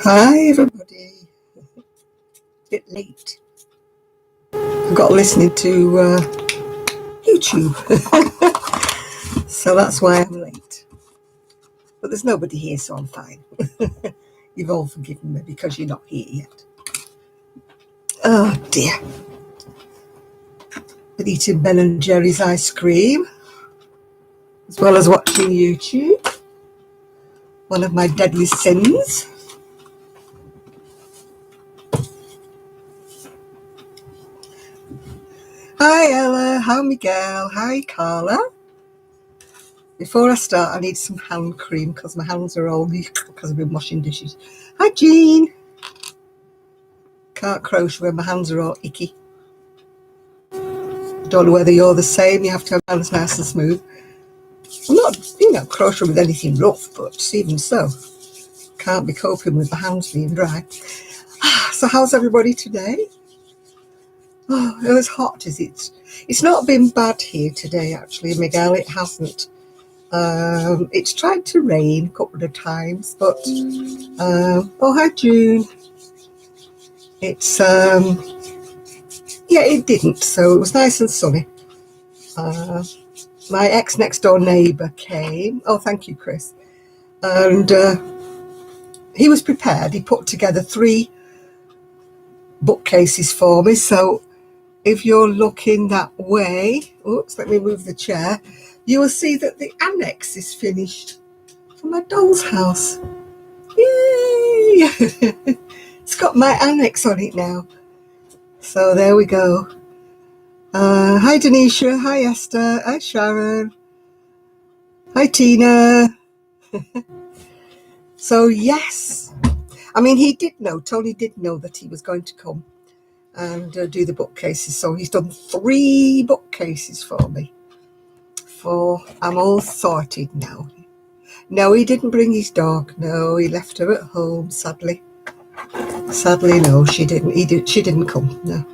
Hi everybody. Bit late. I got listening to YouTube, so that's why I'm late. But there's nobody here, so I'm fine. You've all forgiven me because you're not here yet. Oh dear. Been eating Ben and Jerry's ice cream, as well as watching YouTube. One of my deadly sins. Hi Ella, hi Miguel, hi Carla. Before I start, I need some hand cream because my hands are all because I've been washing dishes. Hi Jean. Can't crochet when my hands are all icky. Don't know whether you're the same. You have to have hands nice and smooth. I'm not, crocheting with anything rough, but even so, can't be coping with the hands being dry. So how's everybody today? Oh, it was hot, is it? It's not been bad here today, actually, Miguel. It hasn't. It's tried to rain a couple of times, but oh hi June. It's yeah, it didn't. So it was nice and sunny. My ex-next door neighbour came. Oh, thank you, Chris. And he was prepared. He put together 3 bookcases for me. So if you're looking that way, oops, let me move the chair, you will see that the annex is finished for my doll's house. Yay! It's got my annex on it now. So there we go. Hi Denisha, hi Esther, hi Sharon, hi Tina. So yes, I mean Tony did know that he was going to come and do the bookcases, so he's done 3 bookcases for me. I'm all sorted now. No, he didn't bring his dog. No, he left her at home, sadly. Sadly, no, she didn't. She didn't come. No.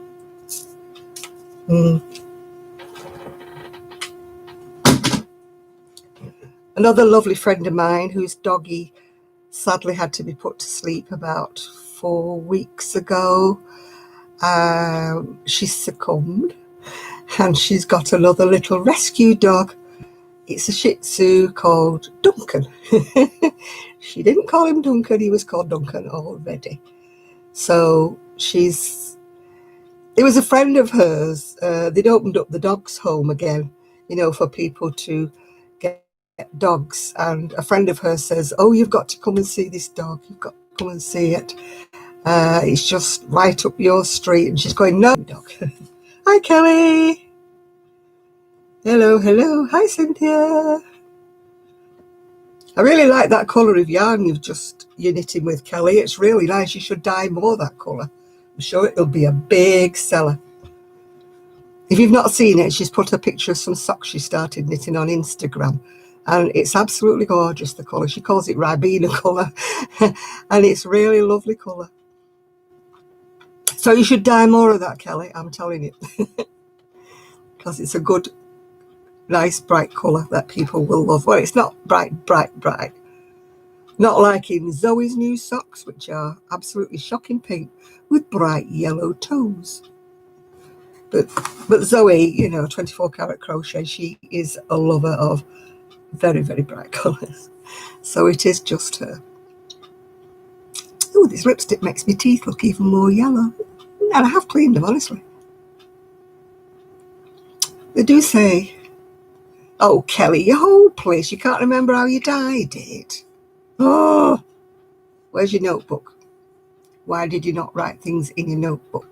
Another lovely friend of mine whose doggy sadly had to be put to sleep about 4 weeks ago. She succumbed, and she's got another little rescue dog. It's a Shih Tzu called Duncan. She didn't call him Duncan, he was called Duncan already. So it was a friend of hers. They'd opened up the dog's home again, for people to get dogs. And a friend of hers says, oh, you've got to come and see this dog. You've got to come and see it. It's just right up your street. And she's going, no, dog. Hi, Kelly. Hello, hello. Hi, Cynthia. I really like that colour of yarn you're knitting with, Kelly. It's really nice. You should dye more of that colour. I'm sure it'll be a big seller. If you've not seen it, she's put a picture of some socks she started knitting on Instagram. And it's absolutely gorgeous, the colour. She calls it Ribena colour. And it's really lovely colour. So you should dye more of that, Kelly. I'm telling you. Because it's a good, nice, bright colour that people will love. Well, it's not bright, bright, bright. Not like in Zoe's new socks, which are absolutely shocking pink with bright yellow toes. But Zoe, 24 karat crochet, she is a lover of very, very bright colours. So it is just her. Oh, this lipstick makes my teeth look even more yellow. And I have cleaned them, honestly. They do say, oh, Kelly, your whole place, you can't remember how you dyed it. Oh, where's your notebook? Why did you not write things in your notebook?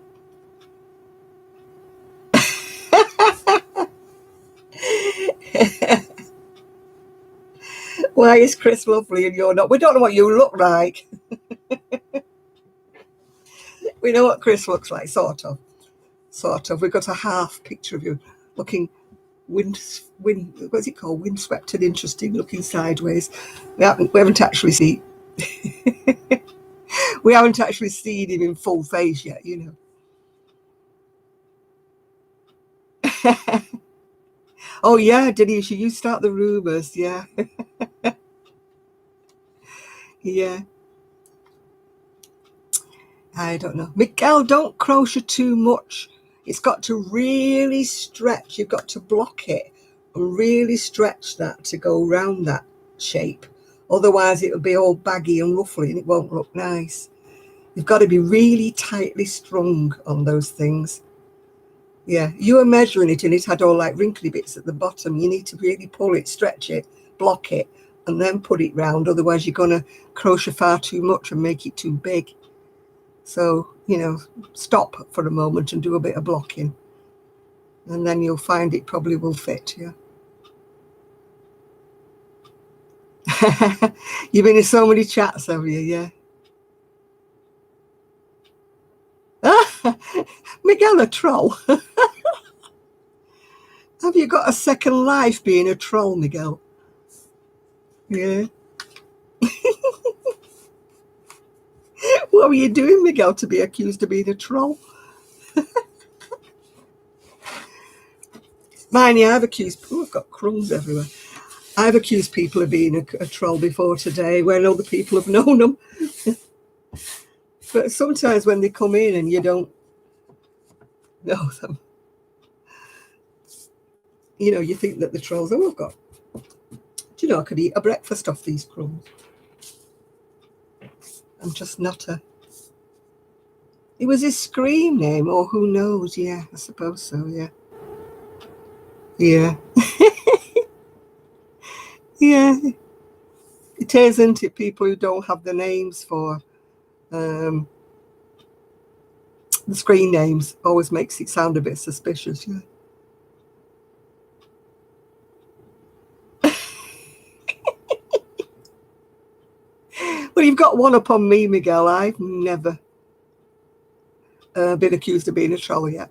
Why is Chris lovely and you're not? We don't know what you look like. We know what Chris looks like, sort of. We've got a half picture of you looking what's it called? Windswept and interesting, looking sideways. We haven't actually seen we haven't actually seen him in full face yet, Oh yeah, Denise, you start the rumours, yeah. Yeah. I don't know. Miguel, don't crochet too much. It's got to really stretch. You've got to block it and really stretch that to go around that shape. Otherwise it'll be all baggy and ruffly and it won't look nice. You've got to be really tightly strung on those things. Yeah, you were measuring it and it had all like wrinkly bits at the bottom. You need to really pull it, stretch it, block it, and then put it round. Otherwise you're going to crochet far too much and make it too big. So, you know, stop for a moment and do a bit of blocking. And then you'll find it probably will fit, yeah. You've been in so many chats, have you? Yeah. Miguel, a troll. Have you got a second life being a troll, Miguel? Yeah. What were you doing, Miguel, to be accused of being a troll? Mine, yeah, I've accused... Oh, I've got crumbs everywhere. I've accused people of being a troll before today when other people have known them. But sometimes when they come in and you don't know them, you know, you think that the trolls, oh, I've got... Do you know, I could eat a breakfast off these crumbs. I'm just not a... It was his screen name, or who knows? Yeah, I suppose so, yeah. Yeah. Yeah. It is, isn't it? People who don't have the names for the screen names always makes it sound a bit suspicious, yeah. Well, you've got one up on me, Miguel. I've never been accused of being a troll yet.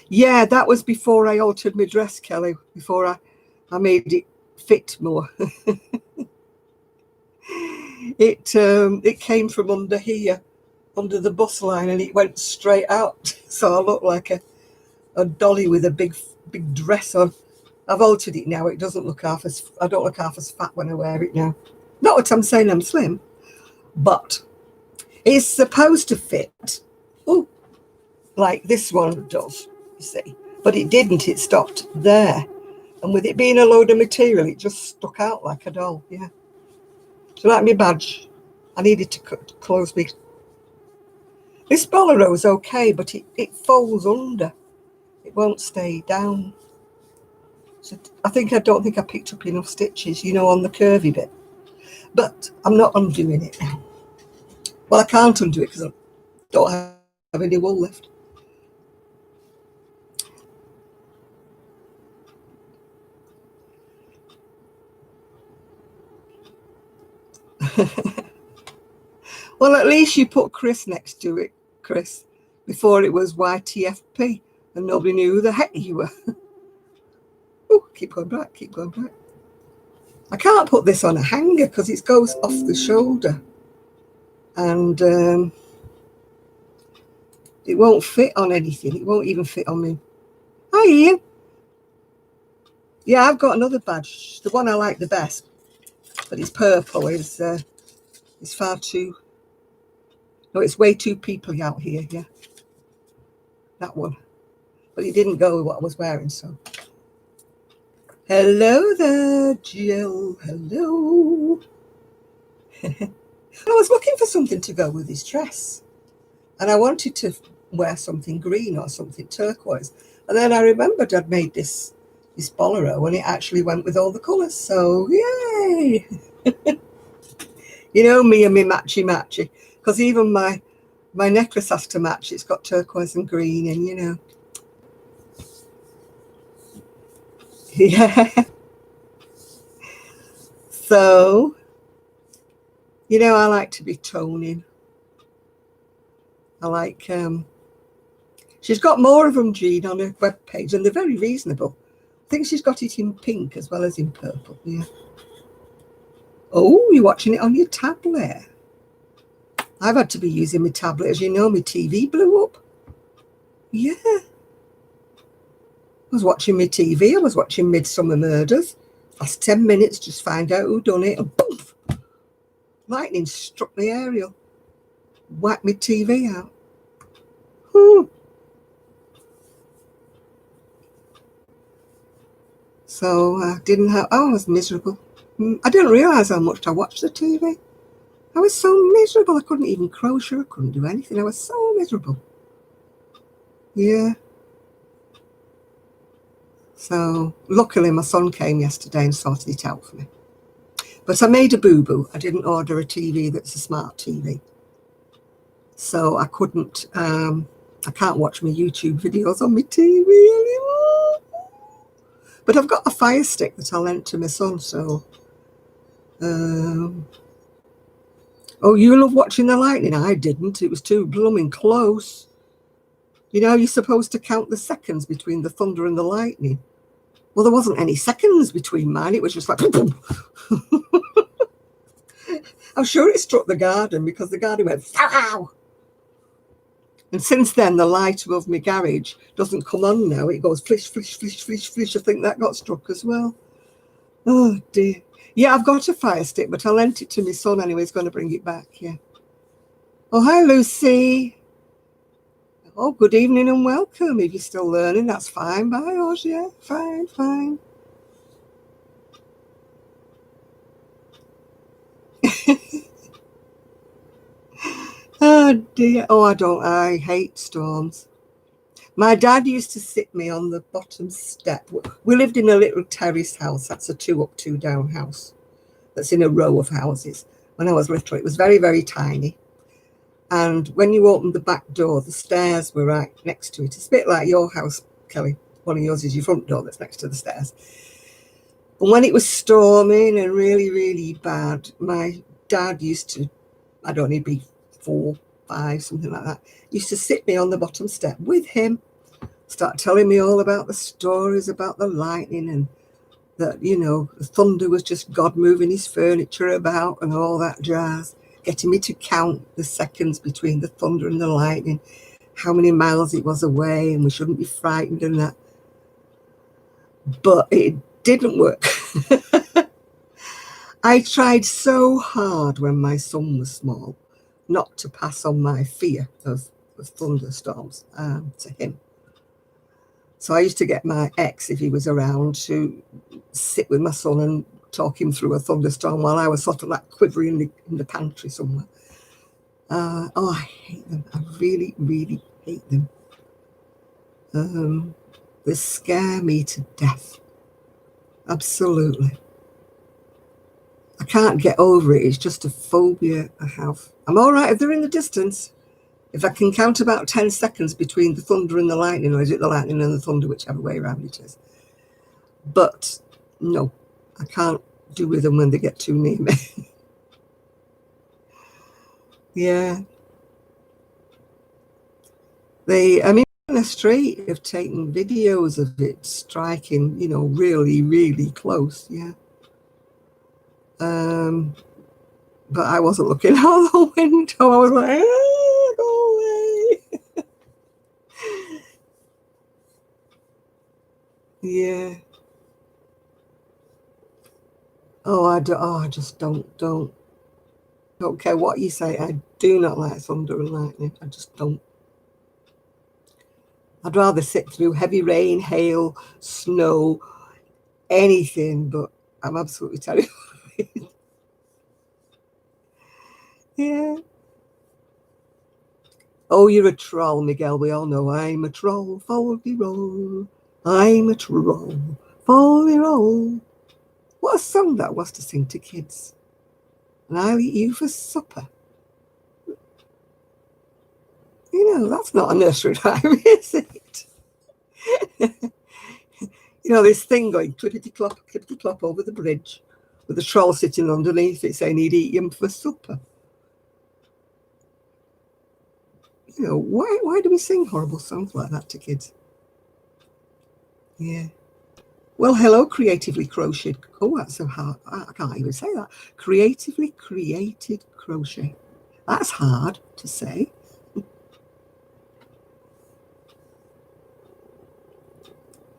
Yeah, that was before I altered my dress, Kelly, before I made it fit more. It came from under here, under the bus line, and it went straight out. So I look like a dolly with a big dress on. I've altered it now. It doesn't look half as... I don't look half as fat when I wear it now. Not that I'm saying I'm slim, but it's supposed to fit. Oh, like this one does, you see. But it didn't. It stopped there. And with it being a load of material, it just stuck out like a doll, yeah. Do you like my badge? I needed to close me. This bolero is okay, but it folds under. It won't stay down. So I don't think I picked up enough stitches, you know, on the curvy bit. But I'm not undoing it now. Well, I can't undo it because I don't have any wool left. Well, at least you put Chris next to it, Chris. Before it was YTFP and nobody knew who the heck you were. Oh, keep going back, keep going back. I can't put this on a hanger because it goes off the shoulder. And it won't fit on anything. It won't even fit on me. Hi, Ian. Yeah, I've got another badge. The one I like the best, but it's purple. It's far too... No, it's way too peoply out here, yeah. That one. But it didn't go with what I was wearing, so... Hello there, Jill. Hello. I was looking for something to go with this dress. And I wanted to wear something green or something turquoise. And then I remembered I'd made this bolero and it actually went with all the colours. So, yay! You know me and me matchy-matchy. Because even my necklace has to match. It's got turquoise and green and, you know. Yeah. So, you know, I like to be toning. I like, she's got more of them, Jean, on her webpage, and they're very reasonable. I think she's got it in pink as well as in purple, yeah. Oh, you're watching it on your tablet. I've had to be using my tablet. As you know, my TV blew up. Yeah. I was watching my TV. I was watching Midsummer Murders. Last 10 minutes, just find out who done it. And boom! Lightning struck the aerial. whack my TV out. Whew. So I didn't have, I was miserable. I didn't realise how much I watched the TV. I was so miserable. I couldn't even crochet. I couldn't do anything. I was so miserable. Yeah. So luckily my son came yesterday and sorted it out for me. But I made a boo-boo. I didn't order a TV that's a smart TV. So I couldn't, I can't watch my YouTube videos on my TV anymore. But I've got a Fire Stick that I lent to my son, so... oh, you love watching the lightning? I didn't. It was too blooming close. You know, you're supposed to count the seconds between the thunder and the lightning. Well, there wasn't any seconds between mine. It was just like... I'm sure it struck the garden because the garden went... Ow! And since then, the light above my garage doesn't come on now. It goes flish, flish, flish, flish, flish. I think that got struck as well. Oh, dear. Yeah, I've got a Fire Stick, but I lent it to my son anyway. He's going to bring it back, yeah. Oh, hi, Lucy. Oh, good evening and welcome. If you're still learning, that's fine. Bye, Oz, yeah. Fine, fine. Oh, dear. Oh, I hate storms. My dad used to sit me on the bottom step. We lived in a little terrace house. That's a 2-up, 2-down house. That's in a row of houses. When I was little, it was very, very tiny. And when you opened the back door, the stairs were right next to it. It's a bit like your house, Kelly. One of yours is your front door that's next to the stairs. And when it was storming and really, really bad, my dad used to, I don't know, he'd be 4, 5, something like that, used to sit me on the bottom step with him, start telling me all about the stories about the lightning and that, you know, the thunder was just God moving his furniture about and all that jazz, getting me to count the seconds between the thunder and the lightning, how many miles it was away, and we shouldn't be frightened and that. But it didn't work. I tried so hard when my son was small not to pass on my fear of thunderstorms to him. So I used to get my ex, if he was around, to sit with my son and talk him through a thunderstorm while I was sort of like quivering in the pantry somewhere. Oh, I hate them. I really, really hate them. They scare me to death. Absolutely. I can't get over it. It's just a phobia I have. I'm all right if they're in the distance. If I can count about 10 seconds between the thunder and the lightning, or is it the lightning and the thunder, whichever way around it is. But no, I can't do with them when they get too near me. Yeah. I mean, on the street have taken videos of it striking, you know, really, really close. Yeah. But I wasn't looking out the window. I was like, go away. Yeah. Oh, I just don't care what you say. I do not like thunder and lightning. I just don't. I'd rather sit through heavy rain, hail, snow, anything, but I'm absolutely terrified. Yeah. Oh, you're a troll, Miguel. We all know I'm a troll. Foldy roll. I'm a troll. Foldy roll. What a song that was to sing to kids. And I'll eat you for supper. You know, that's not a nursery rhyme, is it? You know, this thing going clippity-clop over the bridge with the troll sitting underneath it saying he'd eat him for supper. You know, why do we sing horrible songs like that to kids? Yeah. Well, hello, creatively crocheted. Oh, that's so hard. I can't even say that. Creatively created crochet. That's hard to say.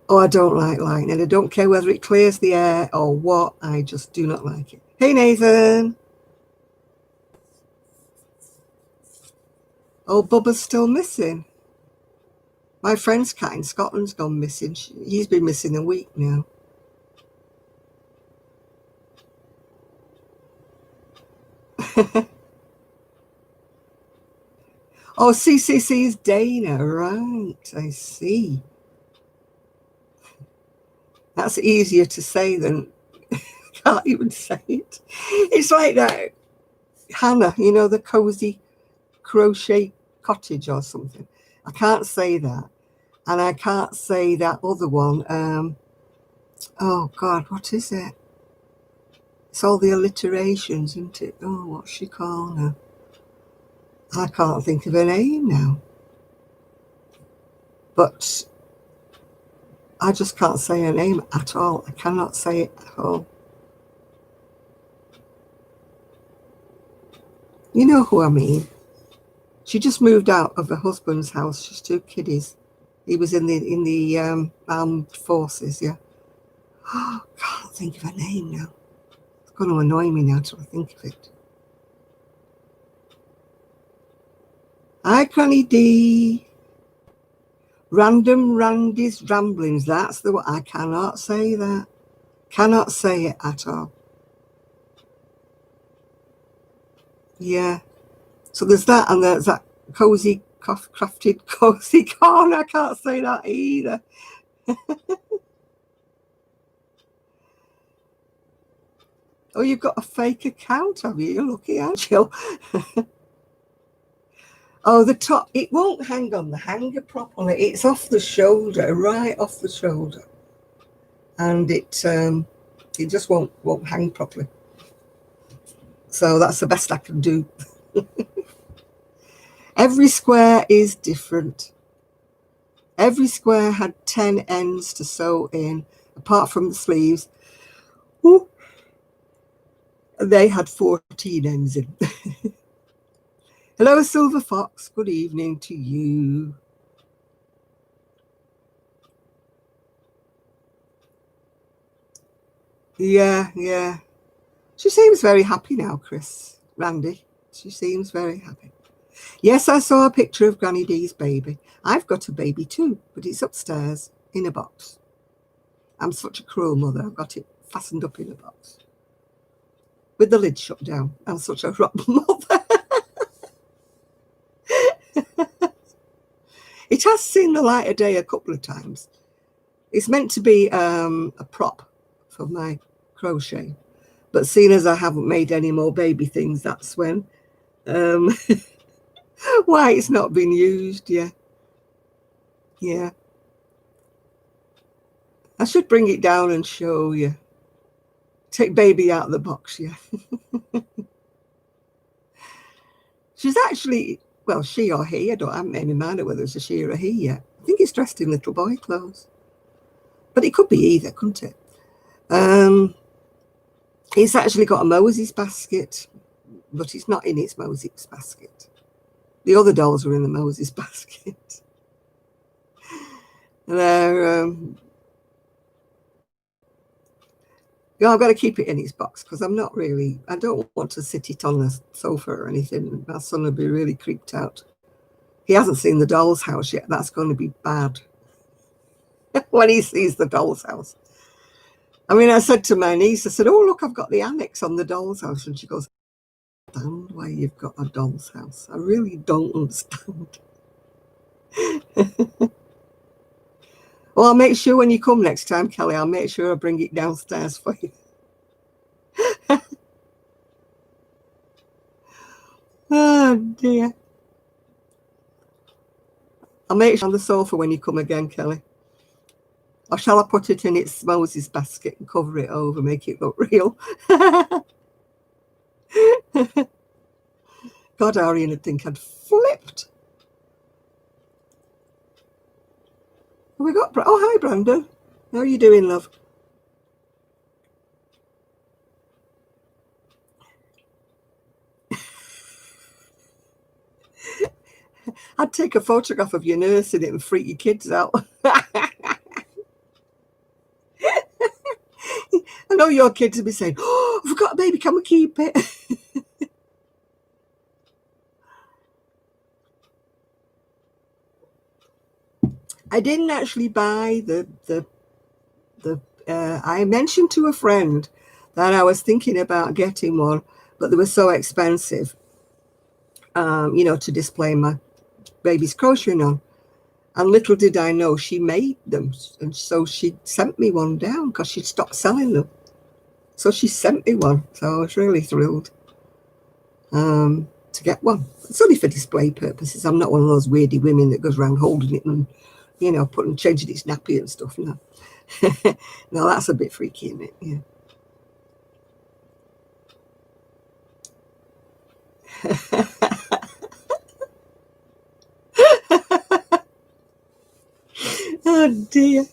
Oh, I don't like lightning. I don't care whether it clears the air or what. I just do not like it. Hey, Nathan. Oh, Bubba's still missing. My friend's cat in Scotland's gone missing. He's been missing a week now. Oh, CCC is Dana, right, I see. That's easier to say than, can't even say it. It's like that Hannah, you know, the cozy crochet cottage or something. I can't say that. And I can't say that other one. Oh, God, what is it? It's all the alliterations, isn't it? Oh, what's she called her? I can't think of her name now. But I just can't say her name at all. I cannot say it at all. You know who I mean. She just moved out of her husband's house. She's 2 kiddies. He was in the armed forces, yeah. Oh, can't think of her name now. It's going to annoy me now till I think of it. Hi, Connie D. Random Randy's Ramblings. That's the one. I cannot say that. Cannot say it at all. Yeah. So there's that, and there's that cozy, crafted cozy corner. I can't say that either. Oh, you've got a fake account, have you? You're lucky, aren't you? Oh, the top, it won't hang on the hanger properly. It's off the shoulder, right off the shoulder. And it just won't hang properly. So that's the best I can do. Every square is different. Every square had 10 ends to sew in, apart from the sleeves. Ooh. They had 14 ends in. Hello, Silver Fox. Good evening to you. Yeah, yeah. She seems very happy now, Chris. Randy. She seems very happy. Yes, I saw a picture of Granny D's baby. I've got a baby too, but it's upstairs in a box. I'm such a cruel mother. I've got it fastened up in a box with the lid shut down. I'm such a rotten mother. It has seen the light of day a couple of times. It's meant to be a prop for my crochet, but seeing as I haven't made any more baby things, that's when why it's not been used. Yeah, yeah. I should bring it down and show you. Take baby out of the box. Yeah. She's actually, well, she or he. I haven't made my mind whether it's a she or a he yet. I think it's dressed in little boy clothes, but it could be either, couldn't it? It's actually got a Moses basket, but it's not in its Moses basket. The other dolls are in the Moses basket. They're, yeah, I've got to keep it in its box because I'm not really, I don't want to sit it on the sofa or anything. My son will be really creeped out. He hasn't seen the doll's house yet. That's going to be bad when he sees the doll's house. I mean, I said to my niece, I said, oh, look, I've got the annex on the doll's house. And she goes, I don't understand why you've got a doll's house. I really don't understand. Well, I'll make sure when you come next time, Kelly, I'll make sure I bring it downstairs for you. Oh, dear. I'll make sure on the sofa when you come again, Kelly. Or shall I put it in its Moses basket and cover it over, make it look real? God, Arian would think I'd flipped. Have we got... Oh, hi, Brandon. How are you doing, love? I'd take a photograph of you nursing it and freak your kids out. I know your kids will be saying, oh, I've got a baby, can we keep it? I didn't actually buy the I mentioned to a friend that I was thinking about getting one, but they were so expensive, to display my baby's crocheting on. And little did I know she made them. And so she sent me one down because she'd stopped selling them. So she sent me one. So I was really thrilled to get one. It's only for display purposes. I'm not one of those weirdy women that goes around holding it and, changing its nappy and stuff. No. No, that's a bit freaky, isn't it? Yeah. Oh dear.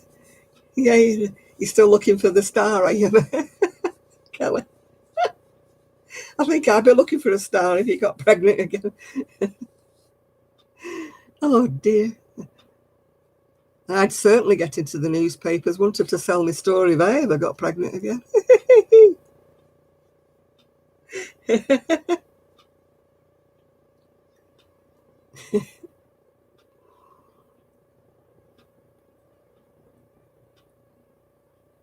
Yeah, you're still looking for the star, are you, Kelly? I think I'd be looking for a star if you got pregnant again. Oh dear. I'd certainly get into the newspapers, wanted to sell my story if I ever got pregnant again.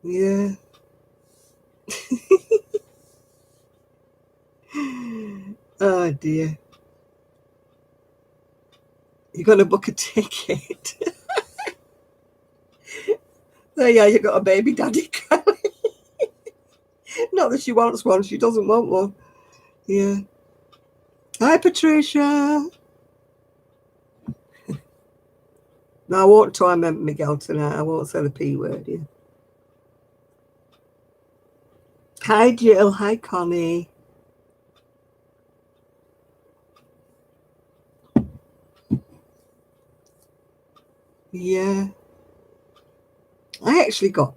Yeah. Oh dear. You're going to book a ticket. There, yeah, you got a baby daddy, Kelly. Not that she wants one, she doesn't want one. Yeah. Hi, Patricia. No, I won't torment Miguel tonight. I won't say the P word. Yeah. Hi, Jill. Hi, Connie. Yeah. I actually got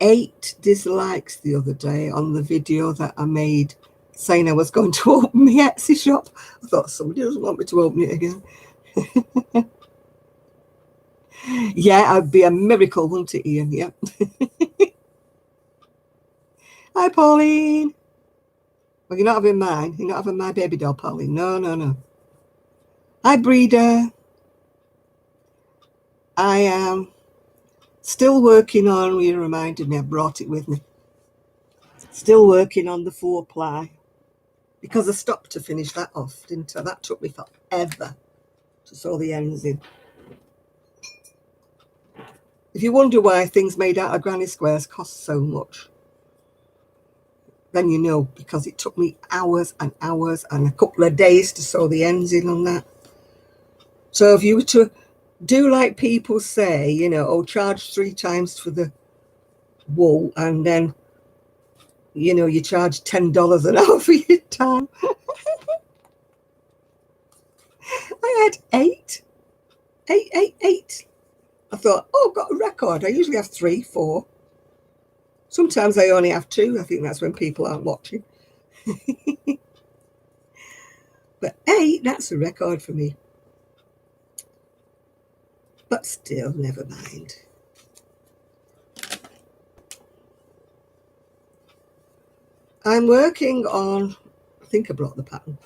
8 dislikes the other day on the video that I made saying I was going to open my Etsy shop. I thought somebody doesn't want me to open it again. Yeah, it'd be a miracle, wouldn't it, Ian? Yeah. Hi, Pauline. Well, you're not having mine. You're not having my baby doll, Pauline. No, no, no. Hi, Breeder. I am still working on, you reminded me, I brought it with me. Still working on the 4-ply because I stopped to finish that off, didn't I? That took me forever to sew the ends in. If you wonder why things made out of granny squares cost so much, then you know, because it took me hours and hours and a couple of days to sew the ends in on that. So if you were to do like people say, charge 3 times for the wool and then, you charge $10 an hour for your time. I had 8. I thought, oh, I've got a record. I usually have 3, 4. Sometimes I only have 2. I think that's when people aren't watching. But 8, that's a record for me. But still, never mind. I'm working on, I think I brought the pattern.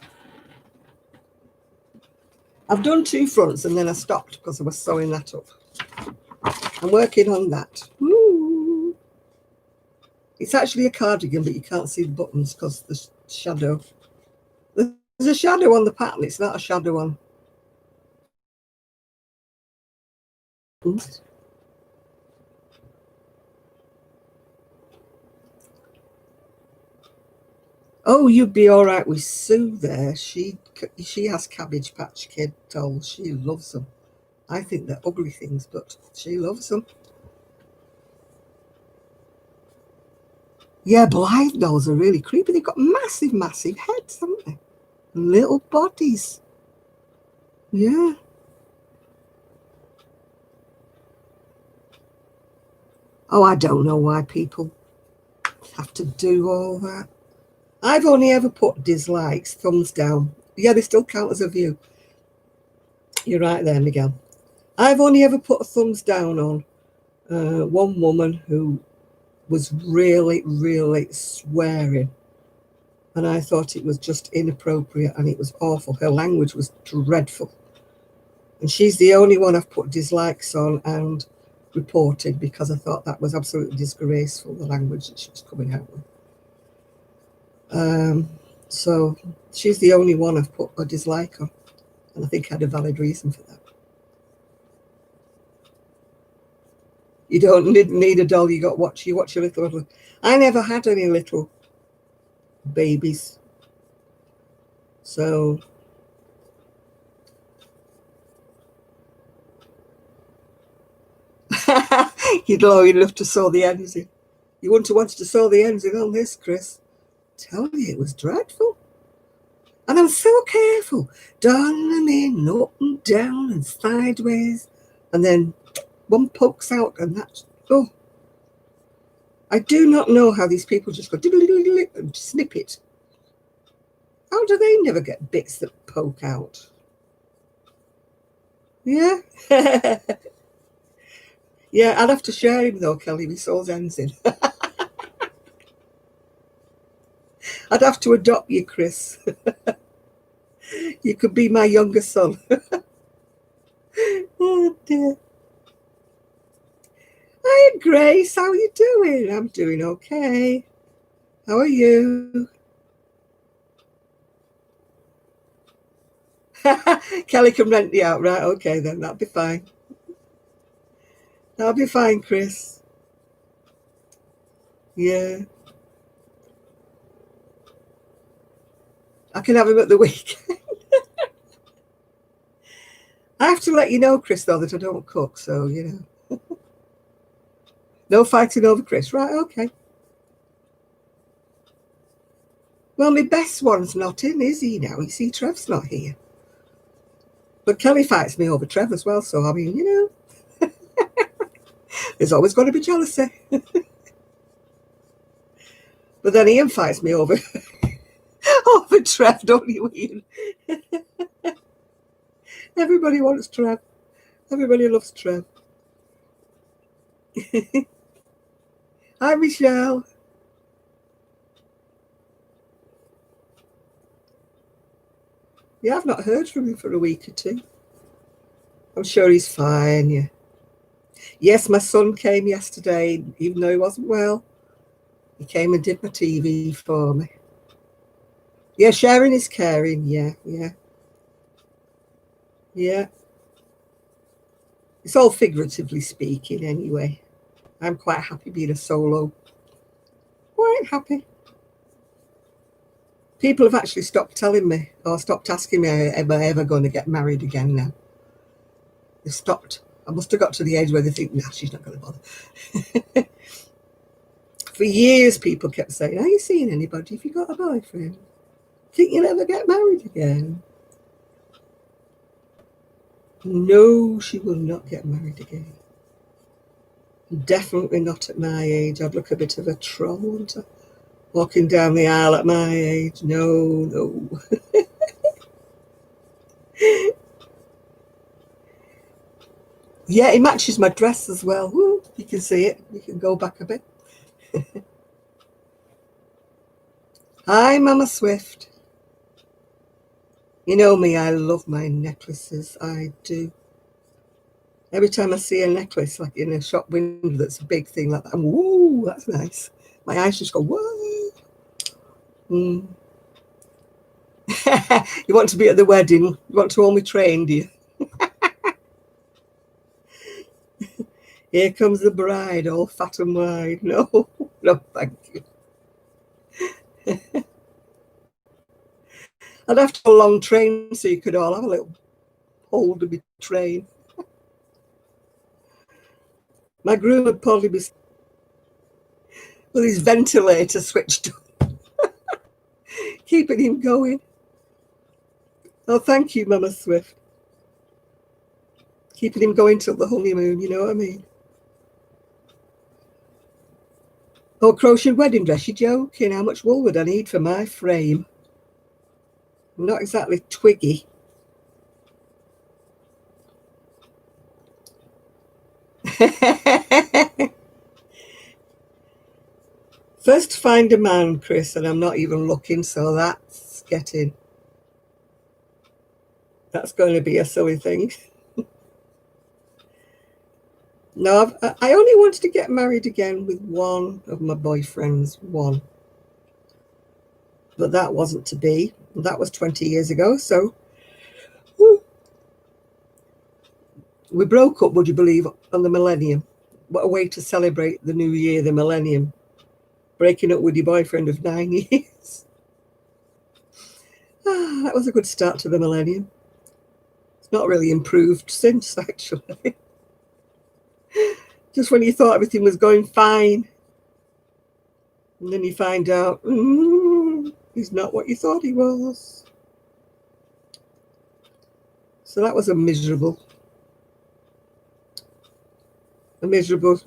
I've done 2 fronts and then I stopped because I was sewing that up. I'm working on that. Woo. It's actually a cardigan, but you can't see the buttons because the shadow. There's a shadow on the pattern. It's not a shadow on. Oh, you'd be all right with Sue there. She has Cabbage Patch Kid dolls. She loves them. I think they're ugly things, but she loves them. Yeah, Blythe dolls are really creepy. They've got massive, massive heads, haven't they? Little bodies. Yeah. Oh, I don't know why people have to do all that. I've only ever put dislikes, thumbs down. Yeah, they still count as a view. You're right there, Miguel. I've only ever put a thumbs down on one woman who was really, really swearing. And I thought it was just inappropriate and it was awful. Her language was dreadful. And she's the only one I've put dislikes on and reported because I thought that was absolutely disgraceful, the language that she was coming out with. So she's the only one I've put a dislike on, and I think I had a valid reason for that. You don't need a doll, you watch your little. I never had any little babies, so you'd love to sew the ends in. You wouldn't have wanted to sew the ends in on this, Chris. Tell you, it was dreadful. And I'm so careful, darning them in up and down and sideways, and then one pokes out, and that's, oh. I do not know how these people just go and snip it. How do they never get bits that poke out? Yeah. Yeah, I'd have to share him though, Kelly. He sews ends in. I'd have to adopt you, Chris. You could be my younger son. Oh dear. Hi, Grace. How are you doing? I'm doing okay. How are you? Kelly can rent you out, right? Okay, then that'll be fine. That'll be fine, Chris. Yeah. I can have him at the weekend. I have to let you know, Chris, though, that I don't cook, so, you know. No fighting over Chris. Right, okay. Well, my best one's not in, is he now? You see, Trev's not here. But Kelly fights me over Trev as well, so, I mean, you know. There's always going to be jealousy. But then Ian fights me over Trev, don't you, Ian? Everybody wants Trev. Everybody loves Trev. Hi, Michelle. Yeah, I've not heard from him for a week or two. I'm sure he's fine, yeah. Yes, my son came yesterday, even though he wasn't well. He came and did my TV for me. Yeah, sharing is caring, yeah. Yeah. It's all figuratively speaking anyway. I'm quite happy being a solo. Quite happy. People have actually stopped telling me or stopped asking me, am I ever going to get married again now? They've stopped. I must have got to the age where they think, nah, she's not going to bother. For years, people kept saying, are you seeing anybody? Have you got a boyfriend? Think you'll ever get married again? No, she will not get married again. Definitely not at my age. I'd look a bit of a troll, wouldn't I? Walking down the aisle at my age. No. Yeah, it matches my dress as well. Woo, you can see it. You can go back a bit. Hi, Mama Swift. You know me, I love my necklaces. I do. Every time I see a necklace, like in a shop window that's a big thing like that, I'm, woo, that's nice. My eyes just go, whoa. You want to be at the wedding? You want to hold me train, do you? Here comes the bride, all fat and wide. No, thank you. I'd have to have a long train so you could all have a little hold of my train. My groom would probably be with his ventilator switched on, keeping him going. Oh, thank you, Mama Swift. Keeping him going till the honeymoon, you know what I mean? Oh, crochet wedding dress, you're joking. How much wool would I need for my frame? I'm not exactly twiggy. First find a man, Chris, and I'm not even looking, so that's going to be a silly thing. No, I only wanted to get married again with one of my boyfriends, one. But that wasn't to be. That was 20 years ago, so we broke up, would you believe, on the millennium. What a way to celebrate the new year, the millennium. Breaking up with your boyfriend of 9 years. That was a good start to the millennium. It's not really improved since, actually. Just when you thought everything was going fine, and then you find out he's not what you thought he was. So that was a miserable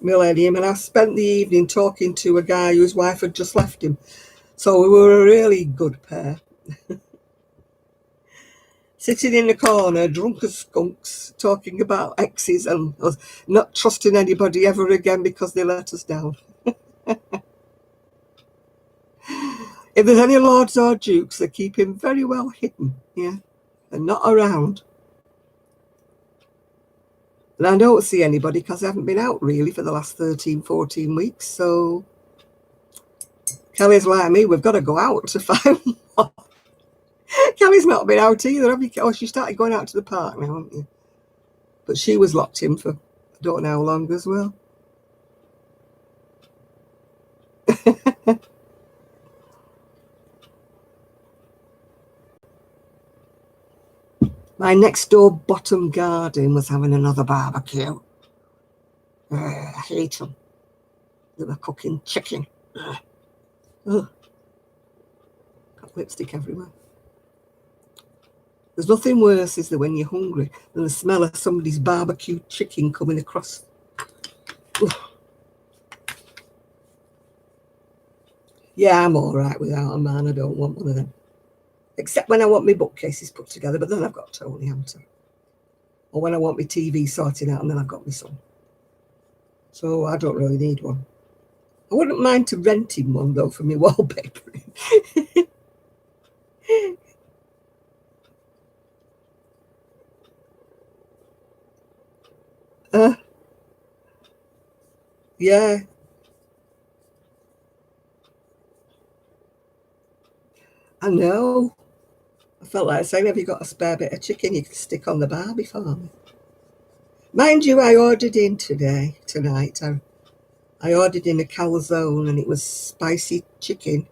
millennium. And I spent the evening talking to a guy whose wife had just left him. So we were a really good pair. Sitting in the corner, drunk as skunks, talking about exes and us not trusting anybody ever again because they let us down. If there's any lords or dukes, they keep him very well hidden, yeah, and not around. And I don't see anybody because I haven't been out really for the last 13, 14 weeks. So Kelly's like me, we've got to go out to find one. Kelly's not been out either, have you? Oh, she started going out to the park now, haven't you? But she was locked in for I don't know how long as well. My next door bottom garden was having another barbecue. I hate them. They were cooking chicken. Got lipstick everywhere. There's nothing worse, is there, when you're hungry, than the smell of somebody's barbecued chicken coming across. Yeah, I'm all right without a man. I don't want one of them. Except when I want my bookcases put together, but then I've got Tony Hunter. Or when I want my TV sorted out, and then I've got my son. So I don't really need one. I wouldn't mind to renting one, though, for my wallpapering. Yeah. I know. I felt like saying, have you got a spare bit of chicken you can stick on the barbie for me? Mind you, I ordered in tonight. I ordered in a calzone and it was spicy chicken.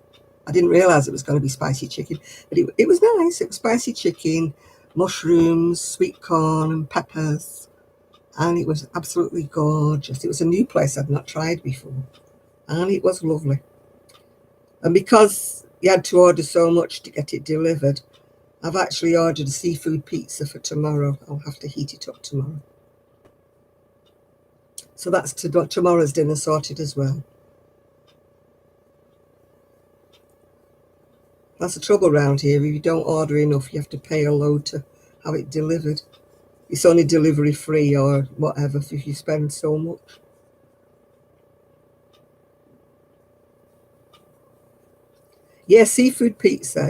I didn't realise it was going to be spicy chicken, but it was nice. It was spicy chicken, mushrooms, sweet corn and peppers. And it was absolutely gorgeous. It was a new place I'd not tried before. And it was lovely. And because you had to order so much to get it delivered, I've actually ordered a seafood pizza for tomorrow. I'll have to heat it up tomorrow. So that's tomorrow's dinner sorted as well. That's the trouble around here. If you don't order enough, you have to pay a load to have it delivered. It's only delivery free or whatever if you spend so much. Yeah, seafood pizza.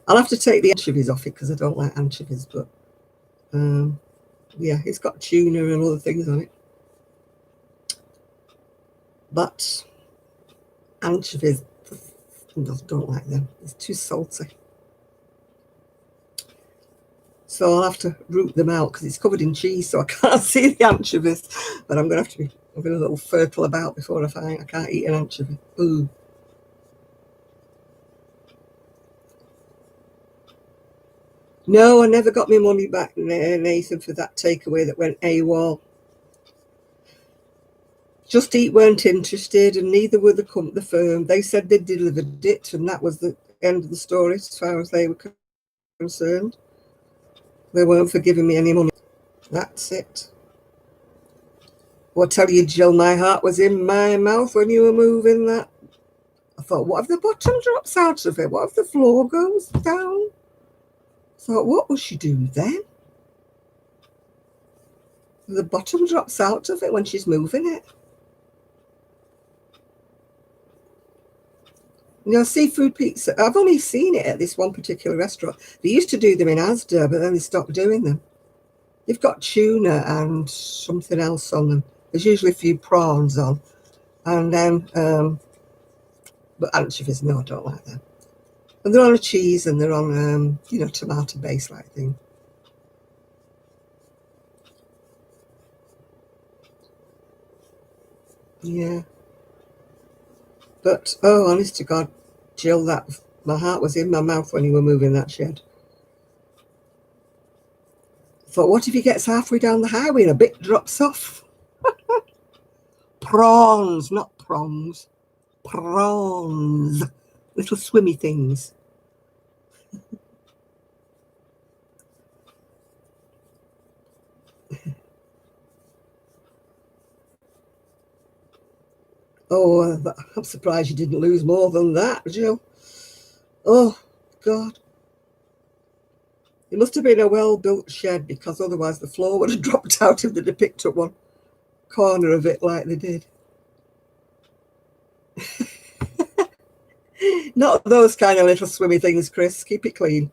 I'll have to take the anchovies off it because I don't like anchovies, but yeah, it's got tuna and other things on it. But anchovies, I don't like them. It's too salty. So I'll have to root them out because it's covered in cheese, so I can't see the anchovies. But I'm going to have to be a little fertile about before I can't eat an anchovy. Ooh. No, I never got my money back, Nathan, for that takeaway that went AWOL. Just Eat weren't interested, and neither were the firm. They said they delivered it, and that was the end of the story as far as they were concerned. They weren't for giving me any money. That's it. Well, I tell you, Jill, my heart was in my mouth when you were moving that. I thought, what if the bottom drops out of it? What if the floor goes down? I thought, what will she do then? The bottom drops out of it when she's moving it. You know, seafood pizza, I've only seen it at this one particular restaurant. They used to do them in Asda, but then they stopped doing them. They've got tuna and something else on them. There's usually a few prawns on, and then but anchovies, no, I don't like them. And they're on a cheese, and they're on you know, tomato base like thing. Yeah. But oh, honest to God, Jill, that my heart was in my mouth when you were moving that shed. I thought, what if he gets halfway down the highway and a bit drops off? Prawns, not prongs. Prawns. Little swimmy things. Oh, I'm surprised you didn't lose more than that, Jill. Oh, God. It must have been a well-built shed, because otherwise the floor would have dropped out if they'd have picked up one corner of it like they did. Not those kind of little swimmy things, Chris. Keep it clean.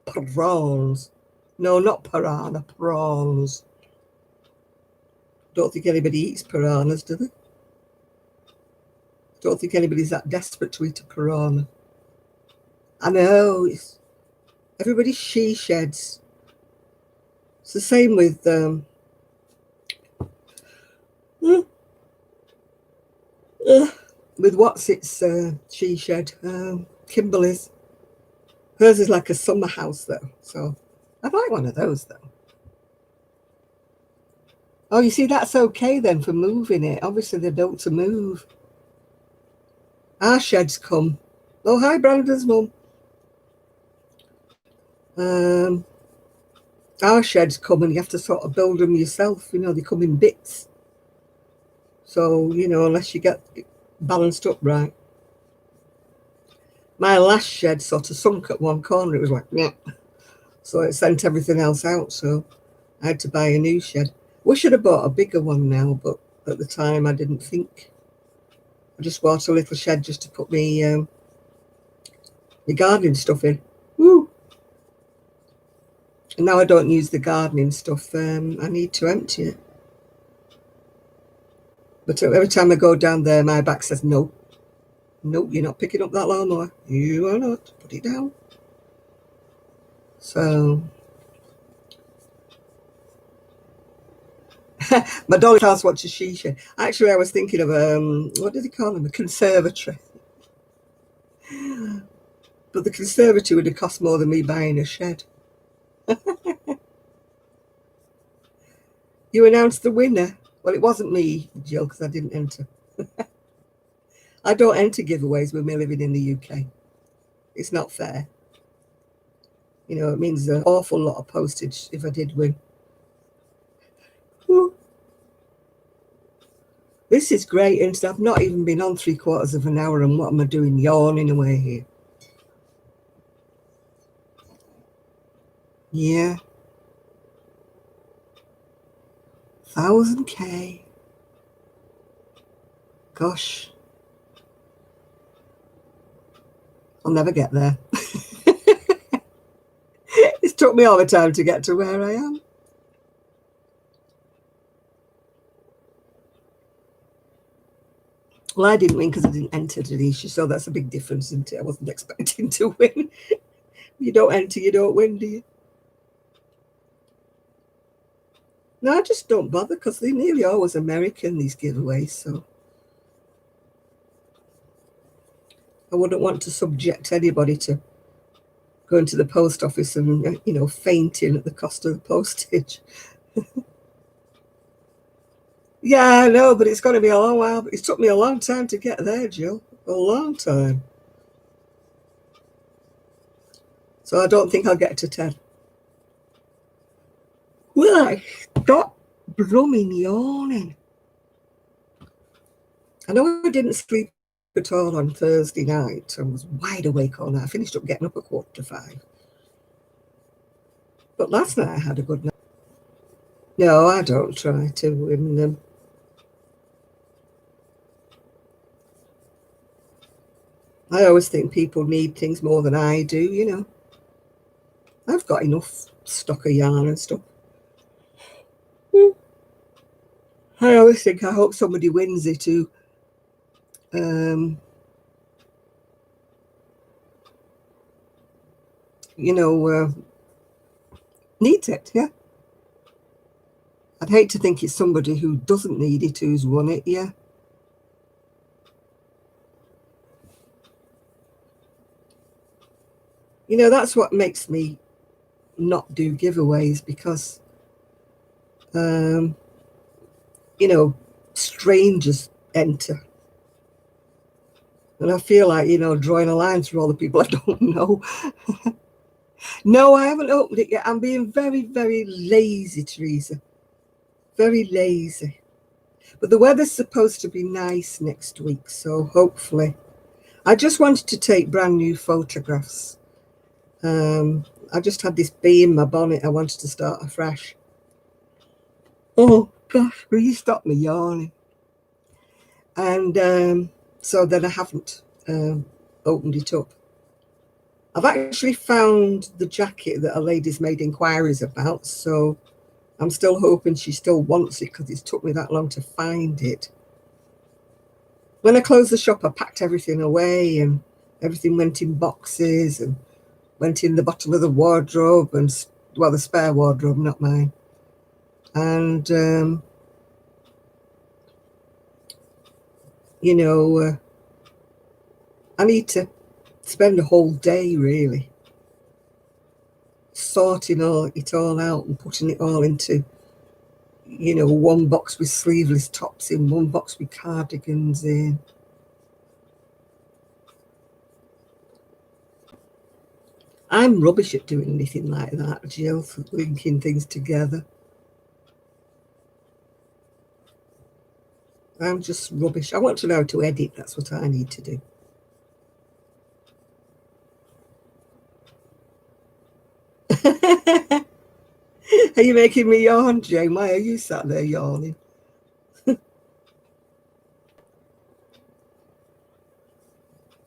Prawns. No, not piranha, prawns. Don't think anybody eats piranhas, do they? Don't think anybody's that desperate to eat a piranha. I know, it's everybody's she sheds. It's the same with what's its she shed, Kimberly's. Hers is like a summer house though, so I'd like one of those though. Oh, you see, that's okay then for moving it. Obviously they're built to move. Our sheds come. Oh, hi, Brandon's mum. Our sheds come and you have to sort of build them yourself. You know, they come in bits. So, you know, unless you get balanced up right. My last shed sort of sunk at one corner. It was like, yeah. So it sent everything else out. So I had to buy a new shed. We should have bought a bigger one now, but at the time I didn't think. I just bought a little shed just to put me gardening stuff in. Woo! And now I don't use the gardening stuff. I need to empty it. But every time I go down there, my back says, no, no, you're not picking up that lawnmower. You are not. Put it down. So my dolly house wants a she shed. Actually, I was thinking of what did they call them? A conservatory. But the conservatory would have cost more than me buying a shed. You announced the winner. Well, it wasn't me, Jill, because I didn't enter. I don't enter giveaways with me living in the UK. It's not fair. You know, it means an awful lot of postage if I did win. Whew. This is great, and I've not even been on 3/4 of an hour, and what am I doing? Yawning away here. Yeah. 1,000K. Gosh. I'll never get there. It's took me all the time to get to where I am. Well, I didn't win because I didn't enter, Denisha, so that's a big difference, isn't it? I wasn't expecting to win. You don't enter, you don't win, do you? No, I just don't bother because they're nearly always American, these giveaways, so I wouldn't want to subject anybody to going to the post office and, you know, fainting at the cost of the postage. Yeah, I know, but it's going to be a long while. It took me a long time to get there, Jill. A long time. So I don't think I'll get to 10. Will I stop blooming yawning? I know I didn't sleep at all on Thursday night. I was wide awake all night. I finished up getting up at 4:45. But last night I had a good night. No, I don't try to. I always think people need things more than I do, you know. I've got enough stock of yarn and stuff. I always think I hope somebody wins it who um, you know, needs it. Yeah, I'd hate to think it's somebody who doesn't need it who's won it. Yeah. You know, that's what makes me not do giveaways, because um, you know, strangers enter. And I feel like, you know, drawing a line through all the people I don't know. No, I haven't opened it yet. I'm being very, very lazy, Teresa. Very lazy. But the weather's supposed to be nice next week, so hopefully. I just wanted to take brand new photographs. I just had this bee in my bonnet. I wanted to start afresh. Oh, gosh, will you stop me yawning? And so then I haven't opened it up. I've actually found the jacket that a lady's made inquiries about, so I'm still hoping she still wants it, because it's took me that long to find it. When I closed the shop, I packed everything away, and everything went in boxes and went in the bottom of the wardrobe, and, well, the spare wardrobe, not mine. And, you know, I need to spend a whole day really sorting it all out and putting it all into, you know, one box with sleeveless tops in, one box with cardigans in. I'm rubbish at doing anything like that, Jill, linking things together. I'm just rubbish. I want to know how to edit. That's what I need to do. Are you making me yawn, Jane? Why are you sat there yawning? I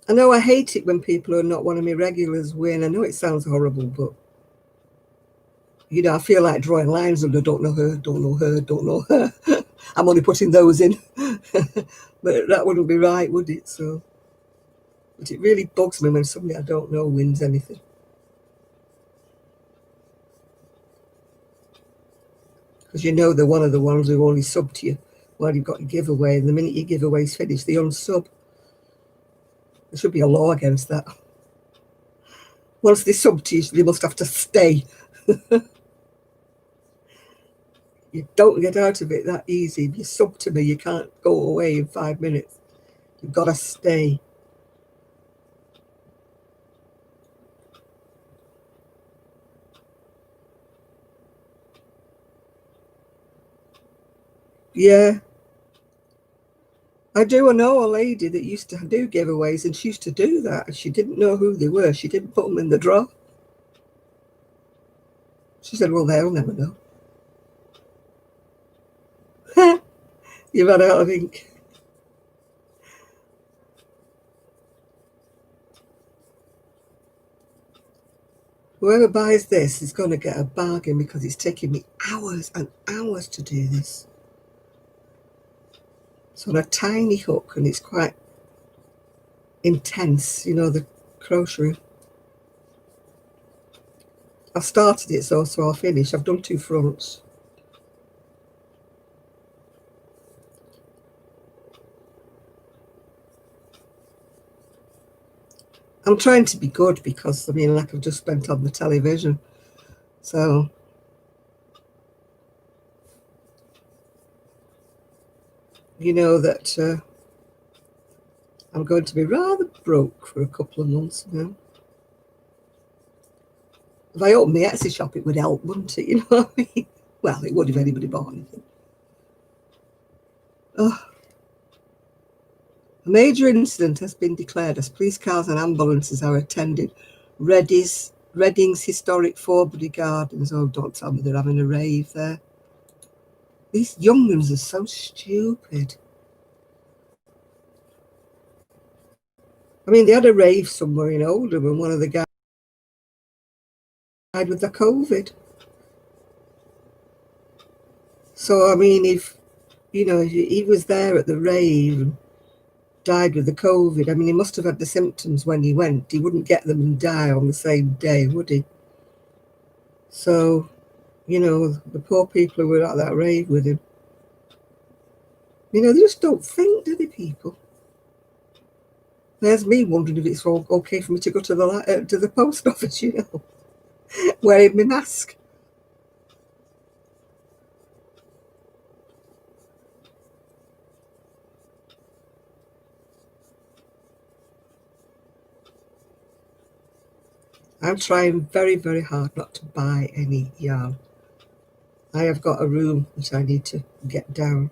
know I hate it when people who are not one of my regulars win. I know it sounds horrible, but, you know, I feel like drawing lines under don't know her, don't know her, don't know her. I'm only putting those in. But that wouldn't be right, would it? So, but it really bugs me when somebody I don't know wins anything. Because you know they're one of the ones who only sub to you while you've got your giveaway, and the minute your giveaway's finished, they unsub. There should be a law against that. Once they sub to you, they must have to stay. You don't get out of it that easy. If you sub to me, you can't go away in 5 minutes. You've got to stay. Yeah. I know a lady that used to do giveaways, and she used to do that. She didn't know who they were. She didn't put them in the draw. She said, well, they'll never know. You've had out of ink. Whoever buys this is going to get a bargain, because it's taking me hours and hours to do this. It's on a tiny hook, and it's quite intense, you know, the crochet. I've started it, so I'll finish. I've done 2 fronts. I'm trying to be good, because, I mean, like I've just spent on the television. So, you know that I'm going to be rather broke for a couple of months now. If I opened the Etsy shop, it would help, wouldn't it? You know what I mean? Well, it would if anybody bought anything. Oh. A major incident has been declared as police cars and ambulances are attending Reading's historic Forbury Gardens. Oh, don't tell me they're having a rave there. These young ones are so stupid. I mean, they had a rave somewhere in Oldham, and one of the guys died with the COVID. So, I mean, if You know, he was there at the rave and died with the COVID. I mean, he must have had the symptoms when he went. He wouldn't get them and die on the same day, would he? So, you know, the poor people who were at that rave with him, you know, they just don't think, do they, people? There's me wondering if it's all okay for me to go to the post office, you know, wearing my mask. I'm trying very, very hard not to buy any yarn. I have got a room that I need to get down.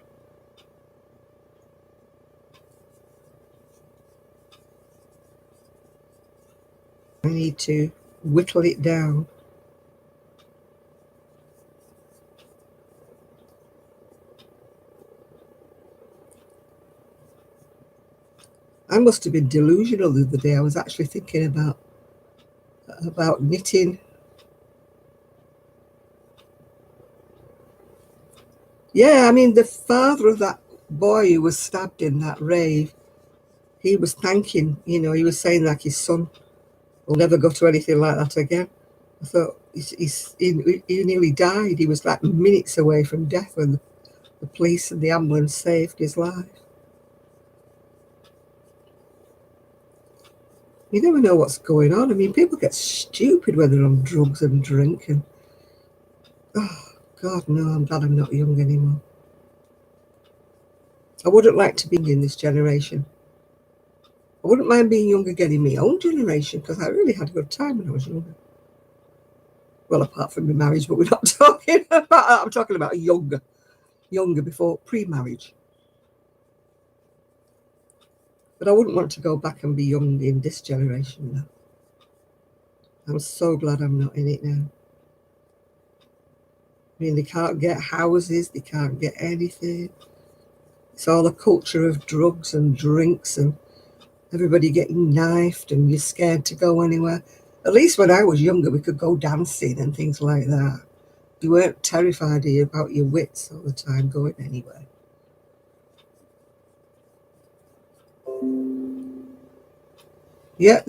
I need to whittle it down. I must have been delusional the other day. I was actually thinking about knitting. Yeah, I mean, the father of that boy who was stabbed in that rave, he was thanking, you know, he was saying like his son will never go to anything like that again. I thought he nearly died. He was like minutes away from death when the police and the ambulance saved his life. You never know what's going on. I mean, people get stupid when they're on drugs and drink. And oh God, no! I'm glad I'm not young anymore. I wouldn't like to be in this generation. I wouldn't mind being young again in my own generation because I really had a good time when I was younger. Well, apart from my marriage, but we're not talking about that. I'm talking about younger before pre-marriage. But I wouldn't want to go back and be young in this generation now. I'm so glad I'm not in it now. I mean, they can't get houses, they can't get anything. It's all a culture of drugs and drinks and everybody getting knifed and you're scared to go anywhere. At least when I was younger, we could go dancing and things like that. You weren't terrified about your wits all the time going anywhere. Yeah,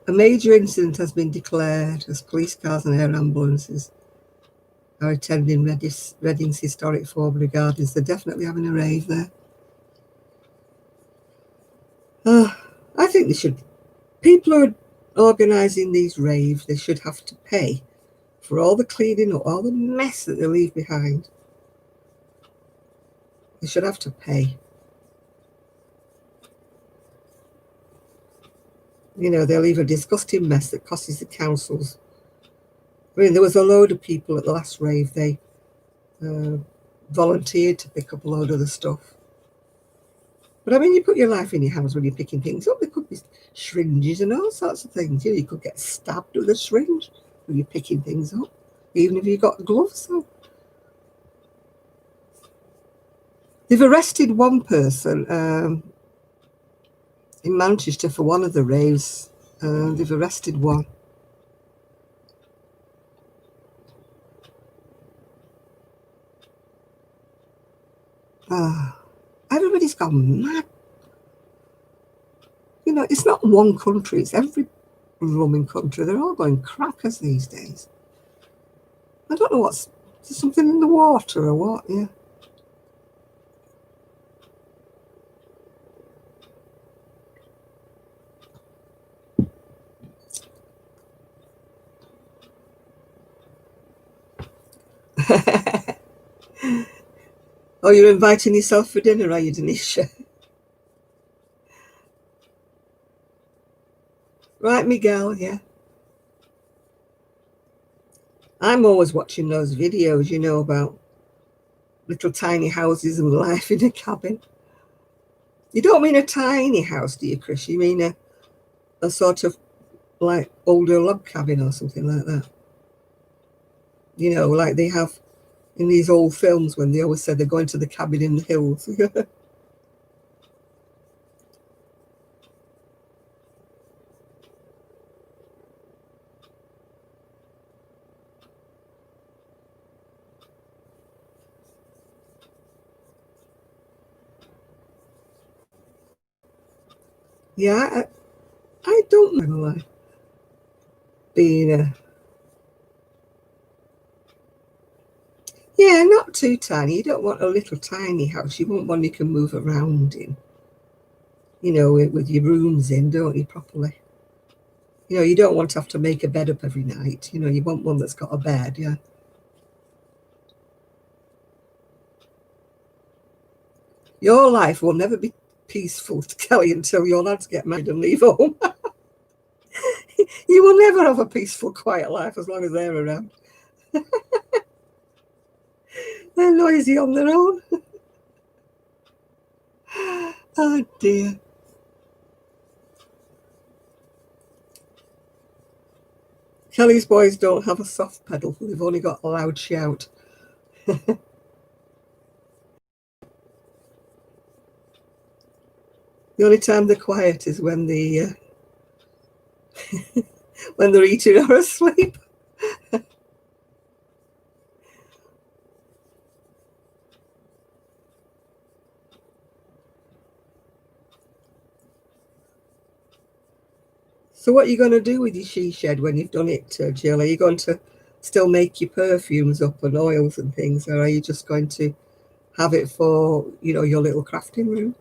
a major incident has been declared as police cars and air ambulances are attending Reading's historic Forbury Gardens. They're definitely having a rave there. I think people who are organising these raves, they should have to pay for all the cleaning up, all the mess that they leave behind. They should have to pay. You know, they'll leave a disgusting mess that costs the councils. I mean, there was a load of people at the last rave. They uh, volunteered to pick up a load of the stuff. But I mean, you put your life in your hands when you're picking things up. There could be syringes and all sorts of things. You know, you could get stabbed with a syringe when you're picking things up, even if you've got gloves on. They've arrested one person in Manchester for one of the raves. They've arrested one. Everybody's gone mad. You know, it's not one country, it's every blooming country. They're all going crackers these days. I don't know what's, there's something in the water or what, yeah. Oh, you're inviting yourself for dinner, are you, Denisha? Right, Miguel, yeah. I'm always watching those videos, you know, about little tiny houses and life in a cabin. You don't mean a tiny house, do you, Chris? You mean a sort of like older log cabin or something like that. You know, like they have in these old films when they always said they're going to the cabin in the hills. Yeah, I don't know being a, yeah, not too tiny. You don't want a little tiny house. You want one you can move around in, with your rooms in, don't you, properly? You don't want to have to make a bed up every night. You want one that's got a bed, yeah. Your life will never be peaceful, Kelly, until your lads get married and leave home. You will never have a peaceful, quiet life as long as they're around. They're noisy on their own. Oh dear. Kelly's boys don't have a soft pedal. They've only got a loud shout. The only time they're quiet is when they're eating or asleep. So what are you going to do with your she shed when you've done it, Jill? Are you going to still make your perfumes up and oils and things, or are you just going to have it for, your little crafting room?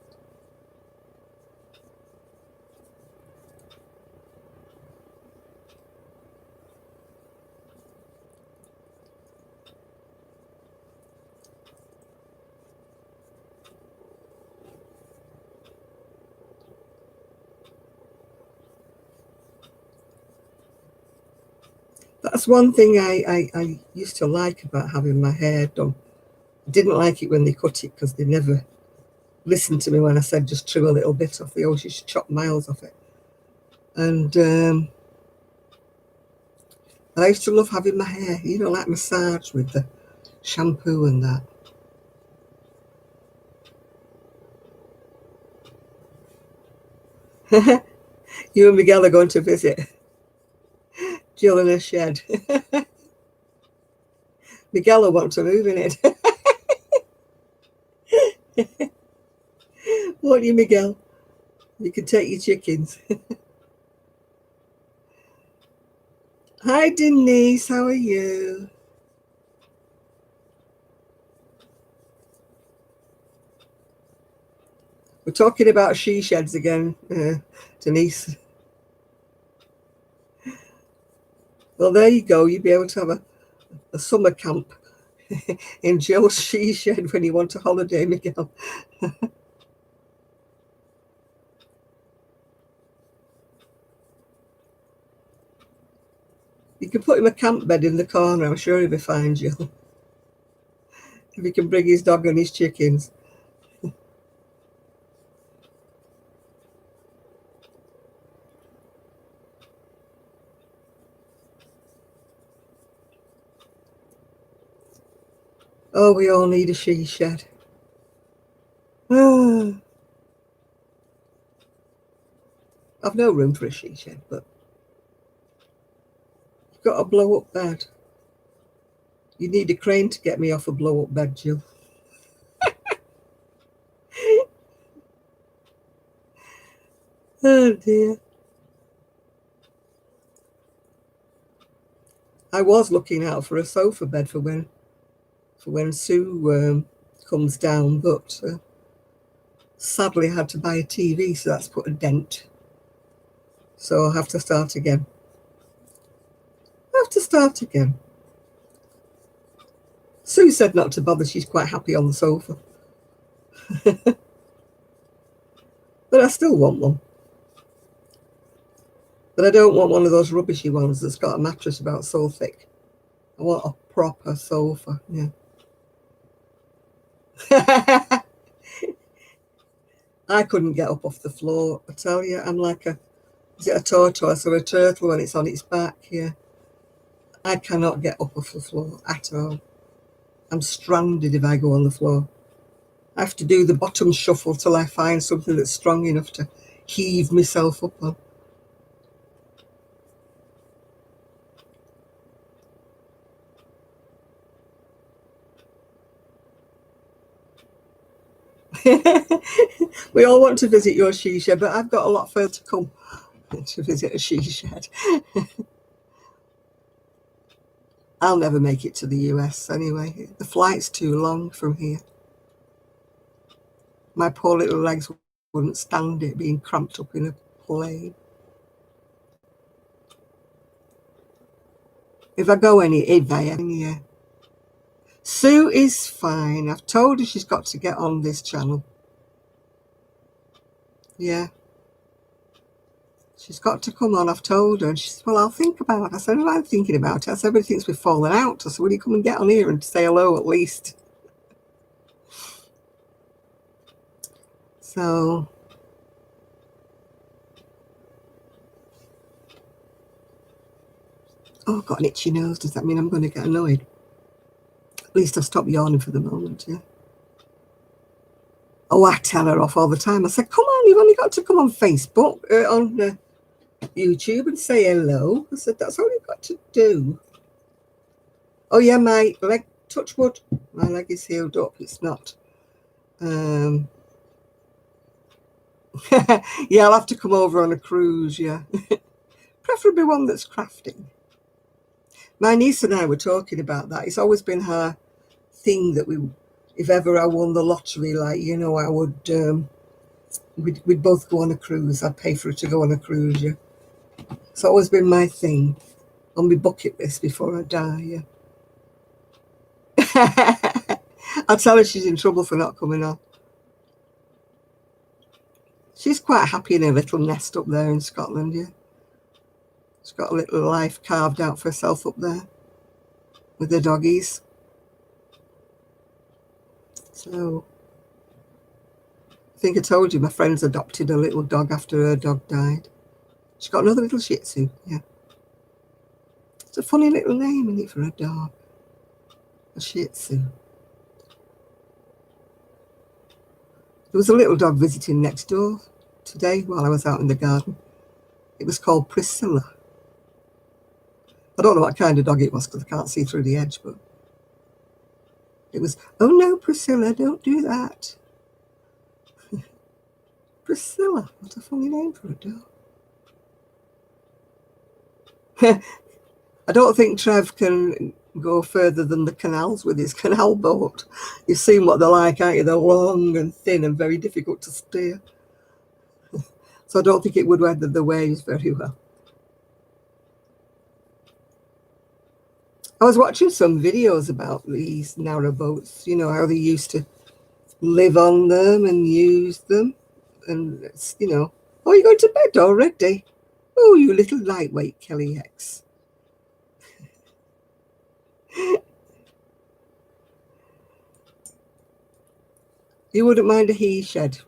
That's one thing I used to like about having my hair done. I didn't like it when they cut it because they never listened to me when I said just trim a little bit off. They always used to chop miles off it. And I used to love having my hair, like massage with the shampoo and that. You and Miguel are going to visit Jill in her shed. Miguel will want to move in it. Won't you, Miguel? You can take your chickens. Hi, Denise. How are you? We're talking about she sheds again, Denise. Well, there you go. You'd be able to have a summer camp in Jill's she shed when you want a holiday, Miguel. You can put him a camp bed in the corner. I'm sure he'll be fine, Jill. If he can bring his dog and his chickens. Oh, we all need a she shed. I've no room for a she shed, but you've got a blow up bed. You need a crane to get me off a blow up bed, Jill. Oh dear. I was looking out for a sofa bed for when Sue comes down, but sadly I had to buy a TV, so that's put a dent. So I'll have to start again. I have to start again. Sue said not to bother. She's quite happy on the sofa. But I still want one. But I don't want one of those rubbishy ones that's got a mattress about so thick. I want a proper sofa. Yeah. I couldn't get up off the floor. I tell you, I'm like is it a tortoise or a turtle when it's on its back? Yeah. I cannot get up off the floor at all. I'm stranded if I go on the floor. I have to do the bottom shuffle till I find something that's strong enough to heave myself up on. We all want to visit your she shed, but I've got a lot further to come to visit a she shed. I'll never make it to the US anyway. The flight's too long from here. My poor little legs wouldn't stand it being cramped up in a plane. If I go yeah. Sue is fine. I've told her she's got to get on this channel. Yeah. She's got to come on, I've told her. And she said, well, I'll think about it. I said, well, I'm thinking about it. I said, everybody thinks we've fallen out. I said, will you come and get on here and say hello at least? So, oh, I've got an itchy nose. Does that mean I'm going to get annoyed? At least I've stopped yawning for the moment, yeah. Oh, I tell her off all the time. I said, come on, you've only got to come on Facebook, on YouTube and say hello. I said, that's all you've got to do. Oh, yeah, my leg, touch wood, my leg is healed up. It's not. Yeah, I'll have to come over on a cruise, yeah. Preferably one that's crafting. My niece and I were talking about that. It's always been her thing that if ever I won the lottery, like, you know, I would, we'd both go on a cruise. I'd pay for her to go on a cruise, yeah. It's always been my thing on my bucket list before I die, yeah. I'll tell her she's in trouble for not coming on. She's quite happy in her little nest up there in Scotland, yeah. She's got a little life carved out for herself up there with her doggies. So, I think I told you my friend's adopted a little dog after her dog died. She's got another little Shih Tzu, yeah. It's a funny little name, isn't it, for a dog? A Shih Tzu. There was a little dog visiting next door today while I was out in the garden. It was called Priscilla. I don't know what kind of dog it was because I can't see through the edge, but it was, oh no, Priscilla, don't do that. Priscilla, what a funny name for a dog. I don't think Trev can go further than the canals with his canal boat. You've seen what they're like, aren't you? They're long and thin and very difficult to steer. So I don't think it would weather the waves very well. I was watching some videos about these narrow boats, you know, how they used to live on them and use them. And, it's, you know, oh, you're going to bed already? Oh, you little lightweight Kelly X. You wouldn't mind a he shed?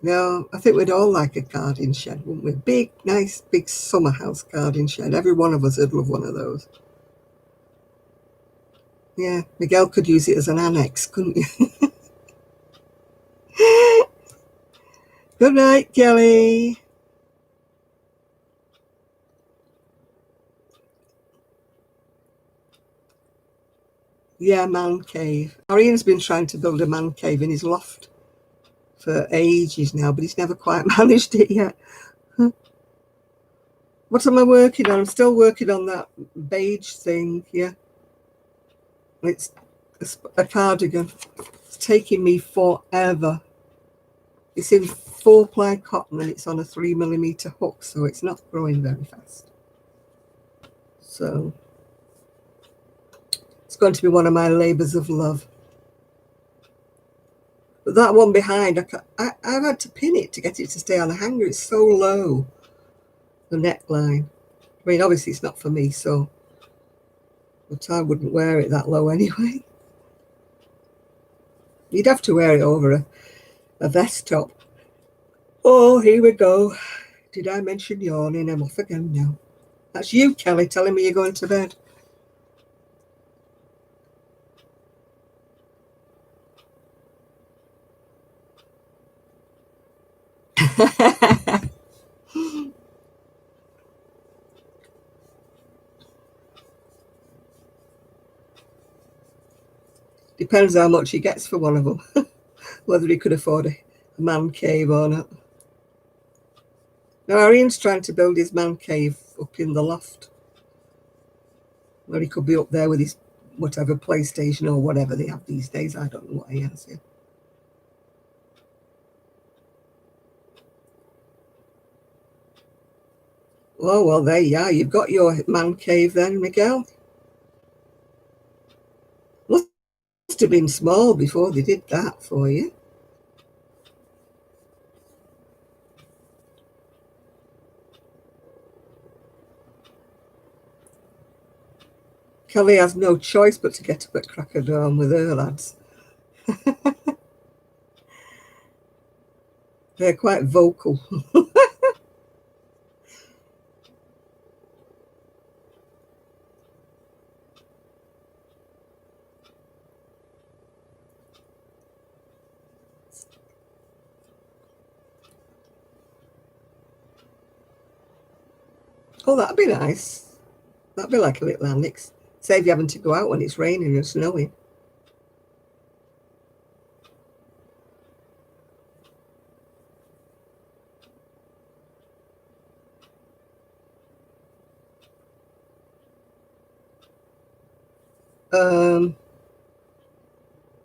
No, I think we'd all like a garden shed, wouldn't we? Big, nice, big summer house garden shed. Every one of us would love one of those. Yeah, Miguel could use it as an annex, couldn't you? Good night, Kelly. Yeah, man cave. Arian's been trying to build a man cave in his loft for ages now, but he's never quite managed it yet. What am I working on? I'm still working on that beige thing, yeah. It's a cardigan. It's taking me forever. It's in 4-ply cotton and it's on a 3mm hook, so it's not growing very fast. So it's going to be one of my labours of love. But that one behind, I've had to pin it to get it to stay on a hanger. It's so low, the neckline. I mean, obviously it's not for me, so but I wouldn't wear it that low anyway. You'd have to wear it over a vest top. Oh, here we go. Did I mention yawning? I'm off again now. That's you, Kelly, telling me you're going to bed. Depends how much he gets for one of them, whether he could afford a man cave or not. Now, Arian's trying to build his man cave up in the loft, where he could be up there with his whatever PlayStation or whatever they have these days. I don't know what he has here. Oh, well, there you are. You've got your man cave then, Miguel. Must have been small before they did that for you. Kelly has no choice but to get up at crack of dawn with her lads. They're quite vocal. Oh, that'd be nice. That'd be like a little annex. Save you having to go out when it's raining and snowing.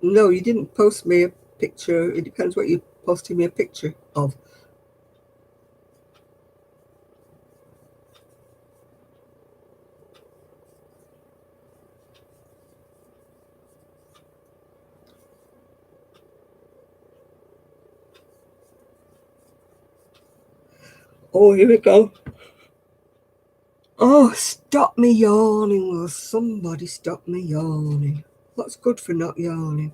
No, you didn't post me a picture. It depends what you posted me a picture of. Oh, here we go. Oh, stop me yawning. Will somebody stop me yawning? What's good for not yawning?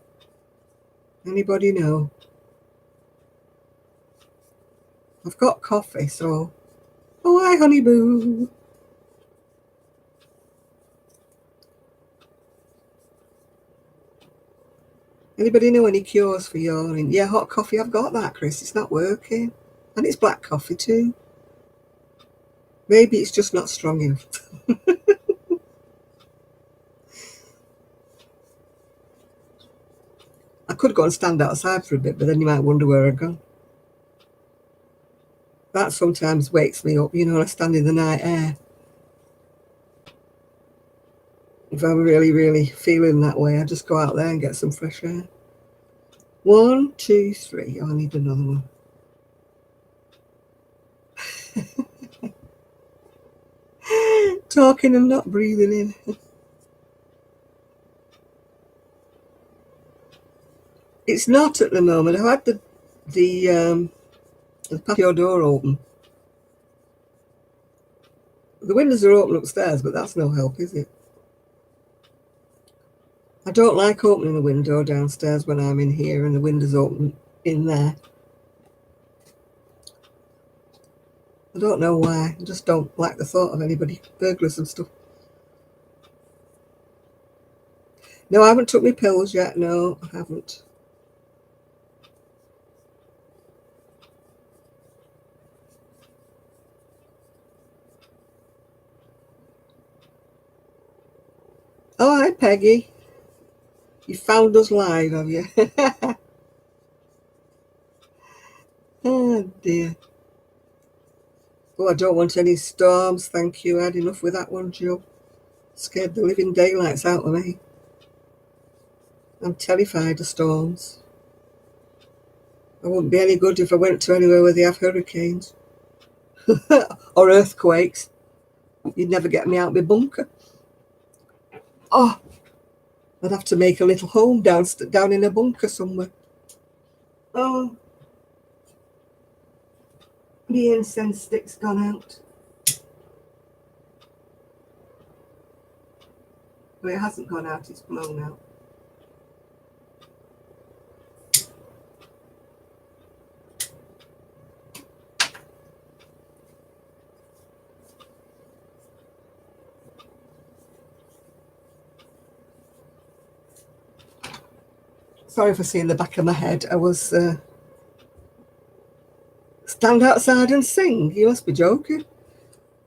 Anybody know? I've got coffee, so... Oh, hi, honey boo. Anybody know any cures for yawning? Yeah, hot coffee. I've got that, Chris. It's not working. And it's black coffee too. Maybe it's just not strong enough. I could go and stand outside for a bit, but then you might wonder where I've gone. That sometimes wakes me up, when I stand in the night air. If I'm really, really feeling that way, I just go out there and get some fresh air. 1, 2, 3. Oh, I need another one. Talking and not breathing in. It's not at the moment. I've had the patio door open. The windows are open upstairs, but that's no help, is it? I don't like opening the window downstairs when I'm in here and the window's open in there. I don't know why. I just don't like the thought of anybody burglars and stuff. No, I haven't took my pills yet. No, I haven't. Oh, hi, Peggy. You found us live, have you? Oh, dear. Oh, I don't want any storms, thank you. I had enough with that one, Joe. Scared the living daylights out of me. I'm terrified of storms. I wouldn't be any good if I went to anywhere where they have hurricanes. Or earthquakes. You'd never get me out of my bunker. Oh, I'd have to make a little home down in a bunker somewhere. Oh, the incense stick's gone out. But it hasn't gone out, it's blown out. Sorry for seeing the back of my head. I was stand outside and sing. You must be joking.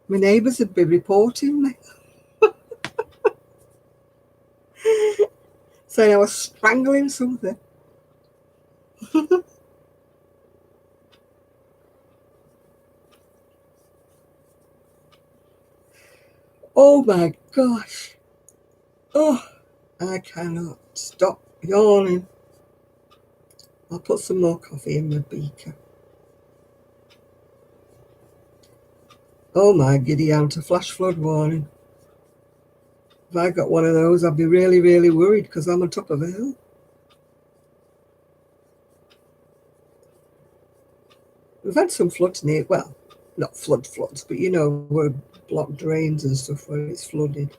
My neighbours would be reporting me. saying I was strangling something. Oh my gosh. Oh, I cannot stop yawning. I'll put some more coffee in my beaker. Oh my giddy aunt, a flash flood warning. If I got one of those, I'd be really, really worried because I'm on top of a hill. We've had some floods near, well, not floods, but you know, where blocked drains and stuff where it's flooded.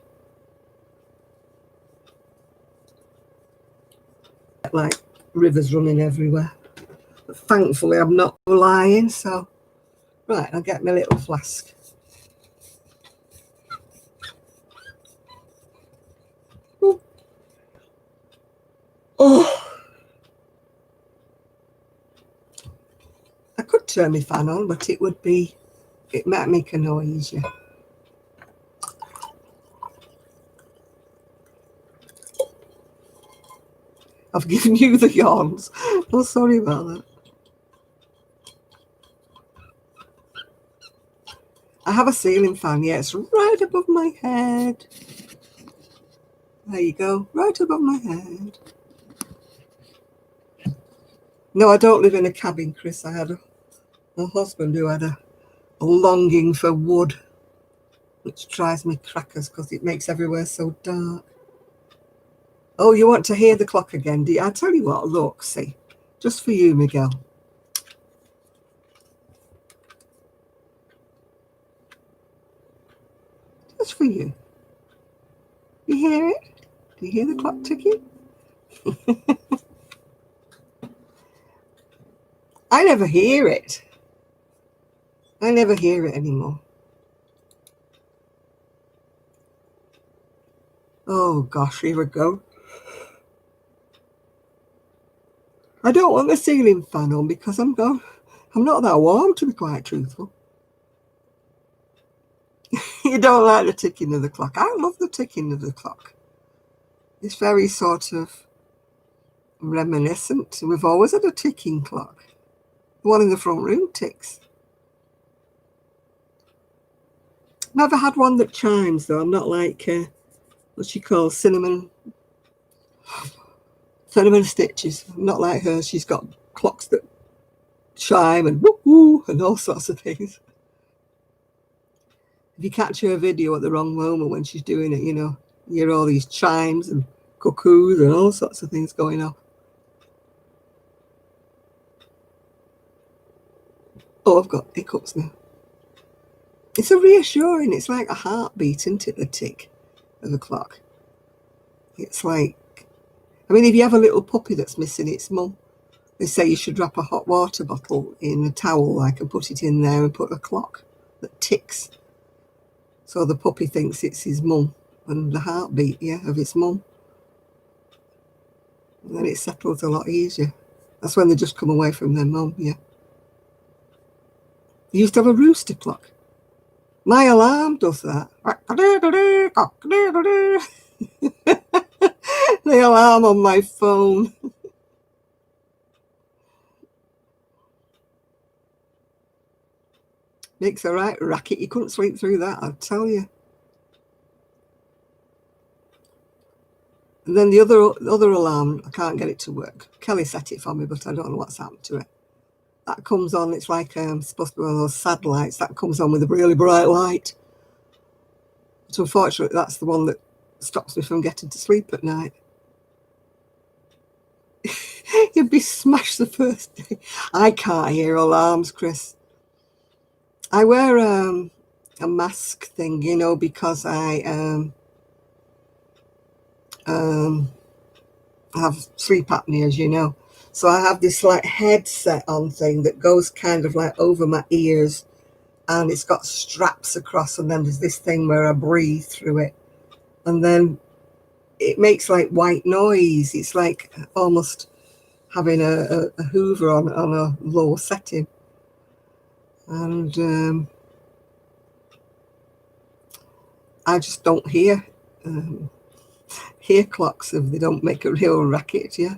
Like rivers running everywhere. But thankfully, I'm not lying, so right, I'll get my little flask. Ooh. Oh, I could turn my fan on, but it might make a noise, yeah. I've given you the yawns. Oh, sorry about that. I have a ceiling fan, yeah, it's right above my head. There you go, right above my head. No, I don't live in a cabin, Chris. I had a husband who had a longing for wood, which drives me crackers because it makes everywhere so dark. Oh, you want to hear the clock again, do you? I tell you what, look, see, just for you, Miguel. Just for you. You hear it? Do you hear the clock ticking? I never hear it. I never hear it anymore. Oh gosh, here we go. I don't want the ceiling fan on because I'm not that warm, to be quite truthful. You don't like the ticking of the clock. I love the ticking of the clock. It's very sort of reminiscent. We've always had a ticking clock. The one in the front room ticks. Never had one that chimes, though. I'm not like what she calls cinnamon stitches. I'm not like her. She's got clocks that chime and woo and all sorts of things. If you catch her video at the wrong moment when she's doing it, you hear all these chimes and cuckoos and all sorts of things going off. Oh, I've got hiccups now. It's a reassuring, it's like a heartbeat, isn't it, the tick of the clock? It's like, I mean, if you have a little puppy that's missing its mum, they say you should wrap a hot water bottle in a towel, like, and put it in there and put a clock that ticks. So the puppy thinks it's his mum and the heartbeat, yeah, of its mum. And then it settles a lot easier. That's when they just come away from their mum, yeah. They used to have a rooster clock. My alarm does that. The alarm on my phone. Makes a right racket. You couldn't sleep through that, I'll tell you. And then the other alarm, I can't get it to work. Kelly set it for me, but I don't know what's happened to it. That comes on, it's like supposed to be one of those satellites. That comes on with a really bright light. But unfortunately, that's the one that stops me from getting to sleep at night. You'd be smashed the first day. I can't hear alarms, Chris. I wear a mask thing, because I have sleep apnea, as you know. So I have this like headset on thing that goes kind of like over my ears, and it's got straps across, and then there's this thing where I breathe through it, and then it makes like white noise. It's like almost having a Hoover on a low setting. And I just don't hear ear clocks if they don't make a real racket. Yeah.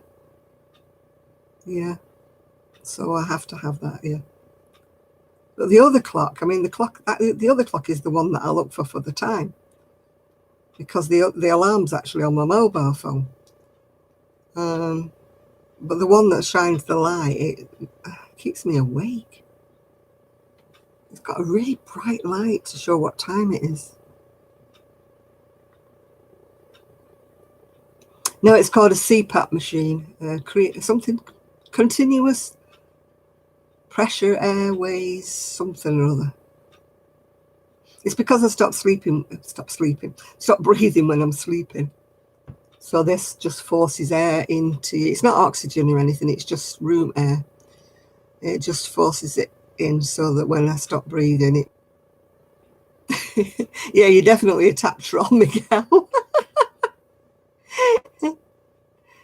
Yeah. So I have to have that. Yeah. But the other clock, I mean, the other clock is the one that I look for the time, because the alarm's actually on my mobile phone. But the one that shines the light, it keeps me awake. It's got a really bright light to show what time it is. No, it's called a CPAP machine. Something continuous pressure airways, something or other. It's because I stopped breathing when I'm sleeping. So this just forces air into, it's not oxygen or anything, it's just room air. It just forces it in so that when I stop breathing, it... Yeah, you're definitely a tap troll, Miguel.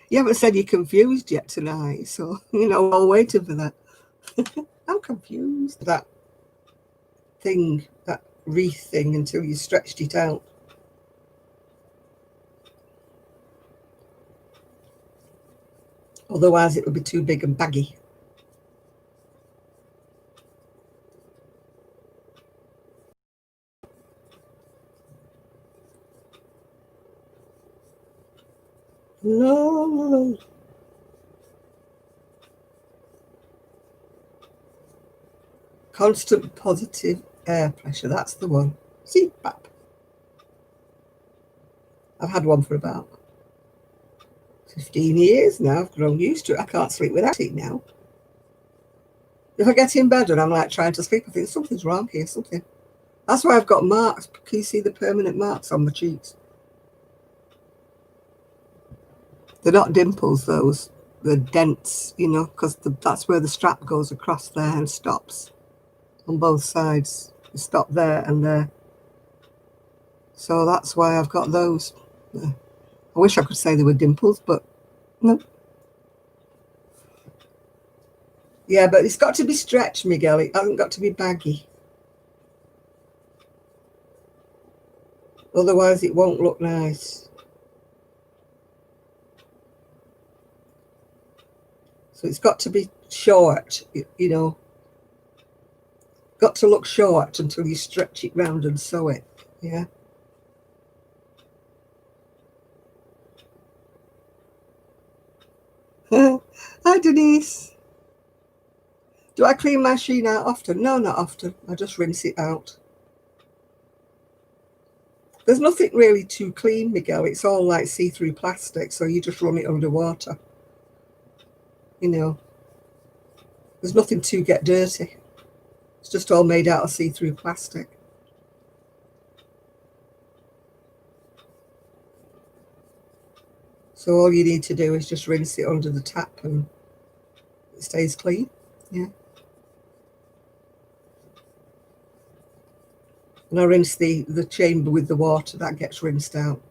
You haven't said you're confused yet tonight, so, I'm waiting for that. I'm confused. That thing, that wreath thing, until you stretched it out. Otherwise, it would be too big and baggy. No. Constant positive air pressure, that's the one. CPAP. I've had one for about 15 years now. I've grown used to it. I can't sleep without it now. If I get in bed and I'm like trying to sleep, I think something's wrong here, something. That's why I've got marks. Can you see the permanent marks on my cheeks? They're not dimples, those. They're dents, because that's where the strap goes across there and stops on both sides. You stop there and there. So that's why I've got those. I wish I could say they were dimples, but no. Yeah, but it's got to be stretched, Miguel. It hasn't got to be baggy. Otherwise, it won't look nice. So it's got to be short, Got to look short until you stretch it round and sew it. Yeah. Hi, Denise. Do I clean my machine out often? No, not often. I just rinse it out. There's nothing really too clean, Miguel. It's all like see-through plastic, so you just run it under water. There's nothing to get dirty. It's just all made out of see-through plastic. So all you need to do is just rinse it under the tap and it stays clean. Yeah. And I rinse the chamber with the water, that gets rinsed out.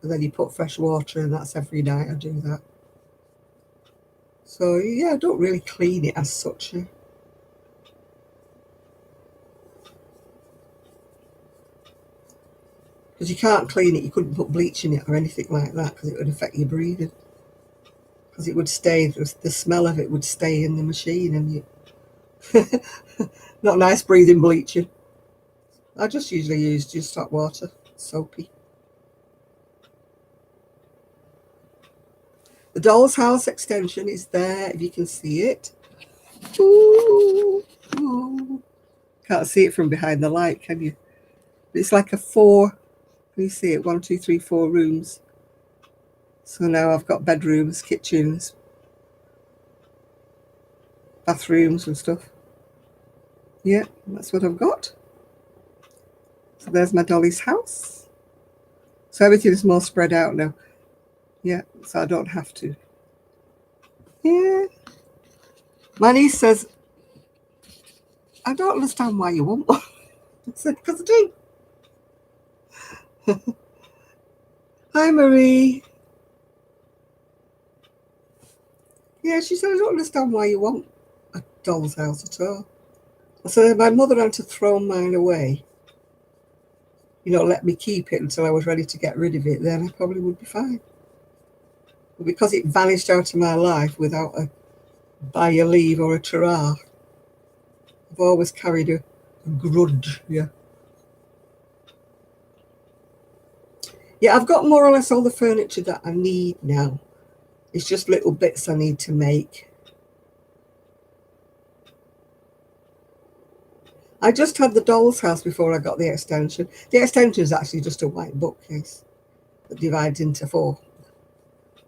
And then you put fresh water in, that's every night I do that. So yeah, I don't really clean it as such. Because you can't clean it, you couldn't put bleach in it or anything like that, because it would affect your breathing. Because it would stay, the smell of it would stay in the machine, and you not nice breathing bleaching. I just usually use just hot water, soapy. The doll's house extension is there, if you can see it. Ooh, ooh. Can't see it from behind the light, can you? It's like a 4, can you see it? 1, 2, 3, 4 rooms. So now I've got bedrooms, kitchens, bathrooms and stuff. Yeah, that's what I've got. So there's my dolly's house. So everything's more spread out now. Yeah, so I don't have to. Yeah. My niece says, I don't understand why you want one. I said, because I do. Hi, Marie. Yeah, she said, I don't understand why you want a doll's house at all. I said, my mother had to throw mine away you know, let me keep it until I was ready to get rid of it, then I probably would be fine. But because it vanished out of my life without a by your leave or a ta-ra, I've always carried a grudge, yeah. Yeah, I've got more or less all the furniture that I need now. It's just little bits I need to make. I just had the doll's house before I got the extension. The extension is actually just a white bookcase that divides into 4.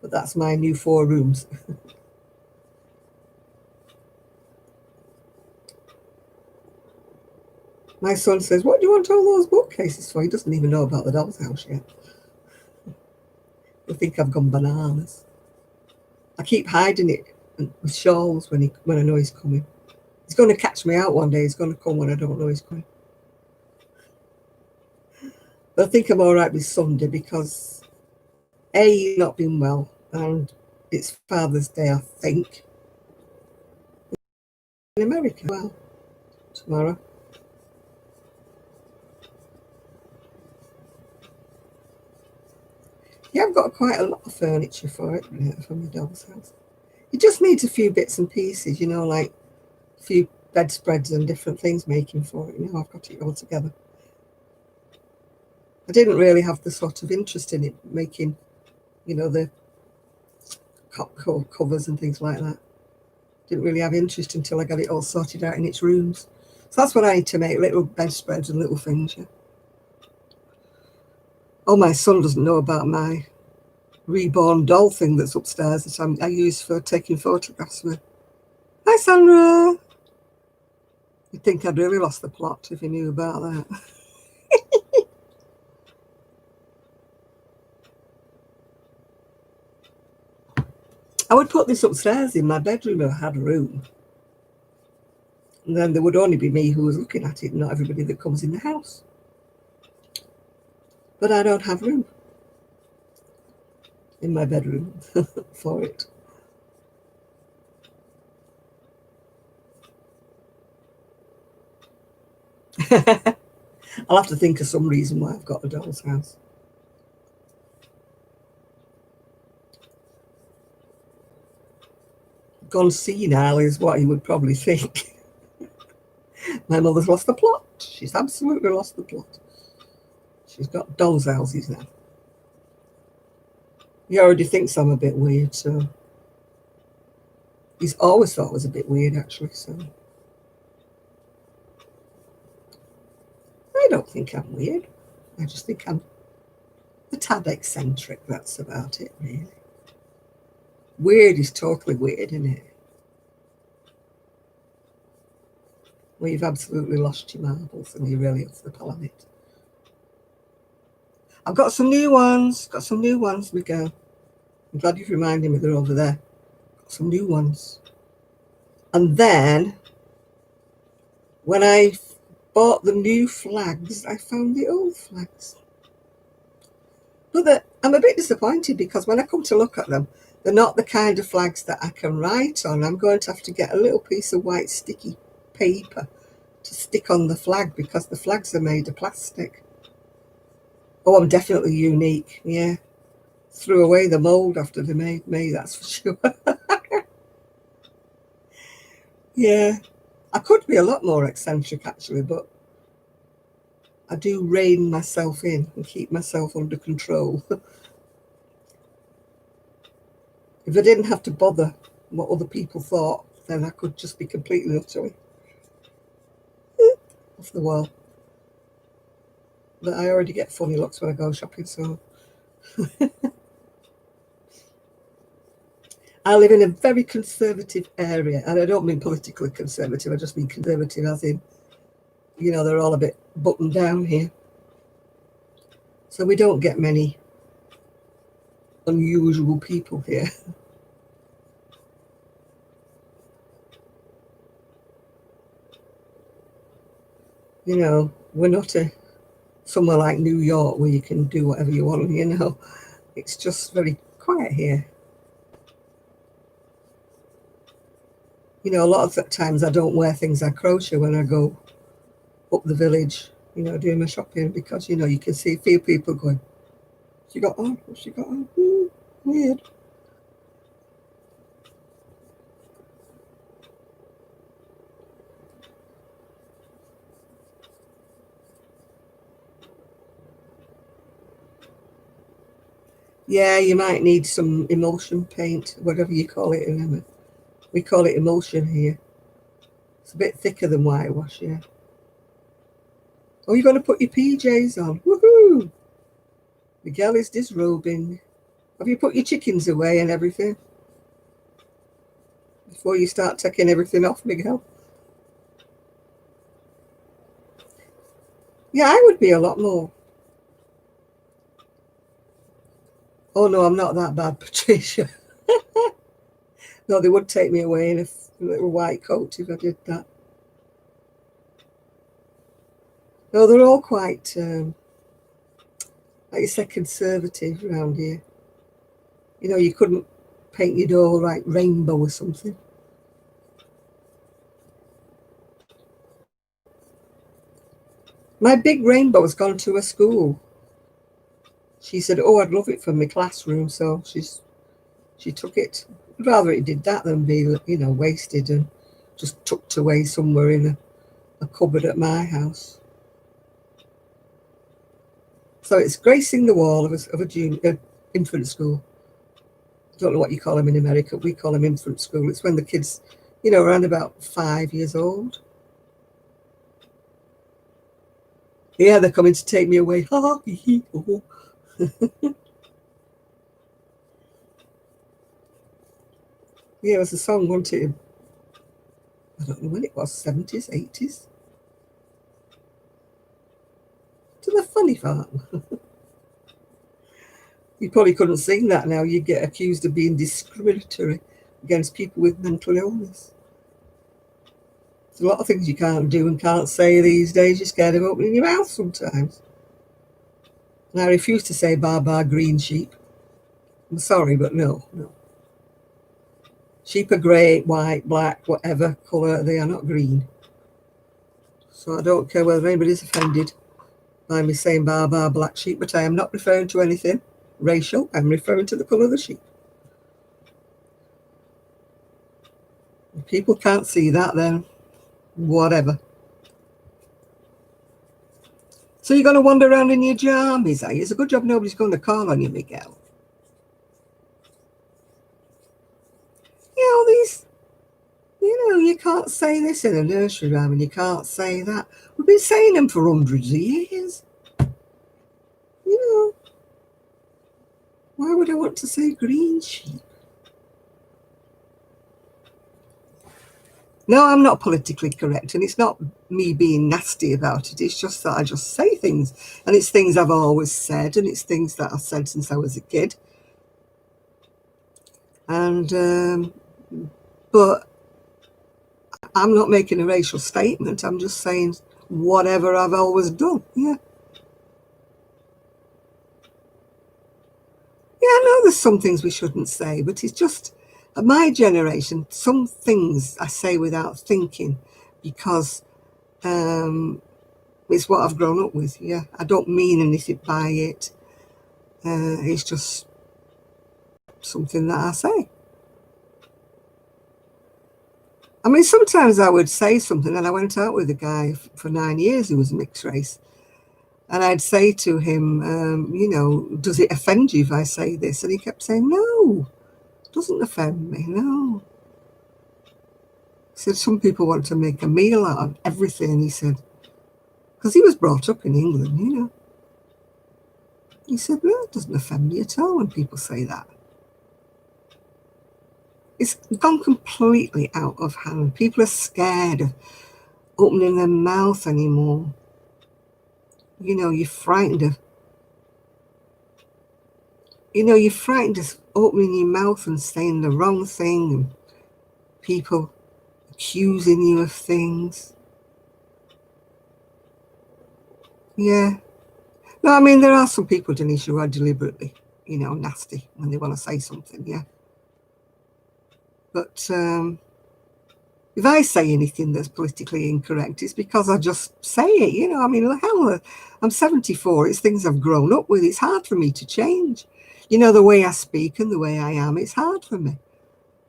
But that's my new 4 rooms. My son says, what do you want all those bookcases for? He doesn't even know about the doll's house yet. He'll think I've gone bananas. I keep hiding it with shawls when I know he's coming. He's going to catch me out one day. He's going to come when I don't know he's coming. But I think I'm all right with Sunday because A, he's not been well, and it's Father's Day, I think. In America, well, tomorrow. Yeah, I've got quite a lot of furniture for it, for my doll's house. It just needs a few bits and pieces, you know, like a few bedspreads and different things making for it. You know, I've got it all together. I didn't really have the sort of interest in it making, you know, the covers and things like that. Didn't really have interest until I got it all sorted out in its rooms. So that's what I need to make, little bedspreads and little things. Yeah. Oh, my son doesn't know about my reborn doll thing that's upstairs that I use for taking photographs with. Hi, Sandra. You'd think I'd really lost the plot if you knew about that. I would put this upstairs in my bedroom if I had a room. And then there would only be me who was looking at it, not everybody that comes in the house. But I don't have room in my bedroom for it. I'll have to think of some reason why I've got a doll's house. Gone senile is what he would probably think. My mother's lost the plot. She's absolutely lost the plot. She's got doll's houses now. He already thinks I'm a bit weird, so he's always thought I was a bit weird, actually. So I don't think I'm weird. I just think I'm a tad eccentric. That's about it, really. Weird is totally weird, isn't it? Where you've absolutely lost your marbles and you're really off the planet. I've got some new ones. Got some new ones, Miguel. I'm glad you've reminded me they're over there. Got some new ones. And then, when I bought the new flags, I found the old flags. But I'm a bit disappointed because when I come to look at them, they're not the kind of flags that I can write on. I'm going to have to get a little piece of white sticky paper to stick on the flag because the flags are made of plastic. Oh, I'm definitely unique, yeah. Threw away the mould after they made me, that's for sure. Yeah, I could be a lot more eccentric actually, but I do rein myself in and keep myself under control. If I didn't have to bother what other people thought, then I could just be completely utterly off the wall. But I already get funny looks when I go shopping, so. I live in a very conservative area, and I don't mean politically conservative, I just mean conservative as in, you know, they're all a bit buttoned down here. So we don't get many unusual people here. You know, we're not somewhere like New York where you can do whatever you want, you know. It's just very quiet here. You know, a lot of times I don't wear things I crochet when I go up the village doing my shopping, because, you can see a few people going, she got on, what's she got on? Weird. Yeah, you might need some emulsion paint, whatever you call it. Remember, we call it emulsion here. It's a bit thicker than whitewash, yeah. Oh, you're going to put your PJs on. Woohoo! Miguel is disrobing. Have you put your chickens away and everything? Before you start taking everything off, Miguel? Yeah, I would be a lot more. Oh, no, I'm not that bad, Patricia. No, they would take me away in a little white coat if I did that. No, they're all quite, like you said, conservative around here. You couldn't paint your door like rainbow or something. My big rainbow has gone to a school. She said, "Oh, I'd love it for my classroom," so she took it. I'd rather it did that than be, wasted and just tucked away somewhere in a cupboard at my house. So it's gracing the wall of a junior infant school. I don't know what you call them in America. We call them infant school. It's when the kids, around about 5 years old. Yeah, they're coming to take me away. Ha, hee, hee, oh. Yeah, it was a song, wasn't it? I don't know when it was, 70s, 80s. To the funny part. You probably couldn't sing that now. You'd get accused of being discriminatory against people with mental illness. There's a lot of things you can't do and can't say these days. You're scared of opening your mouth sometimes. And I refuse to say baa green sheep. I'm sorry, but no. Sheep are grey, white, black, whatever colour, they are not green. So I don't care whether anybody's offended by me saying baa black sheep, but I am not referring to anything racial. I'm referring to the colour of the sheep. If people can't see that, then whatever. So you're going to wander around in your jammies, are you? It's a good job nobody's going to call on you, Miguel. These, you can't say this in a nursery rhyme and you can't say that. We've been saying them for hundreds of years. Why would I want to say green sheep? No, I'm not politically correct, and it's not me being nasty about it. It's just that I just say things, and it's things I've always said, and it's things that I've said since I was a kid. And but I'm not making a racial statement. I'm just saying whatever I've always done. Yeah. Yeah, I know there's some things we shouldn't say, but it's just at my generation, some things I say without thinking because it's what I've grown up with. Yeah, I don't mean anything by it. It's just something that I say. I mean, sometimes I would say something, and I went out with a guy for 9 years who was mixed race. And I'd say to him, does it offend you if I say this? And he kept saying, no, it doesn't offend me, no. He said, some people want to make a meal out of everything, he said, because he was brought up in England. He said, no, it doesn't offend me at all when people say that. It's gone completely out of hand. People are scared of opening their mouth anymore. You're frightened of opening your mouth and saying the wrong thing and people accusing you of things. Yeah. No, I mean, there are some people, Denise, who are deliberately, nasty when they want to say something, yeah. But If I say anything that's politically incorrect, it's because I just say it, you know. I mean, hell, I'm 74. It's things I've grown up with. It's hard for me to change. You know, the way I speak and the way I am, it's hard for me.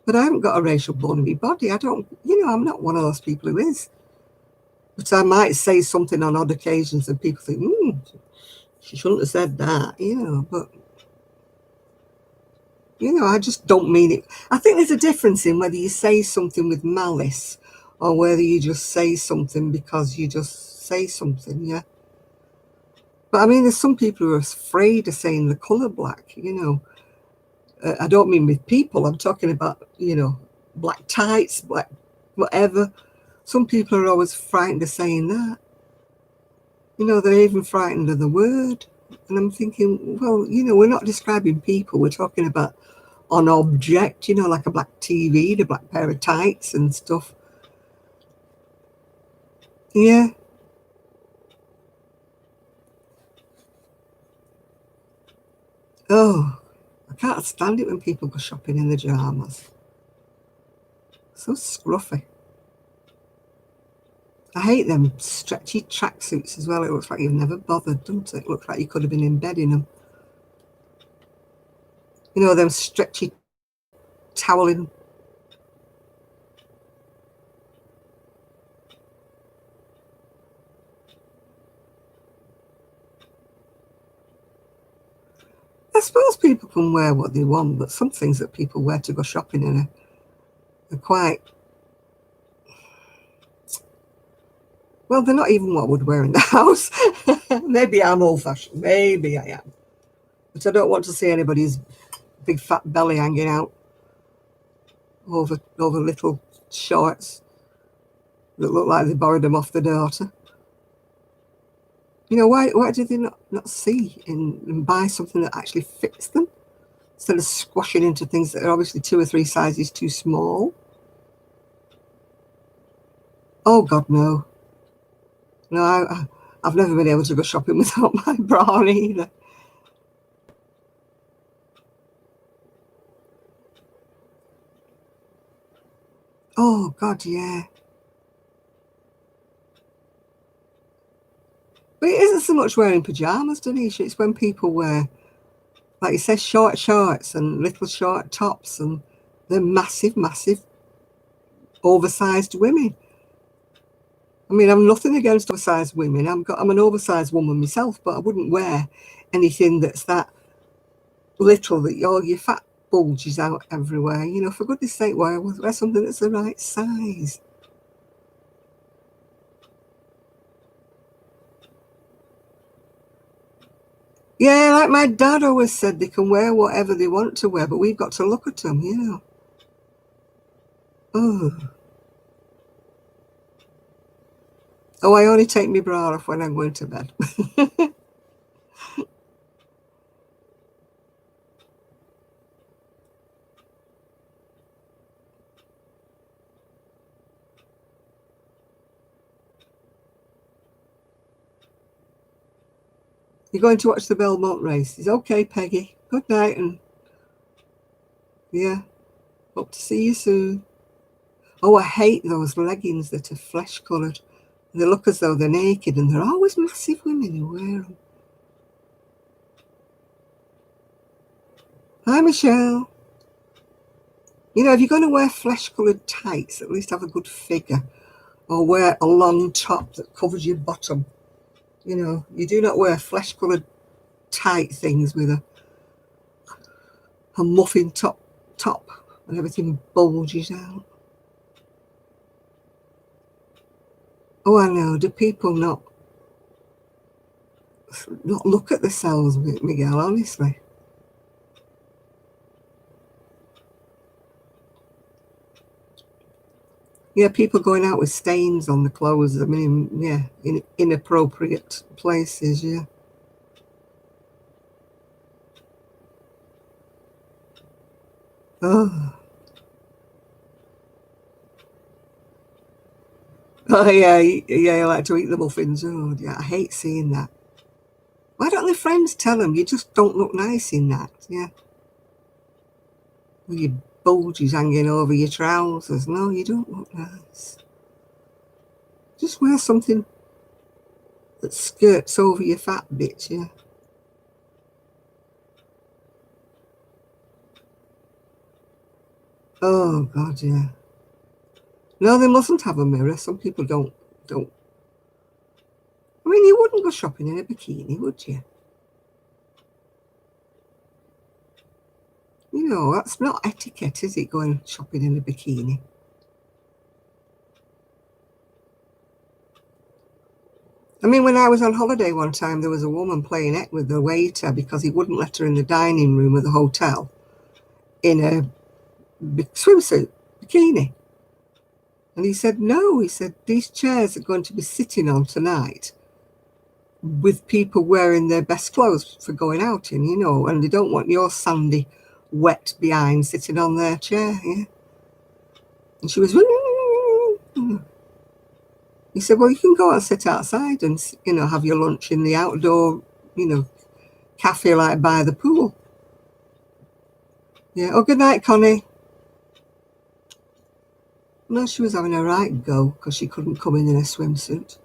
But I haven't got a racial bone in my body. I don't, you know, I'm not one of those people who is. But I might say something on odd occasions and people think, she shouldn't have said that, you know. But, you know, I just don't mean it. I think there's a difference in whether you say something with malice or whether you just say something because you just say something, yeah. But I mean, there's some people who are afraid of saying the colour black, you know. I don't mean with people, I'm talking about, you know, black tights, black whatever. Some people are always frightened of saying that. You know, they're even frightened of the word. And I'm thinking, well, you know, we're not describing people, we're talking about an object, you know, like a black TV, the black pair of tights and stuff. Yeah. Oh, I can't stand it when people go shopping in the pajamas. So scruffy. I hate them stretchy tracksuits as well. It looks like you've never bothered, doesn't it? It looks like you could have been in bed in them. You know, them stretchy toweling. I suppose people can wear what they want, but some things that people wear to go shopping in are quite, well, they're not even what I would wear in the house. Maybe I'm old-fashioned. Maybe I am. But I don't want to see anybody's big fat belly hanging out over little shorts that look like they borrowed them off the daughter. You know, why do they not see and buy something that actually fits them instead of squashing into things that are obviously 2 or 3 sizes too small? Oh, God, no. No, I've never been able to go shopping without my bra on either. Oh, God, yeah. But it isn't so much wearing pyjamas, Denisha. It's when people wear, like you said, short shorts and little short tops, and they're massive, massive, oversized women. I mean, I'm nothing against oversized women. I'm an oversized woman myself, but I wouldn't wear anything that's that little that all your fat bulges out everywhere. You know, for goodness sake, wear something that's the right size. Yeah, like my dad always said, they can wear whatever they want to wear, but we've got to look at them, you know. Oh. Oh, I only take my bra off when I'm going to bed. You're going to watch the Belmont races. Okay, Peggy. Good night, and yeah, hope to see you soon. Oh, I hate those leggings that are flesh coloured. They look as though they're naked, and they're always massive women who wear them. Hi, Michelle. You know, if you're going to wear flesh coloured tights, at least have a good figure, or wear a long top that covers your bottom. You know, you do not wear flesh coloured tight things with a muffin top and everything bulges out. Oh, I know. Do people not look at themselves, Miguel, honestly? Yeah, people going out with stains on the clothes. I mean, yeah, in inappropriate places, yeah. Oh. Oh, yeah, yeah, I like to eat the muffins. Oh, yeah, I hate seeing that. Why don't their friends tell them you just don't look nice in that? Yeah. With your bulges hanging over your trousers. No, you don't look nice. Just wear something that skirts over your fat bits, yeah. Oh God, yeah. No, they mustn't have a mirror. Some people don't. I mean, you wouldn't go shopping in a bikini, would you? You know, that's not etiquette, is it, going shopping in a bikini? I mean, when I was on holiday one time, there was a woman playing it with the waiter because he wouldn't let her in the dining room of the hotel in a swimsuit, bikini. And he said, no, he said, these chairs are going to be sitting on tonight with people wearing their best clothes for going out in, you know, and they don't want your sandy, wet behind sitting on their chair, yeah. And she was, he said, well, you can go and sit outside and, you know, have your lunch in the outdoor, you know, cafe like by the pool. Yeah. Oh, good night, Connie. No, she was having a right go because she couldn't come in a swimsuit.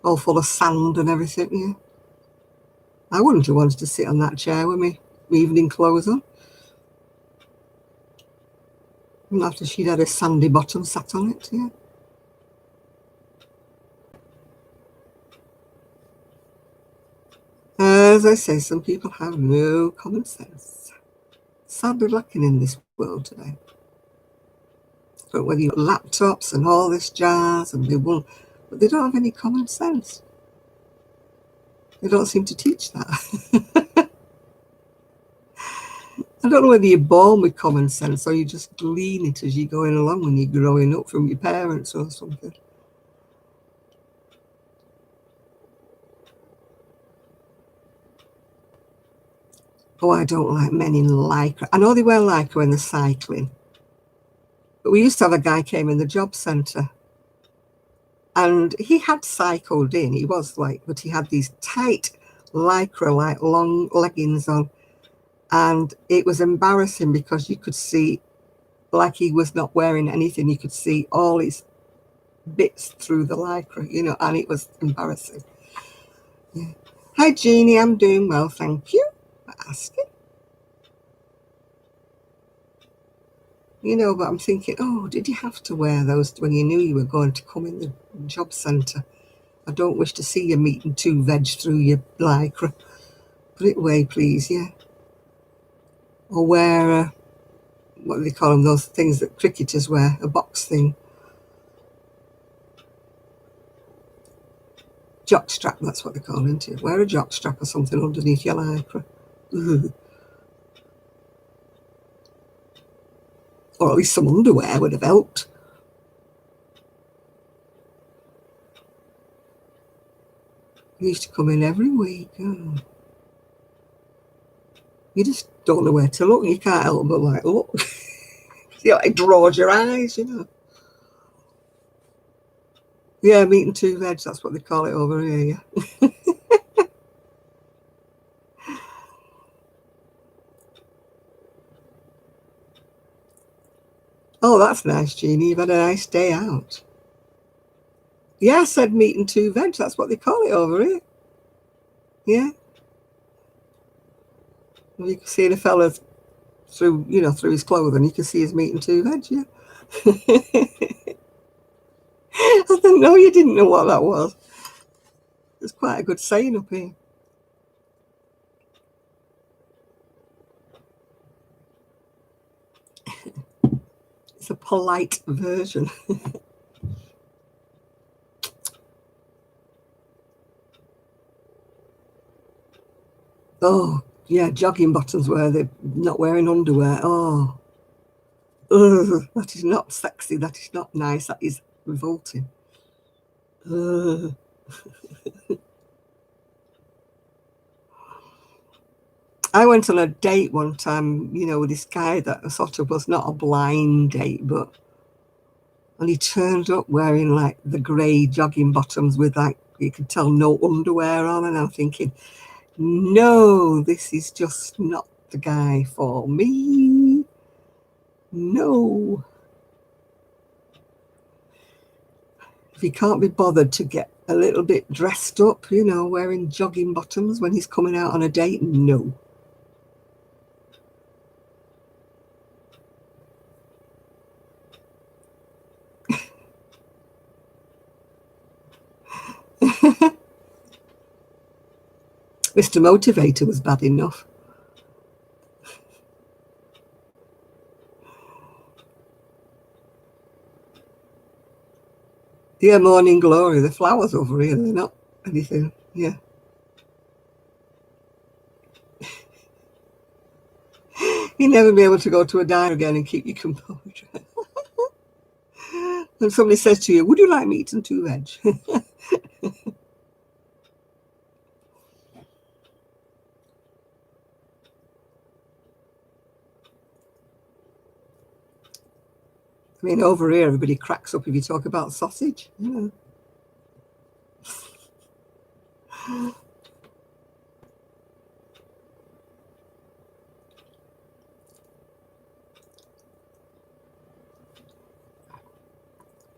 All full of sand and everything, yeah. I wouldn't have wanted to sit on that chair with me evening clothes on. And after she'd had a sandy bottom sat on it, yeah. As I say, some people have no common sense. Sadly lacking in this world today. But whether you've got laptops and all this jazz and they won't, but they don't have any common sense. They don't seem to teach that. I don't know whether you're born with common sense or you just glean it as you're going along when you're growing up from your parents or something. Oh, I don't like men in lycra. I know they wear lycra when they're cycling. But we used to have a guy came in the job centre and he had cycled in. He was like, but he had these tight lycra, like long leggings on. And it was embarrassing because you could see, like he was not wearing anything, you could see all his bits through the lycra, you know, and it was embarrassing. Yeah. Hi, Jeannie, I'm doing well, thank you for asking. You know, but I'm thinking, oh, did you have to wear those when you knew you were going to come in the job centre? I don't wish to see you meeting two veg through your lycra. Put it away, please, yeah. Or wear, what do they call them, those things that cricketers wear, a box thing. Jockstrap, that's what they call it, isn't it? Wear a jockstrap or something underneath your lycra. Ugh. Or at least some underwear would have helped. He used to come in every week. Oh. You just don't know where to look. You can't help but like look. You know, it draws your eyes, you know. Yeah, meat and two veg, that's what they call it over here, yeah. Oh, that's nice, Jeannie. You've had a nice day out. Yeah, I said meat and two veg. That's what they call it over here. Yeah. You can see the fella through, you know, through his clothing. You can see his meat and two veg, yeah. I didn't know you didn't know what that was. It's quite a good saying up here. It's a polite version. Oh, yeah, jogging bottoms where they're not wearing underwear. Oh, ugh, that is not sexy. That is not nice. That is revolting. Ugh. I went on a date one time, you know, with this guy that sort of was not a blind date, but and he turned up wearing like the grey jogging bottoms with like you could tell no underwear on, and I'm thinking, no, this is just not the guy for me. No. If he can't be bothered to get a little bit dressed up, you know, wearing jogging bottoms when he's coming out on a date, no. Mr. Motivator was bad enough. Yeah, morning glory. The flowers over here, they're not anything. Yeah. You'll never be able to go to a diner again and keep your composure. When somebody says to you, would you like meat and 2 veg? I mean, over here, everybody cracks up if you talk about sausage. Yeah.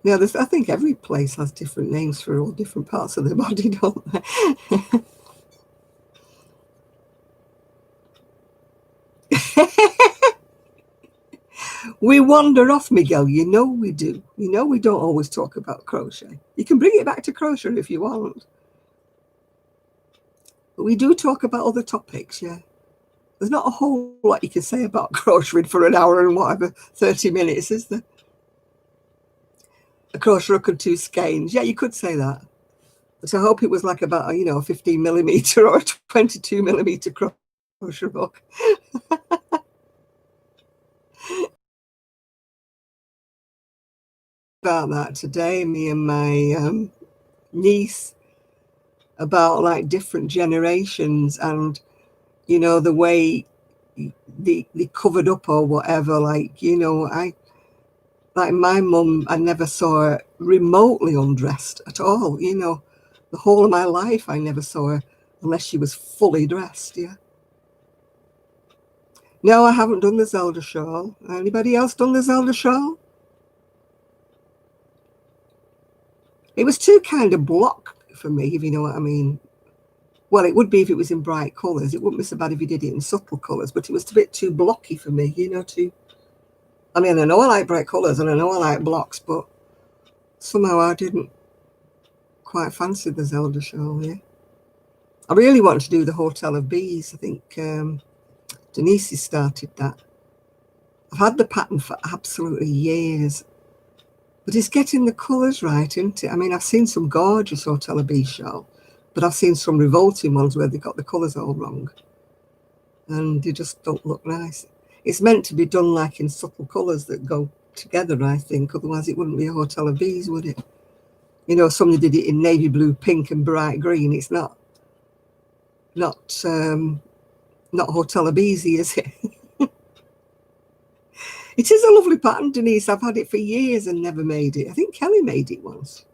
Yeah, I think every place has different names for all different parts of the body, don't they? We wander off, Miguel. You know we do. You know we don't always talk about crochet. You can bring it back to crochet if you want. But we do talk about other topics, yeah. There's not a whole lot you can say about crocheting for an hour and whatever, 30 minutes, is there? A crochet hook and 2 skeins. Yeah, you could say that. But I hope it was like about, you know, a 15 millimeter or a 22 millimeter crochet hook. About that today, me and my niece, about like different generations and, you know, the way they covered up or whatever. Like, you know, like my mum, I never saw her remotely undressed at all. You know, the whole of my life, I never saw her unless she was fully dressed. Yeah. No, I haven't done the Zelda shawl. Anybody else done the Zelda shawl? It was too kind of block for me, if you know what I mean. Well, it would be if it was in bright colours. It wouldn't be so bad if you did it in subtle colours, but it was a bit too blocky for me, you know, I mean, I know I like bright colours and I know I like blocks, but somehow I didn't quite fancy the Zelda shawl, yeah. I really want to do the Hotel of Bees. I think Denise has started that. I've had the pattern for absolutely years, but it's getting the colours right, isn't it? I mean, I've seen some gorgeous Hotel of Bees shawl, but I've seen some revolting ones where they got the colours all wrong and they just don't look nice. It's meant to be done like in subtle colours that go together, I think. Otherwise, it wouldn't be a Hotel of Bees, would it? You know, somebody did it in navy blue, pink, and bright green. It's not Hotel of Bees, is it? It is a lovely pattern, Denise. I've had it for years and never made it. I think Kelly made it once.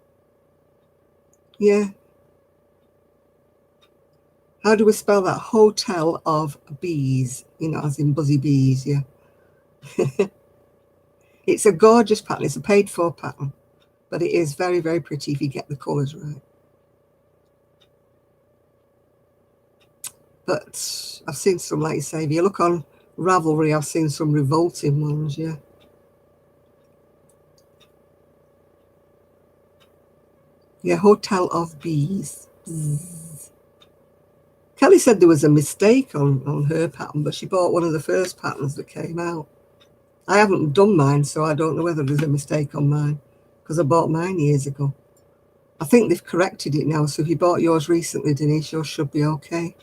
Yeah. How do we spell that? Hotel of Bees, you know, as in buzzy bees, yeah. It's a gorgeous pattern. It's a paid-for pattern, but it is very, very pretty if you get the colours right. But I've seen some, like you say, if you look on Ravelry, I've seen some revolting ones, yeah. Yeah, Hotel of Bees. Bzz. Kelly said there was a mistake on her pattern, but she bought one of the first patterns that came out. I haven't done mine, so I don't know whether there's a mistake on mine, because I bought mine years ago. I think they've corrected it now, so if you bought yours recently, Denise, yours should be okay.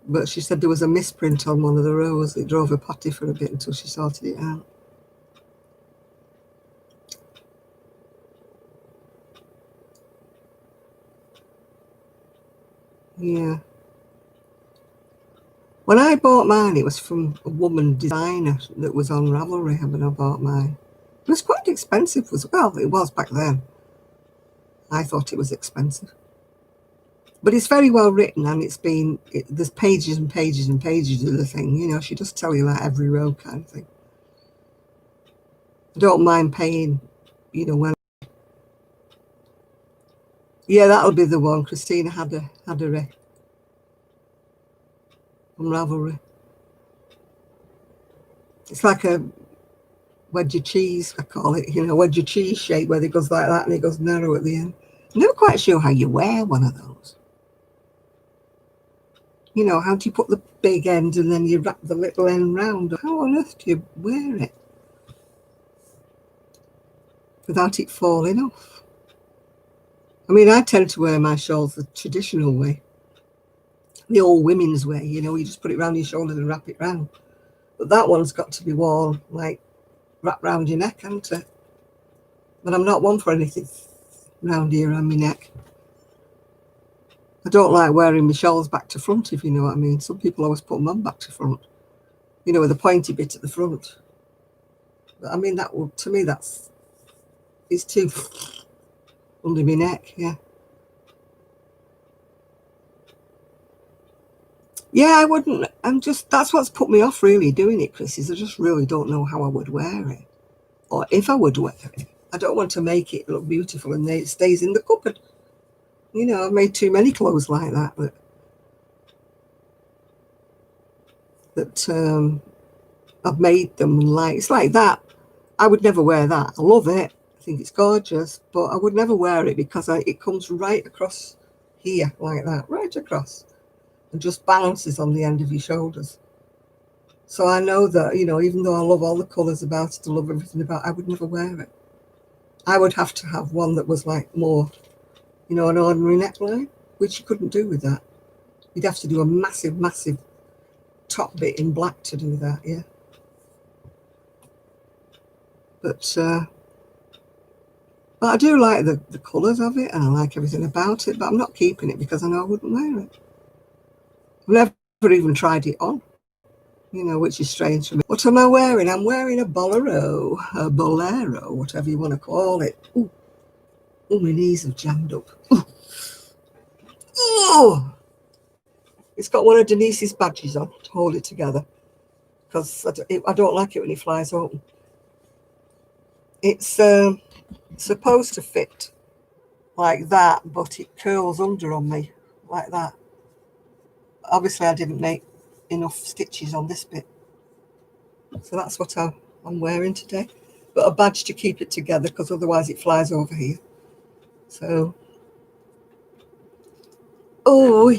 But she said there was a misprint on one of the rows. It drove her potty for a bit until she sorted it out. Yeah. When I bought mine, it was from a woman designer that was on Ravelry when I bought mine. It was quite expensive as well. It was back then. I thought it was expensive. But it's very well written, and there's pages and pages and pages of the thing. You know, she does tell you like every row kind of thing. I don't mind paying, you know, when. Yeah, that'll be the one. Christina had a unravelry. It's like a wedge of cheese, I call it. You know, wedge of cheese shape where it goes like that and it goes narrow at the end. I'm never quite sure how you wear one of those. You know, how do you put the big end and then you wrap the little end round? How on earth do you wear it without it falling off? I mean, I tend to wear my shawls the traditional way, the old women's way, you know, you just put it around your shoulders and wrap it round. But that one's got to be worn, like, wrapped round your neck, hasn't it? But I'm not one for anything round here around my neck. I don't like wearing my shawls back to front, if you know what I mean. Some people always put them on back to front, you know, with a pointy bit at the front. But I mean, that would, to me, it's too under my neck, yeah. Yeah, I wouldn't. That's what's put me off really doing it, Chris, is I just really don't know how I would wear it. Or if I would wear it. I don't want to make it look beautiful and then it stays in the cupboard. You know, I've made too many clothes like that I've made them like, it's like that. I would never wear that. I love it. I think it's gorgeous, but I would never wear it because it comes right across here like that, right across, and just balances on the end of your shoulders. So I know that, you know, even though I love all the colours about it, I love everything about it, I would never wear it. I would have to have one that was like more, you know, an ordinary neckline, which you couldn't do with that. You'd have to do a massive, massive top bit in black to do that, yeah. But I do like the colours of it, and I like everything about it, but I'm not keeping it because I know I wouldn't wear it. I've never even tried it on, you know, which is strange for me. What am I wearing? I'm wearing a bolero, whatever you want to call it. Ooh, my knees have jammed up. Oh, it's got one of Denise's badges on to hold it together because I don't like it when it flies open. It's supposed to fit like that, but it curls under on me like that. Obviously, I didn't make enough stitches on this bit, so that's what I'm wearing today. But a badge to keep it together because otherwise it flies over here. So, oh,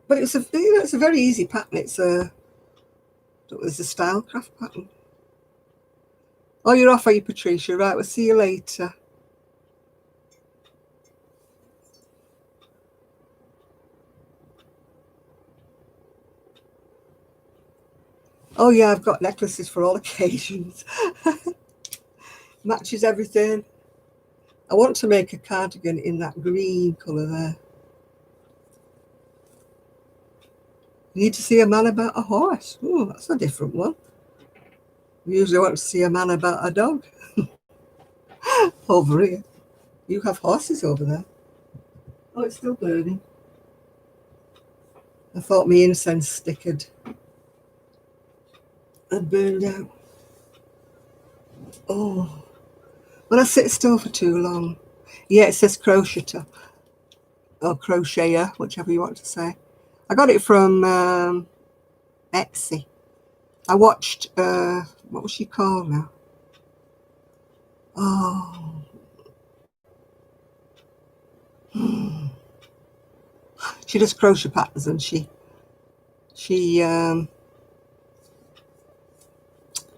but it's a very easy pattern. It's a Stylecraft pattern. Oh, you're off, are you, Patricia? Right, we'll see you later. Oh yeah, I've got necklaces for all occasions. Matches everything. I want to make a cardigan in that green colour there. You need to see a man about a horse. Oh, that's a different one. We usually want to see a man about a dog. Over here. You have horses over there. Oh, it's still burning. I thought my incense stick had burned out. Oh, when I sit still for too long. Yeah, it says crocheter or crocheter, whichever you want to say. I got it from Etsy. I watched, what was she called now? Oh, she does crochet patterns, and she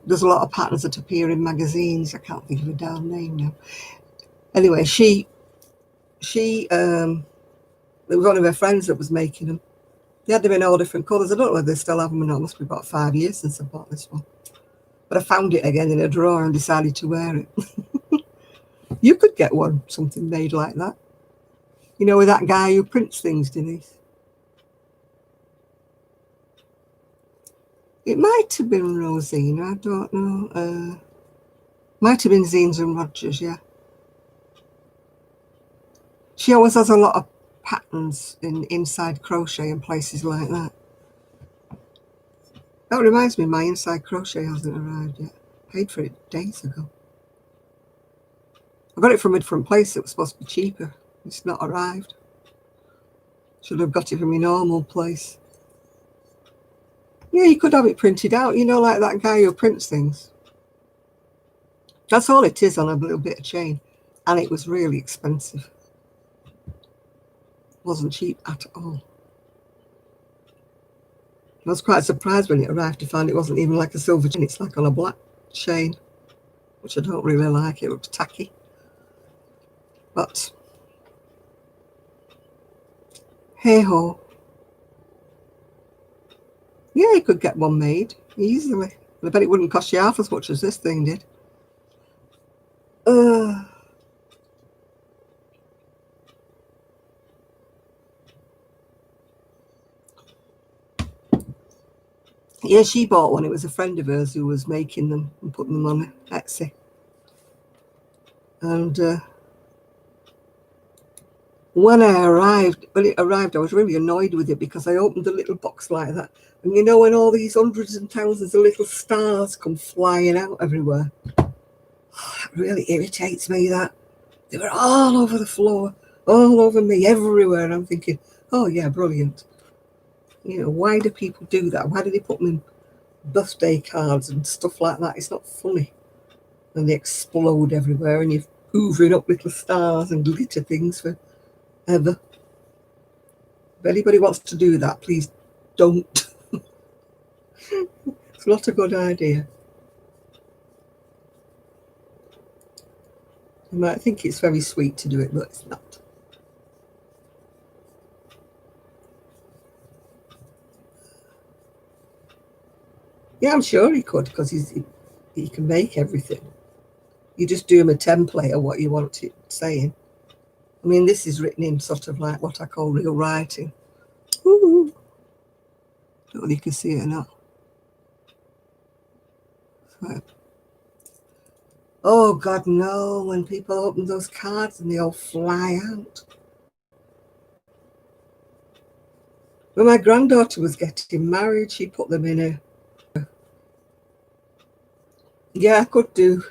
does a lot of patterns that appear in magazines. I can't think of her damn name now. Anyway, it was one of her friends that was making them. They had them in all different colours. I don't know whether they still have them or not. It must be about 5 years since I bought this one. But I found it again in a drawer and decided to wear it. You could get something made like that. You know, with that guy who prints things, Denise. It might have been Rosina, I don't know. Might have been Zines and Rogers, yeah. She always has a lot of patterns inside crochet and places like that. That reminds me, my inside crochet hasn't arrived yet. Paid for it days ago. I got it from a different place. It was supposed to be cheaper. It's not arrived. Should have got it from your normal place. Yeah, you could have it printed out, you know, like that guy who prints things. That's all it is on a little bit of chain. And it was really expensive. It wasn't cheap at all. I was quite surprised when it arrived to find it wasn't even like a silver chain. It's like on a black chain, which I don't really like. It looks tacky. But hey ho. Yeah, you could get one made easily. I bet it wouldn't cost you half as much as this thing did. Yeah, she bought one. It was a friend of hers who was making them and putting them on Etsy. And when it arrived, I was really annoyed with it because I opened the little box like that. And you know when all these hundreds and thousands of little stars come flying out everywhere? That really irritates me, that. They were all over the floor, all over me, everywhere. And I'm thinking, oh yeah, brilliant. You know, why do people do that? Why do they put them in birthday cards and stuff like that? It's not funny. And they explode everywhere and you're hoovering up little stars and glitter things forever. If anybody wants to do that, please don't. It's not a good idea. You might think it's very sweet to do it, but it's not. Yeah, I'm sure he could, because he can make everything. You just do him a template of what you want it saying. I mean, this is written in sort of like what I call real writing. Ooh. Don't know whether you can see it or not. So, oh God, no, when people open those cards and they all fly out. When my granddaughter was getting married, she put them in a... Yeah, I could do,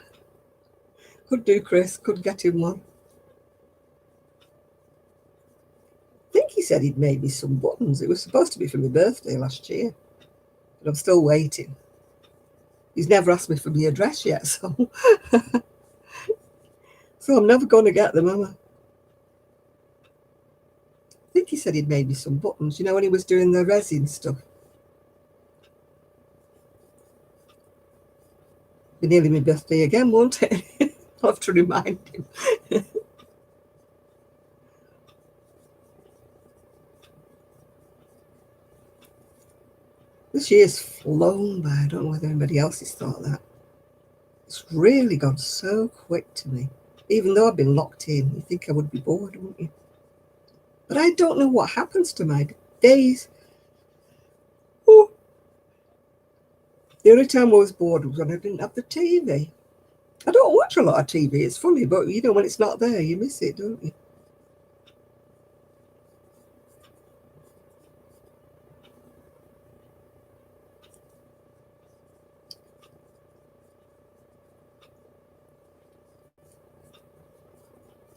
Chris, could get him one. I think he said he'd made me some buttons. It was supposed to be for my birthday last year, but I'm still waiting. He's never asked me for my address yet, so so I'm never going to get them, am I? I think he said he'd made me some buttons, you know, when he was doing the resin stuff. Be nearly my birthday again, won't it? I'll have to remind him. This year's flown by. I don't know whether anybody else has thought that. It's really gone so quick to me. Even though I've been locked in, you think I would be bored, wouldn't you? But I don't know what happens to my days. Oh. The only time I was bored was when I didn't have the TV. I don't watch a lot of TV. It's funny, but you know, when it's not there, you miss it, don't you?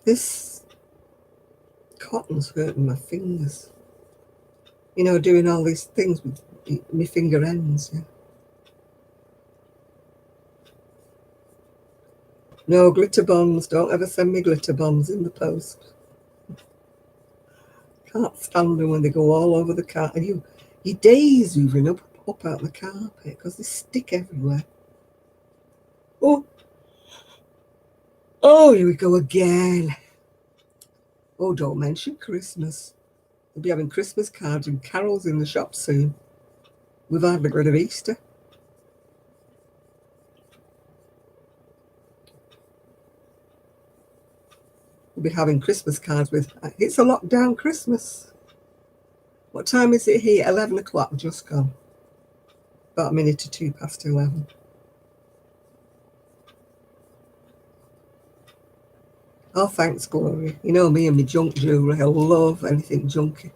This cotton's hurting my fingers. You know, doing all these things with my finger ends. Yeah. No glitter bombs. Don't ever send me glitter bombs in the post. Can't stand them when they go all over the carpet. And your days hoovering up out the carpet because they stick everywhere. Oh, here we go again. Oh, don't mention Christmas. We'll be having Christmas cards and carols in the shop soon. We've hardly got rid of Easter. We'll be having Christmas cards with, it's a lockdown Christmas. What time is it here? 11 o'clock, just gone. About a minute or two past 11. Oh, thanks, Gloria. You know me and my junk jewellery. I love anything junky.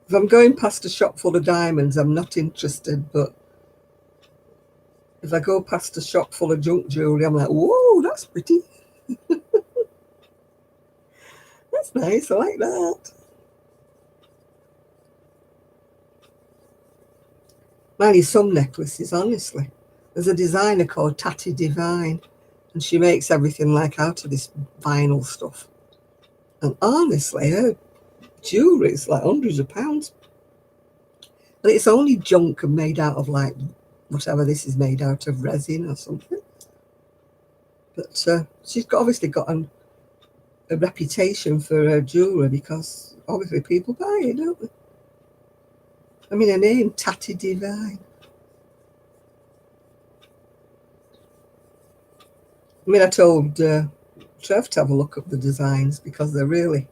If I'm going past a shop full of diamonds, I'm not interested. But if I go past a shop full of junk jewellery, I'm like, whoa, that's pretty. That's nice. I like that. Mainly some necklaces, honestly. There's a designer called Tatty Divine, and she makes everything like out of this vinyl stuff. And honestly, her jewellery is like hundreds of pounds. But it's only junk and made out of like whatever this is made out of, resin or something. But she's obviously got a reputation for her jewellery because obviously people buy it, don't they? I mean, her name, Tatty Divine. I mean, I told Trev to have a look at the designs because they're really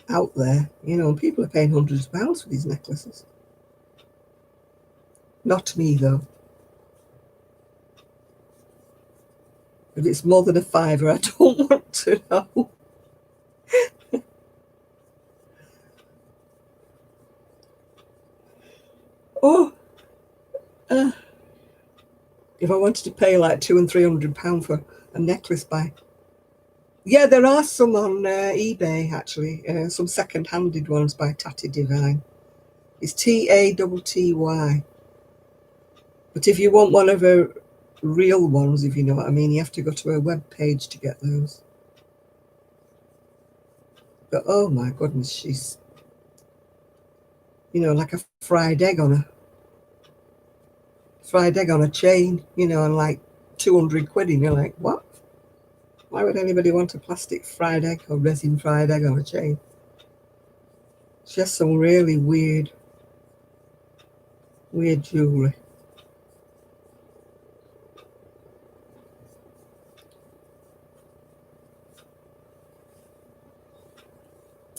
out there, you know, and people are paying hundreds of pounds for these necklaces. Not me, though. If it's more than a fiver, I don't want to know. Oh, if I wanted to pay like £200 and £300 for a necklace by... Yeah, there are some on eBay, actually. Some second-handed ones by Tatty Divine. It's Tatty. But if you want one of her real ones, if you know what I mean, you have to go to her web page to get those. But oh my goodness, she's, you know, like a fried egg on a chain, you know, and like 200 quid, and you're like, what? Why would anybody want a plastic fried egg or resin fried egg on a chain? She has some really weird jewellery.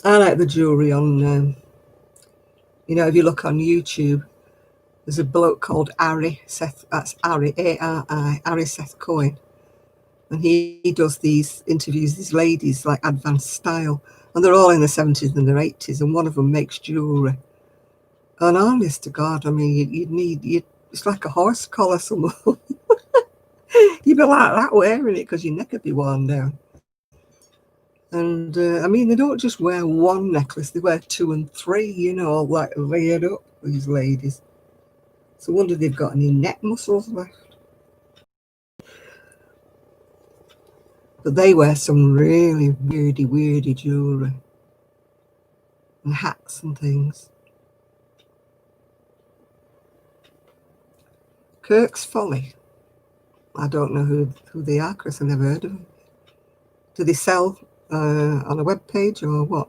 I like the jewellery on, you know, if you look on YouTube, there's a bloke called Ari Seth, that's Ari, A-R-I, Ari Seth Cohen. And he does these interviews, these ladies, like advanced style. And they're all in their 70s and their 80s, and one of them makes jewellery. And honest to God, I mean, it's like a horse collar somewhere. You'd be like that wearing it because your neck would be worn down. And I mean, they don't just wear one necklace, they wear 2 and 3, you know, like layered up, these ladies. So I wonder if they've got any neck muscles left. But they wear some really weirdy jewellery. And hats and things. Kirk's Folly. I don't know who they are, Chris. I've never heard of them. Do they sell on a web page or what?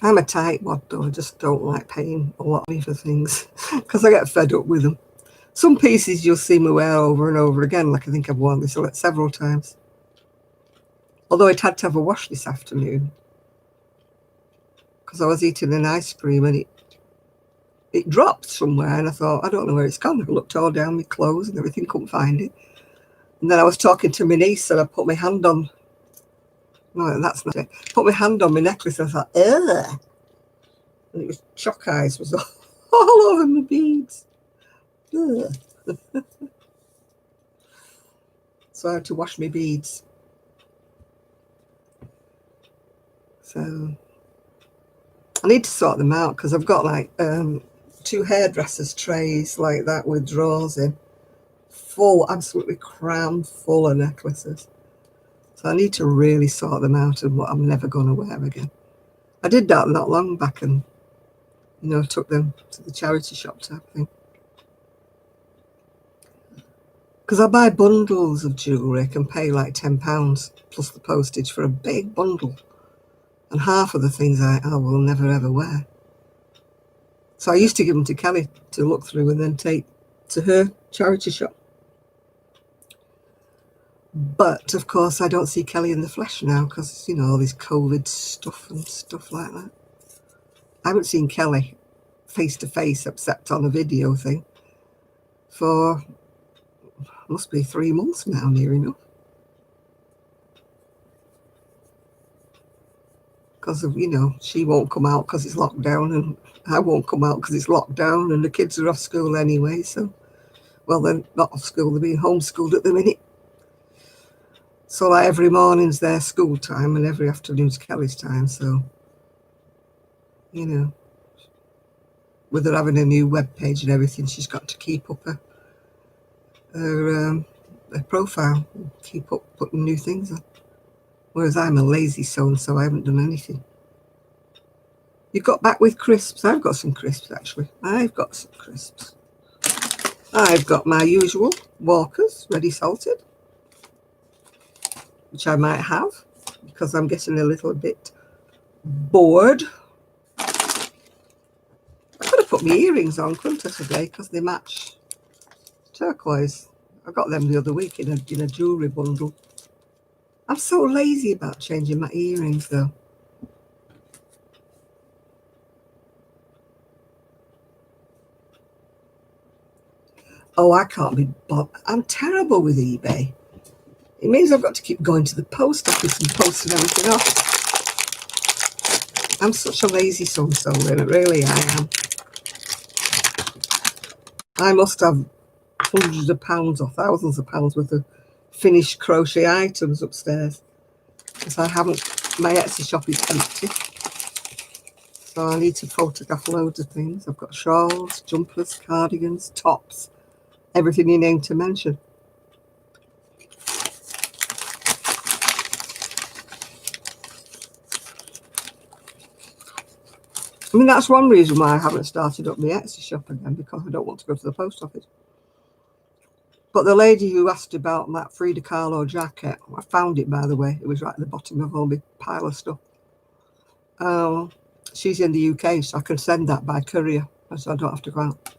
I'm a tightwad though. I just don't like paying a lot of money for things because I get fed up with them. Some pieces you'll see me wear over and over again, like I think I've worn this several times. Although it had to have a wash this afternoon because I was eating an ice cream and it dropped somewhere, and I thought, I don't know where it's gone. I looked all down my clothes and everything, couldn't find it. And then I was talking to my niece and I put my hand on, no, that's not it. Put my hand on my necklace and I thought, ugh. And it was chalk eyes was all over my beads. Ugh. So I had to wash my beads. So I need to sort them out because I've got like 2 hairdressers trays like that with drawers in, full, absolutely crammed full of necklaces. So I need to really sort them out and what I'm never going to wear again. I did that not long back and, you know, took them to the charity shop type thing. Because I buy bundles of jewellery, I can pay like £10 plus the postage for a big bundle. And half of the things I will never ever wear. So I used to give them to Kelly to look through and then take to her charity shop. But of course I don't see Kelly in the flesh now because, you know, all this COVID stuff and stuff like that. I haven't seen Kelly face to face except on a video thing. for, must be 3 months now, near enough. Because of, you know, she won't come out because it's locked down, and I won't come out because it's locked down, and the kids are off school anyway. So, well, they're not off school, they're being homeschooled at the minute. So like every morning's their school time and every afternoon's Kelly's time. So, you know, with her having a new web page and everything, she's got to keep up her profile, keep up putting new things on. Whereas I'm a lazy so-and-so, I haven't done anything. You got back with crisps. I've got some crisps, actually. I've got some crisps. I've got my usual Walkers, ready salted, which I might have because I'm getting a little bit bored. I could have put my earrings on, couldn't I, today, because they match turquoise. I got them the other week in a jewellery bundle. I'm so lazy about changing my earrings, though. Oh, I can't be bothered. I'm terrible with eBay. It means I've got to keep going to the post office and posting everything off. I'm such a lazy so-and-so, really, I am. I must have hundreds of pounds or thousands of pounds worth of finished crochet items upstairs, because I haven't, my Etsy shop is empty. So I need to photograph loads of things. I've got shawls, jumpers, cardigans, tops, everything you name to mention. I mean, that's one reason why I haven't started up my Etsy shop again, because I don't want to go to the post office. But the lady who asked about that Frida Kahlo jacket, I found it, by the way. It was right at the bottom of all my pile of stuff. She's in the UK, so I can send that by courier, so I don't have to go out.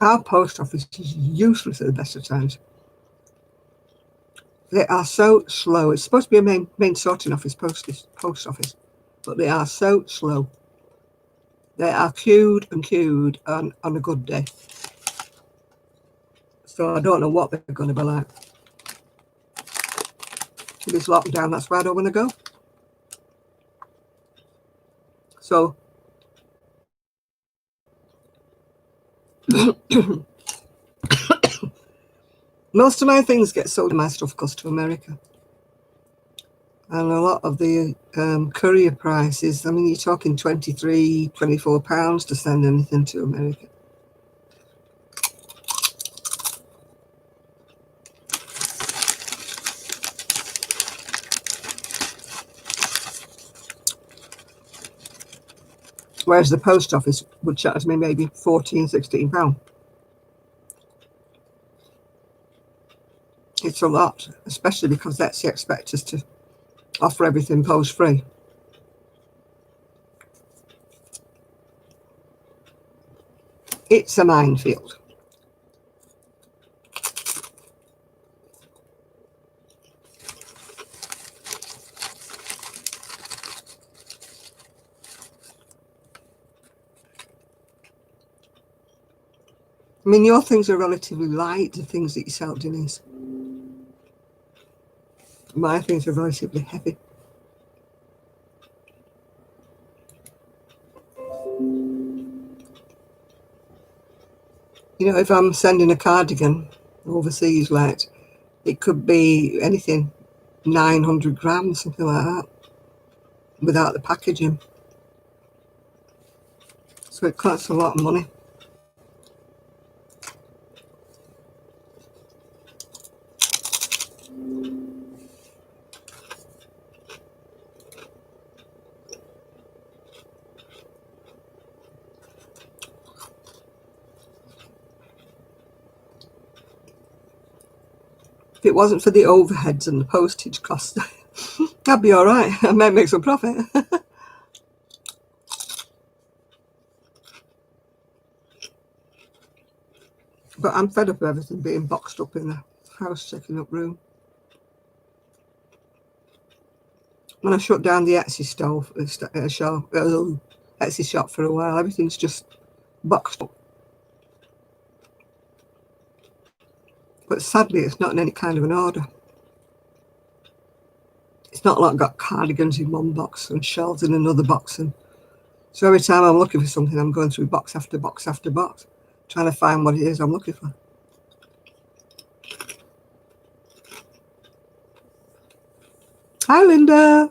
Our post office is useless at the best of times. They are so slow. It's supposed to be a main sorting office, post office, but they are so slow. They are queued and queued on a good day. So I don't know what they're going to be like. With this lockdown, that's where I don't want to go. So most of my things get sold, my stuff goes to America. And a lot of the courier prices, I mean, you're talking £23, £24 to send anything to America. Whereas the post office would charge me maybe £14, £16. It's a lot, especially because that's the expect us to offer everything post-free. It's a minefield. I mean, your things are relatively light, the things that you sell, Denise. My things are relatively heavy. You know, if I'm sending a cardigan overseas, like, it could be anything, 900 grams, something like that, without the packaging. So it costs a lot of money. If it wasn't for the overheads and the postage costs, I'd be all right. I might make some profit. But I'm fed up of everything being boxed up in the house, taking up room. When I shut down the Etsy Etsy shop for a while, everything's just boxed up. But sadly, it's not in any kind of an order. It's not like I've got cardigans in one box and shawls in another box. And so every time I'm looking for something, I'm going through box after box after box, trying to find what it is I'm looking for. Hi, Linda.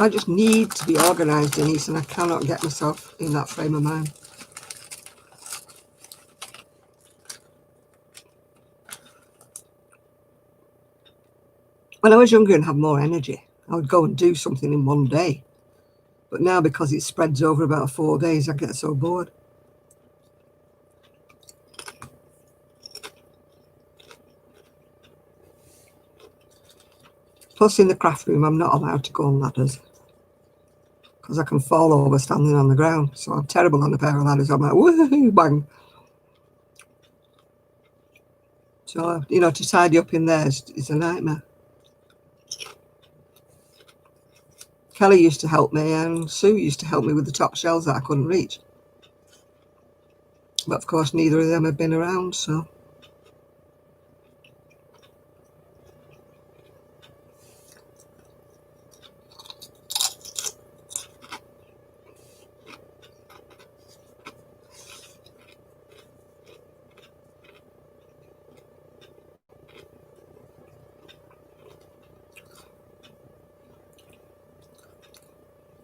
I just need to be organised, Denise, and I cannot get myself in that frame of mind. When I was younger and had more energy, I would go and do something in one day. But now, because it spreads over about 4 days, I get so bored. Plus, in the craft room, I'm not allowed to go on ladders because I can fall over standing on the ground. So I'm terrible on a pair of ladders. I'm like, woohoo, bang. So, you know, to tidy up in there is a nightmare. Kelly used to help me, and Sue used to help me with the top shelves that I couldn't reach. But of course, neither of them have been around, so.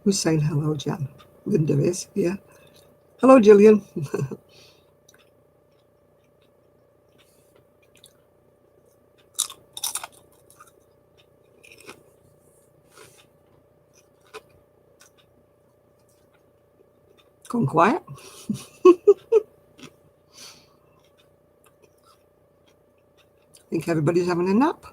Who's saying hello, Jan? Linda is, yeah. Hello, Gillian. Gone quiet. I think everybody's having a nap.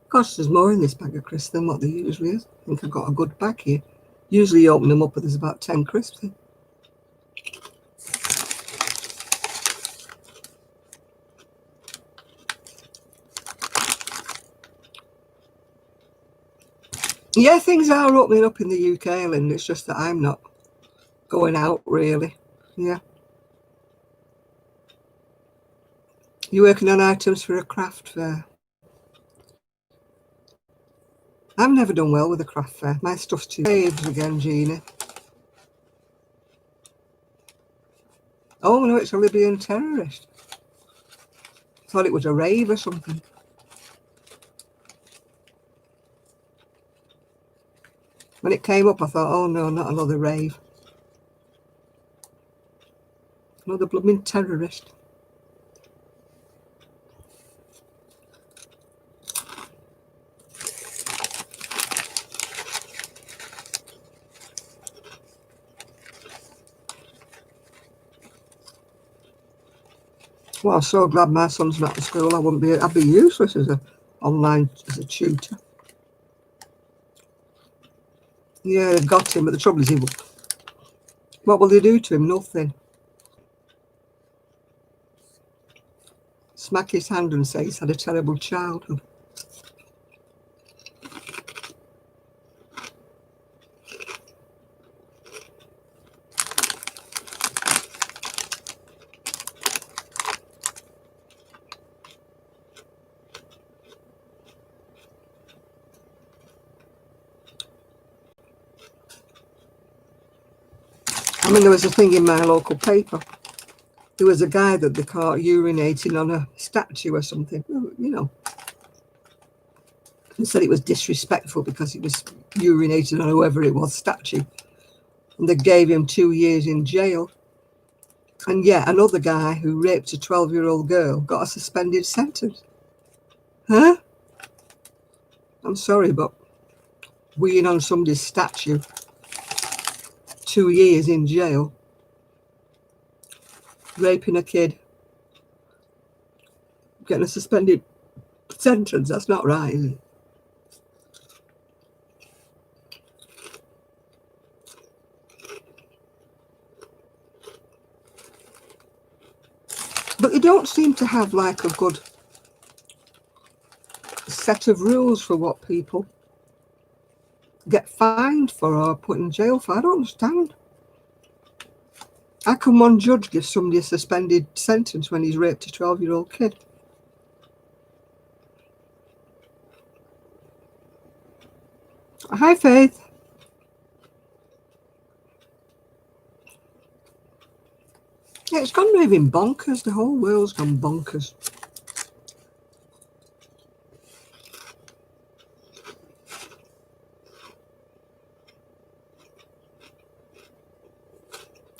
Gosh, there's more in this bag of crisps than what there usually is. I think I've got a good bag here. Usually you open them up and there's about 10 crisps in. Yeah, things are opening up in the UK, Linda. It's just that I'm not going out, really. Yeah. You working on items for a craft fair? I've never done well with a craft fair. My stuff's too waves again, Jeannie. Oh no, it's a Libyan terrorist. Thought it was a rave or something. When it came up, I thought, oh no, not another rave. Another blooming terrorist. Well, I'm so glad my son's not at school. I'd be useless as as a tutor. Yeah, they've got him, but the trouble is, what will they do to him? Nothing. Smack his hand and say he's had a terrible childhood. I mean, there was a thing in my local paper. There was a guy that they caught urinating on a statue or something, you know. And said it was disrespectful because he was urinating on whoever it was statue. And they gave him 2 years in jail. And yet another guy who raped a 12-year-old girl got a suspended sentence. Huh? I'm sorry, but weeing on somebody's statue, 2 years in jail. raping a kid, getting a suspended sentence. That's not right, is it? But they don't seem to have like a good set of rules for what people get fined for or put in jail for. I don't understand. How can one judge give somebody a suspended sentence when he's raped a 12-year-old kid? Hi, Faith. Yeah, it's gone moving bonkers. The whole world's gone bonkers.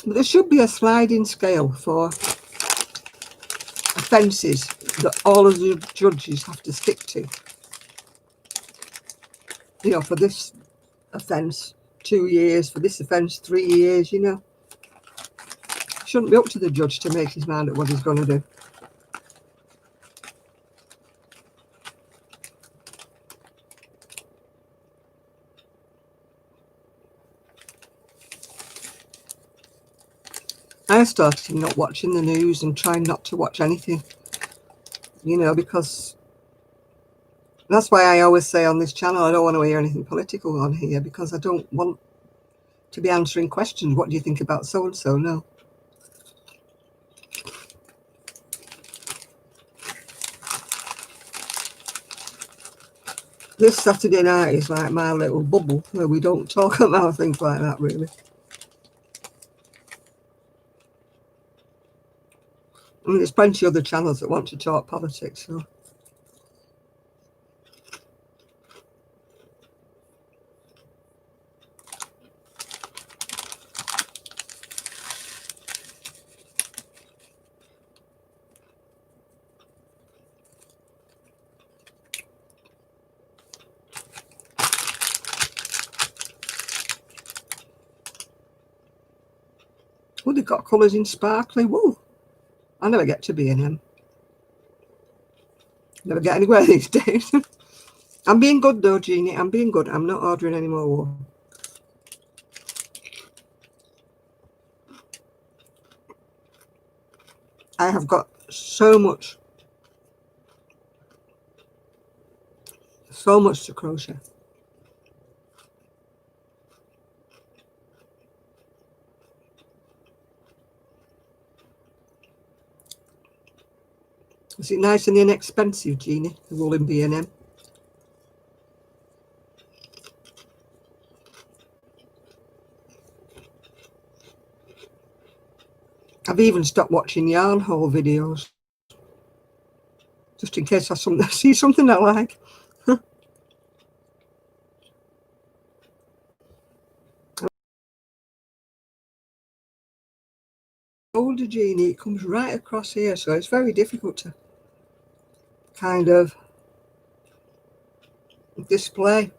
But there should be a sliding scale for offences that all of the judges have to stick to. You know, for this offence, 2 years, for this offence, 3 years, you know. It shouldn't be up to the judge to make his mind up what he's going to do. I started not watching the news and trying not to watch anything, you know, because that's why I always say on this channel, I don't want to hear anything political on here, because I don't want to be answering questions. What do you think about so-and-so? No. This Saturday night is like my little bubble where we don't talk about things like that, really. I mean, there's plenty of other channels that want to talk politics, so. Oh, they've got colours in sparkly wool. I never get to B&M. Never get anywhere these days. I'm being good though, Jeannie. I'm being good. I'm not ordering any more wool. I have got so much to crochet. Is it nice and inexpensive, Jeannie, the wool in B&M? I've even stopped watching yarn haul videos, just in case I see something I like. Older Jeannie, it comes right across here, so it's very difficult to kind of display.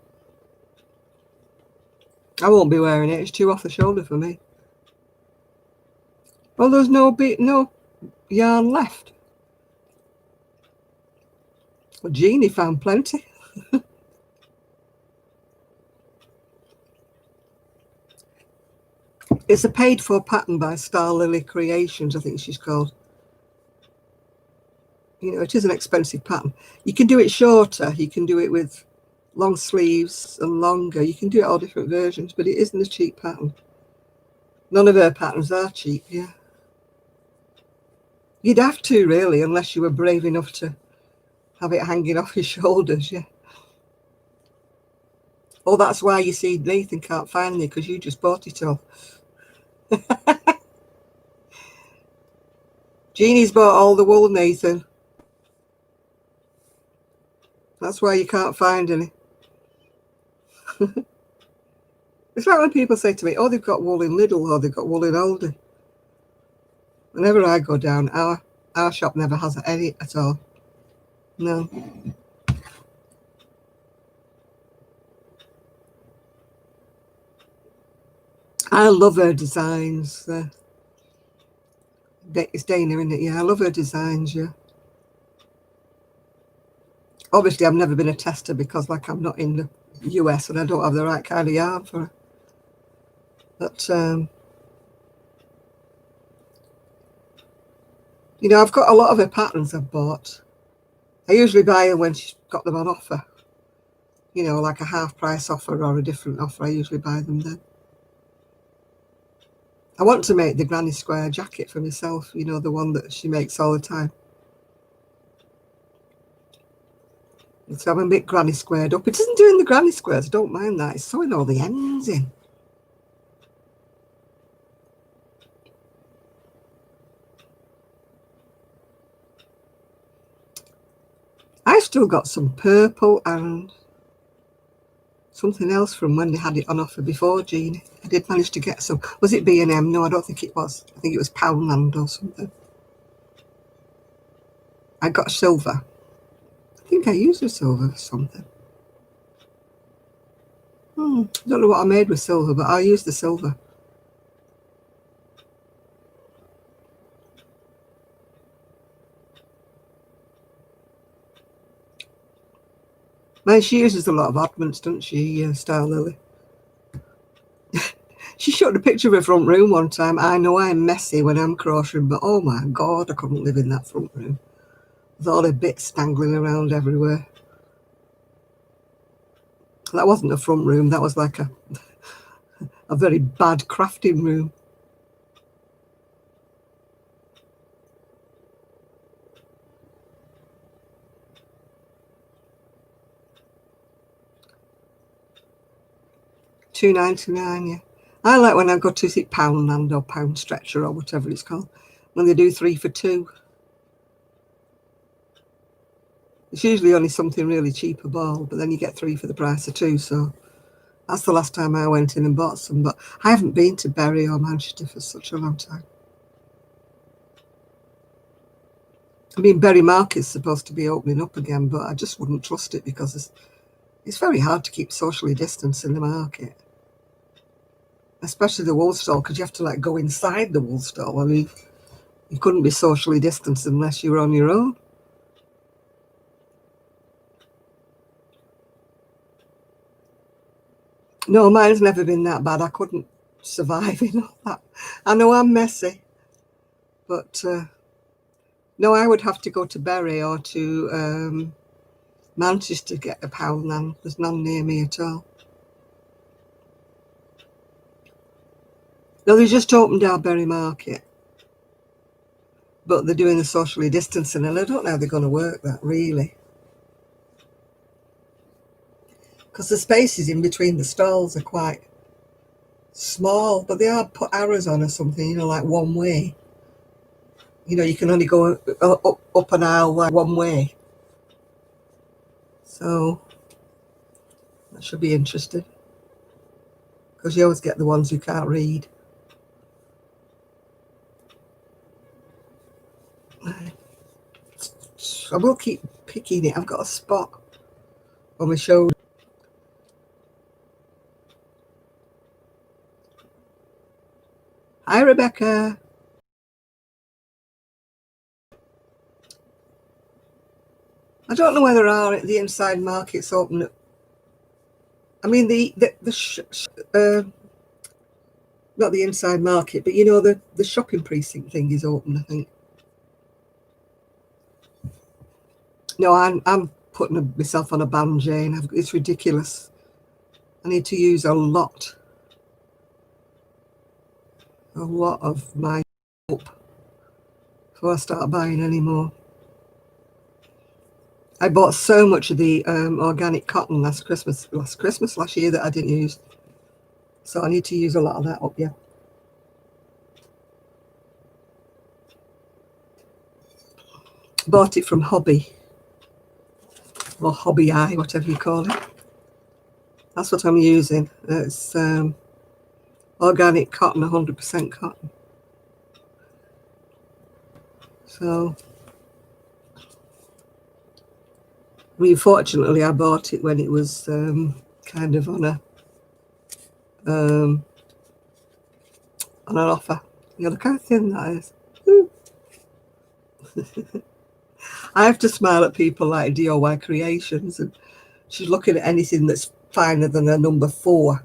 I won't be wearing it. It's too off the shoulder for me. Well, there's no yarn left. Well, Jeannie found plenty. It's a paid-for pattern by Star Lily Creations, I think she's called. You know, it is an expensive pattern. You can do it shorter. You can do it with long sleeves and longer. You can do it all different versions, but it isn't a cheap pattern. None of her patterns are cheap, yeah. You'd have to, really, unless you were brave enough to have it hanging off your shoulders, yeah. Oh, that's why you see Nathan can't find me, because you just bought it all. Jeannie's bought all the wool, Nathan. That's why you can't find any. It's like when people say to me, oh, they've got wool in Lidl or they've got wool in Aldi. Whenever I go down, our shop never has any at all. No. I love her designs. It's Dana, isn't it? Yeah, I love her designs, yeah. Obviously, I've never been a tester because, like, I'm not in the US and I don't have the right kind of yarn for her. But, you know, I've got a lot of her patterns I've bought. I usually buy her when she's got them on offer. You know, like a half price offer or a different offer. I usually buy them then. I want to make the granny square jacket for myself, you know, the one that she makes all the time. So I'm a bit granny squared up. It isn't doing the granny squares, I don't mind that. It's sewing all the ends in. I've still got some purple and something else from when they had it on offer before, Jean. I did manage to get some. Was it B&M? No, I don't think it was. I think it was Poundland or something. I got silver. I think I used the silver for something. I don't know what I made with silver, but I used the silver. Man, she uses a lot of oddments, doesn't she, Style Lily? She showed a picture of her front room one time. I know I'm messy when I'm crocheting, but oh my God, I couldn't live in that front room. With all the bits dangling around everywhere. That wasn't a front room, that was like a very bad crafting room. £2.99, yeah. I like when I go to see Poundland or Pound Stretcher or whatever it's called, when they do 3 for 2. It's usually only something really cheap a ball, but then you get 3 for the price of 2. So that's the last time I went in and bought some. But I haven't been to Bury or Manchester for such a long time. I mean, Bury Market's supposed to be opening up again, but I just wouldn't trust it because it's very hard to keep socially distanced in the market. Especially the wool stall, because you have to like go inside the wool stall. I mean, you couldn't be socially distanced unless you were on your own. No, mine's never been that bad. I couldn't survive in all that. I know I'm messy, but no, I would have to go to Bury or to Manchester to get a Poundland. There's none near me at all. No, they just opened our Bury Market, but they're doing the socially distancing, and I don't know how they're going to work that really, because the spaces in between the stalls are quite small, but they are put arrows on or something, you know, like one way. You know, you can only go up an aisle like one way. So that should be interesting, because you always get the ones who can't read. I will keep picking it. I've got a spot on my shoulder. Hi, Rebecca. I don't know whether the inside market's open. I mean, not the inside market, but you know, the shopping precinct thing is open, I think. No, I'm putting myself on a ban, Jane. It's ridiculous. I need to use a lot of my up before I start buying any more. I bought so much of the organic cotton last year that I didn't use. So I need to use a lot of that up, yeah. Bought it from Hobby, or Hobby Eye, whatever you call it. That's what I'm using. It's organic cotton, 100% cotton. So, I mean, fortunately, I bought it when it was kind of on an offer. You know, look how thin that is. I have to smile at people like DIY Creations, and she's looking at anything that's finer than a number 4.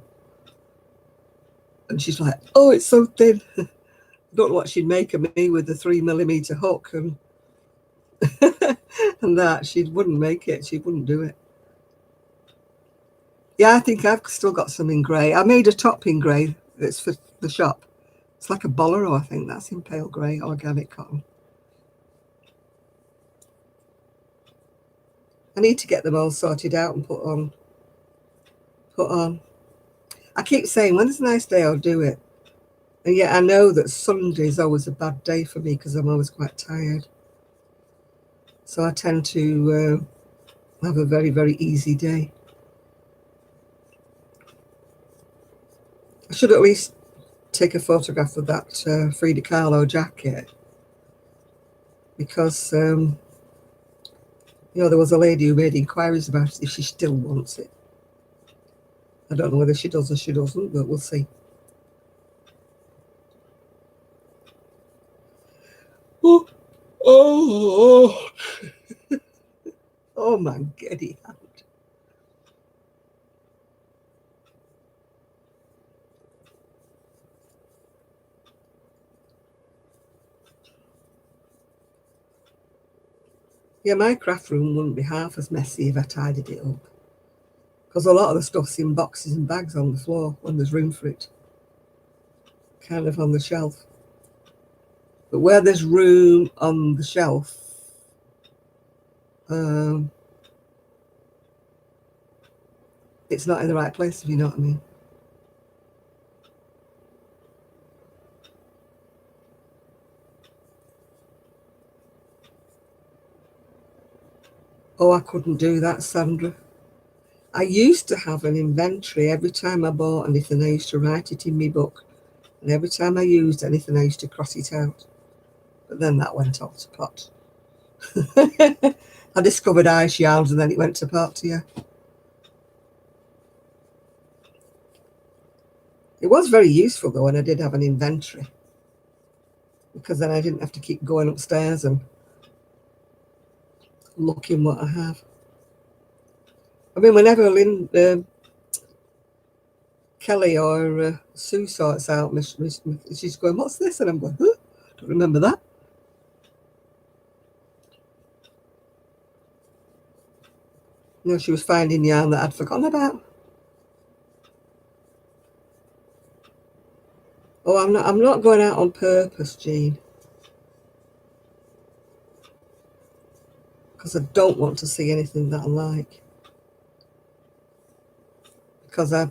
And she's like, oh, it's so thin. I don't know what she'd make of me with the 3mm hook and and that. She wouldn't make it. She wouldn't do it. Yeah, I think I've still got some in grey. I made a top in grey that's for the shop. It's like a bolero, I think. That's in pale grey, organic cotton. I need to get them all sorted out and put on. I keep saying, when it's a nice day, I'll do it. And yet I know that Sunday is always a bad day for me because I'm always quite tired. So I tend to have a very, very easy day. I should at least take a photograph of that Frida Kahlo jacket, because you know, there was a lady who made inquiries about it, if she still wants it. I don't know whether she does or she doesn't, but we'll see. Oh my giddy hand. Yeah, my craft room wouldn't be half as messy if I tidied it up, because a lot of the stuff's in boxes and bags on the floor when there's room for it, kind of on the shelf. But where there's room on the shelf, it's not in the right place, if you know what I mean. Oh, I couldn't do that, Sandra. I used to have an inventory. Every time I bought anything, I used to write it in my book. And every time I used anything, I used to cross it out. But then that went off to pot. I discovered ice yarns and then it went to pot, yeah. It was very useful, though, when I did have an inventory, because then I didn't have to keep going upstairs and looking what I have. I mean, whenever Kelly or Sue sorts out, she's going, what's this? And I'm going, huh? I don't remember that. You know, she was finding yarn that I'd forgotten about. Oh, I'm not going out on purpose, Jean, because I don't want to see anything that I like. Because as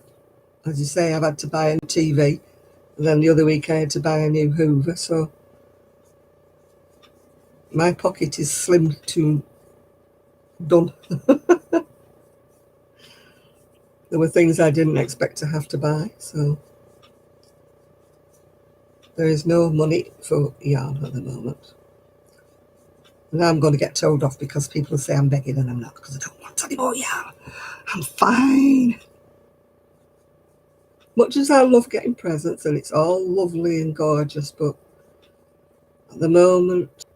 you say, I've had to buy a TV, and then the other week I had to buy a new Hoover, so my pocket is slim to done. There were things I didn't expect to have to buy, so there is no money for yarn at the moment. And I'm going to get told off because people say I'm begging, and I'm not, because I don't want any more yarn. I'm fine. Much as I love getting presents, and it's all lovely and gorgeous, but at the moment,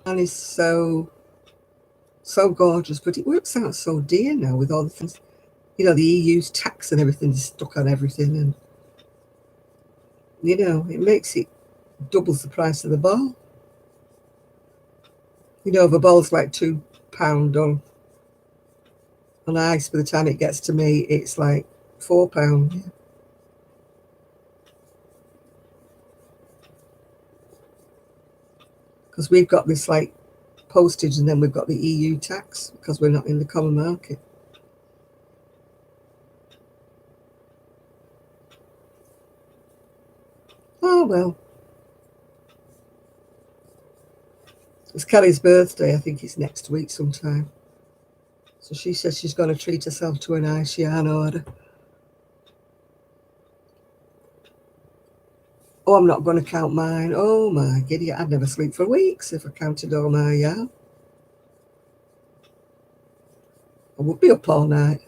and is so gorgeous, but it works out so dear now with all the things, you know, the EU's tax and everything's stuck on everything, and you know, it makes it doubles the price of the ball. You know, if a ball's like £2 on ice, by the time it gets to me, it's like £4. Yeah. Because we've got this like postage, and then we've got the EU tax because we're not in the common market. Oh well. It's Kelly's birthday. I think it's next week sometime. So she says she's going to treat herself to a nice yarn order. Oh, I'm not going to count mine. Oh my giddy, I'd never sleep for weeks if I counted all my yarn. I would be up all night.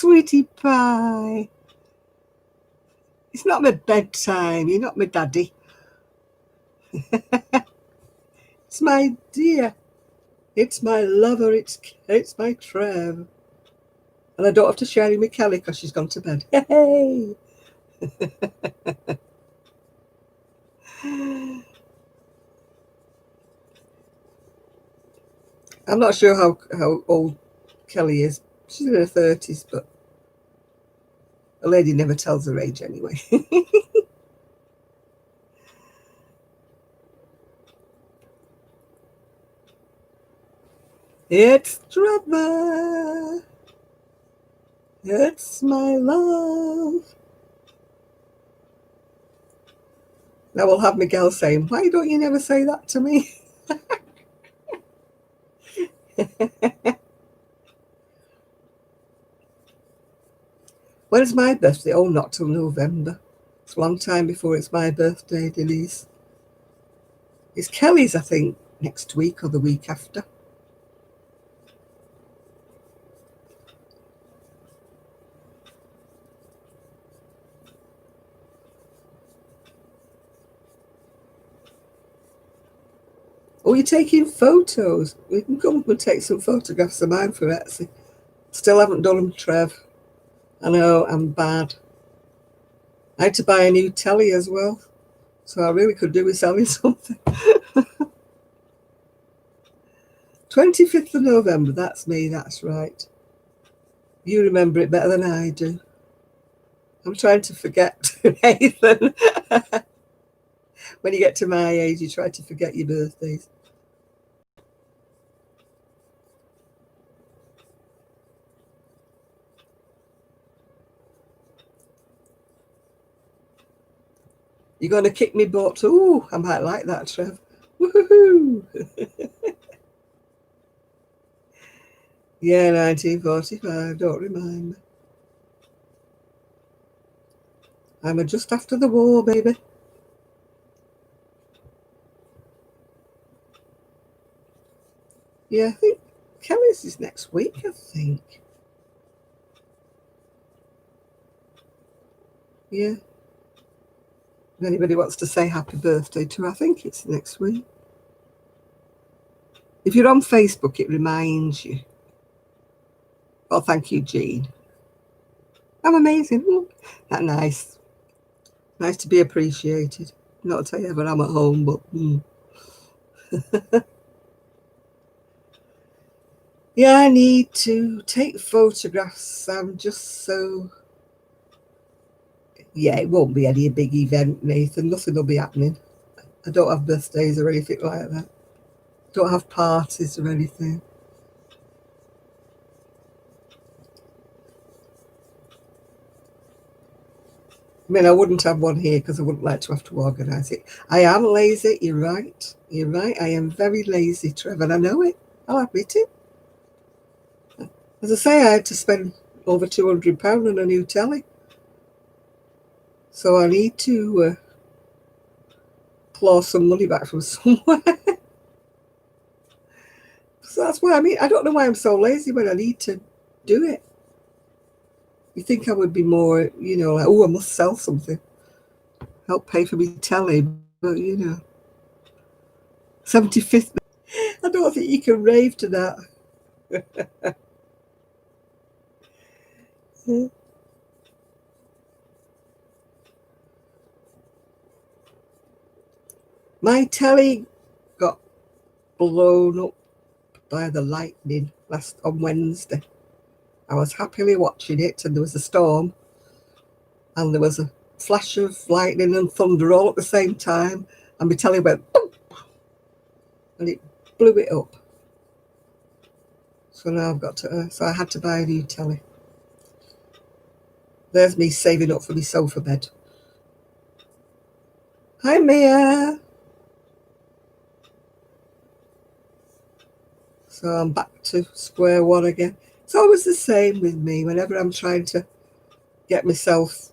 sweetie pie. It's not my bedtime. You're not my daddy. It's my dear. It's my lover. It's my Trev. And I don't have to share it with Kelly because she's gone to bed. Hey! I'm not sure how old Kelly is. She's in her 30s, but a lady never tells her age anyway. It's Trevor. It's my love. Now we'll have Miguel saying, why don't you never say that to me? When is my birthday? Oh, not till November. It's a long time before it's my birthday, Denise. It's Kelly's, I think, next week or the week after. Oh, you're taking photos? We can come up and take some photographs of mine for Etsy. Still haven't done them, Trev. I know, I'm bad. I had to buy a new telly as well, so I really could do with selling something. 25th of November, that's me, that's right. You remember it better than I do. I'm trying to forget, Nathan. When you get to my age, you try to forget your birthdays. You're going to kick me butt. Ooh, I might like that, Trev. Woohoo! Yeah, 1945, don't remind me. I'm just after the war, baby. Yeah, I think Kelly's is next week, I think. Yeah. If anybody wants to say happy birthday to her, I think it's next week. If you're on Facebook, it reminds you. Oh, thank you, Jean. I'm amazing. Ooh, that's nice. Nice to be appreciated. Not to tell you ever I'm at home, but yeah, I need to take photographs. I'm just so... Yeah, it won't be any big event, Nathan. Nothing will be happening. I don't have birthdays or anything like that. Don't have parties or anything. I mean, I wouldn't have one here because I wouldn't like to have to organise it. I am lazy. You're right. You're right. I am very lazy, Trevor. I know it. I'll admit it. As I say, I had to spend over £200 on a new telly. So I need to claw some money back from somewhere. So that's why, I mean, I don't know why I'm so lazy when I need to do it. You think I would be more, like, oh, I must sell something. Help pay for me telly, but 75th. I don't think you can rave to that. Yeah. My telly got blown up by the lightning on Wednesday. I was happily watching it, and there was a storm, and there was a flash of lightning and thunder all at the same time, and my telly went boom, and it blew it up. So now I've got to, so I had to buy a new telly. There's me saving up for my sofa bed. Hi, Mia. So I'm back to square one again. It's always the same with me. Whenever I'm trying to get myself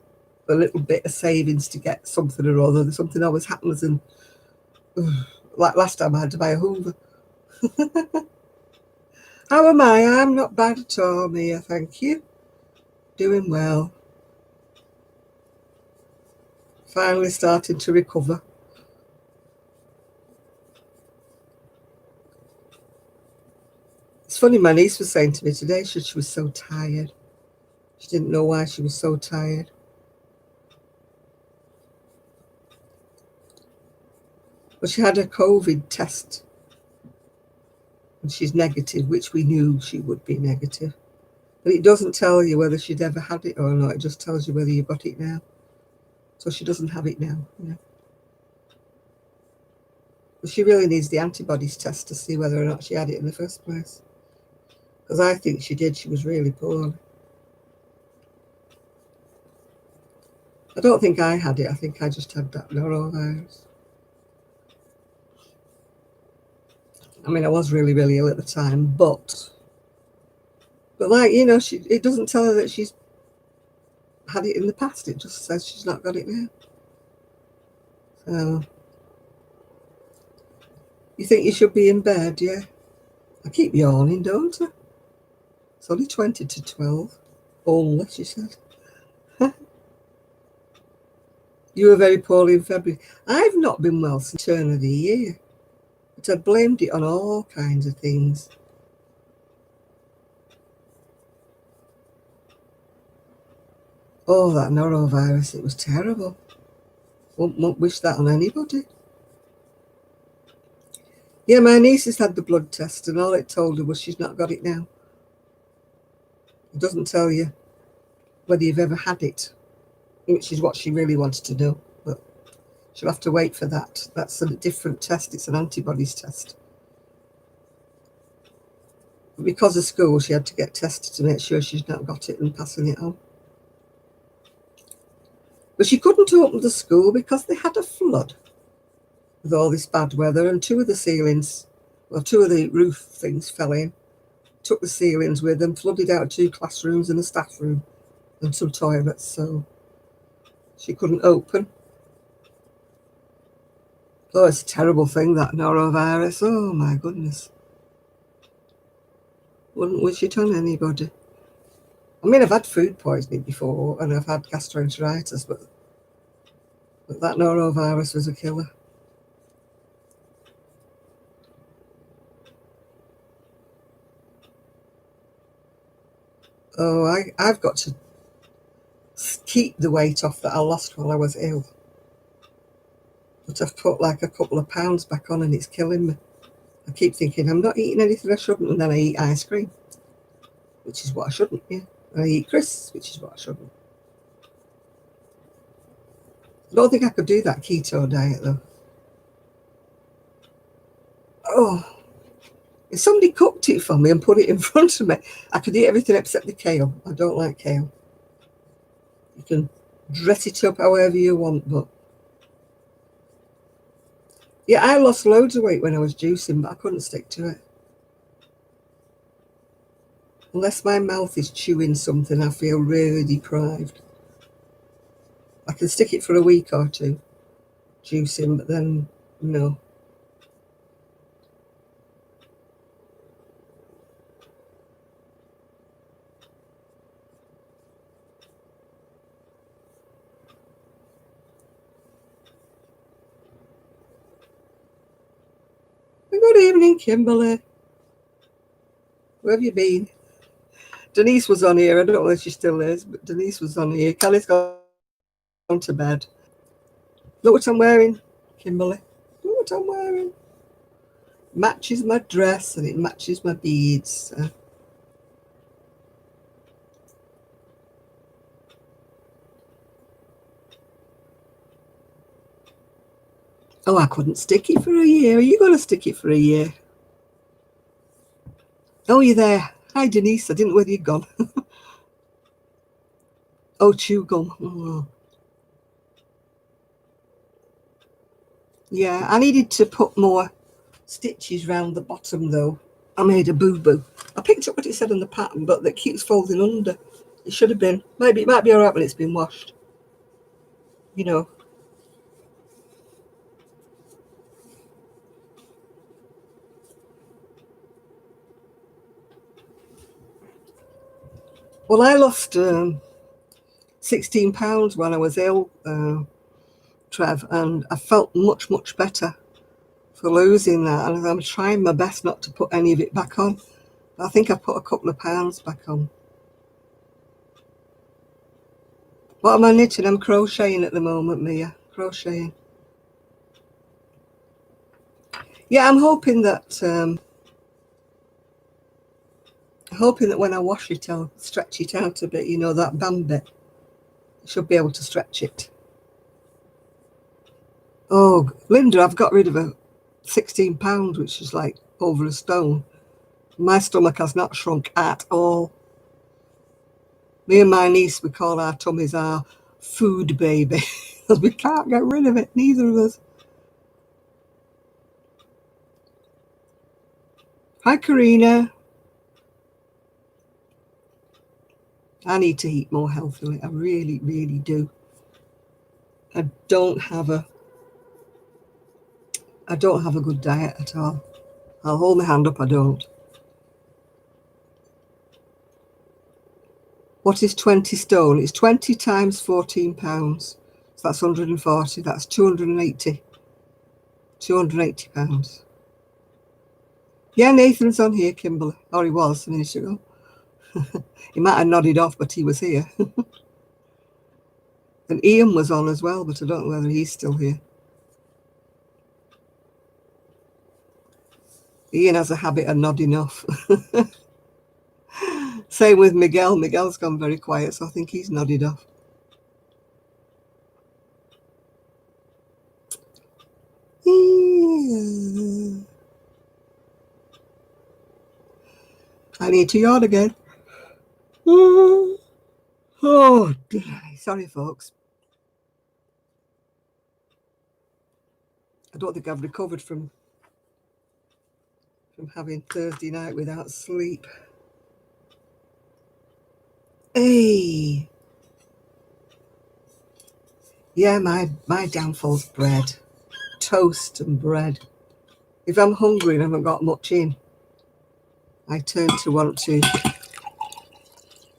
a little bit of savings to get something or other, something always happens. And like last time I had to buy a Hoover. How am I? I'm not bad at all, Mia, thank you. Doing well. Finally starting to recover. It's funny, my niece was saying to me today she was so tired. She didn't know why she was so tired. But she had a COVID test and she's negative, which we knew she would be negative. But it doesn't tell you whether she'd ever had it or not. It just tells you whether you've got it now. So she doesn't have it now. But she really needs the antibodies test to see whether or not she had it in the first place. Because I think she did. She was really poor. I don't think I had it. I think I just had that norovirus. I mean, I was really, really ill at the time, but like, it doesn't tell her that she's had it in the past. It just says she's not got it now. So, you think you should be in bed, yeah? I keep yawning, don't I? It's only 20 to 12. Only, she said. You were very poorly in February. I've not been well since turn of the year, but I blamed it on all kinds of things. Oh, that norovirus, it was terrible. Won't wish that on anybody. Yeah, my niece has had the blood test and all it told her was she's not got it now. It doesn't tell you whether you've ever had it, which is what she really wanted to know. But she'll have to wait for that. That's a different test. It's an antibodies test. But because of school, she had to get tested to make sure she's not got it and passing it on. But she couldn't open the school because they had a flood with all this bad weather, and two of the roof things fell in, took the ceilings with them, flooded out 2 classrooms and a staff room and some toilets, so she couldn't open. Oh, it's a terrible thing, that norovirus. Oh, my goodness. Wouldn't wish it on anybody. I mean, I've had food poisoning before and I've had gastroenteritis, but that norovirus was a killer. Oh, I've got to keep the weight off that I lost while I was ill. But I've put like a couple of pounds back on and it's killing me. I keep thinking I'm not eating anything I shouldn't, and then I eat ice cream, which is what I shouldn't, yeah. I eat crisps, which is what I shouldn't. I don't think I could do that keto diet though. Oh, if somebody cooked it for me and put it in front of me, I could eat everything except the kale. I don't like kale. You can dress it up however you want, but yeah, I lost loads of weight when I was juicing, but I couldn't stick to it. Unless my mouth is chewing something, I feel really deprived. I can stick it for a week or two, juicing, but then no. Good evening, Kimberly. Where have you been? Denise was on here. I don't know if she still is, but Denise was on here. Kelly's gone to bed. Look what I'm wearing, Kimberly. Look what I'm wearing. Matches my dress and it matches my beads. Oh, I couldn't stick it for a year. Are you going to stick it for a year? Oh, you're there. Hi, Denise. I didn't know whether you'd gone. Oh, chew gum. Oh. Yeah, I needed to put more stitches round the bottom, though. I made a boo-boo. I picked up what it said on the pattern, but that keeps folding under. It should have been. Maybe it might be all right when it's been washed. You know. Well, I lost 16 pounds when I was ill, Trev, and I felt much, much better for losing that. And I'm trying my best not to put any of it back on. I think I put a couple of pounds back on. What am I knitting? I'm crocheting at the moment, Mia. Crocheting. Yeah, I'm hoping that when I wash it, I'll stretch it out a bit. You know, that band bit. I should be able to stretch it. Oh, Linda, I've got rid of a 16 pounds, which is like over a stone. My stomach has not shrunk at all. Me and my niece, we call our tummies our food baby because we can't get rid of it, neither of us. Hi, Karina. I need to eat more healthily. I really, really do. I don't have a good diet at all. I'll hold my hand up, I don't. What is 20 stone? It's 20 times 14 pounds. So that's 140. That's 280. 280 pounds. Yeah, Nathan's on here, Kimberly. Or he was a minute ago. He might have nodded off, but he was here. And Ian was on as well, but I don't know whether he's still here. Ian has a habit of nodding off. Same with Miguel. Miguel's gone very quiet, so I think he's nodded off. I need to yawn again. Oh, dear. Sorry, folks. I don't think I've recovered from having Thursday night without sleep. Hey. Yeah, my downfall's bread. Toast and bread. If I'm hungry and I haven't got much in, I turn to want to.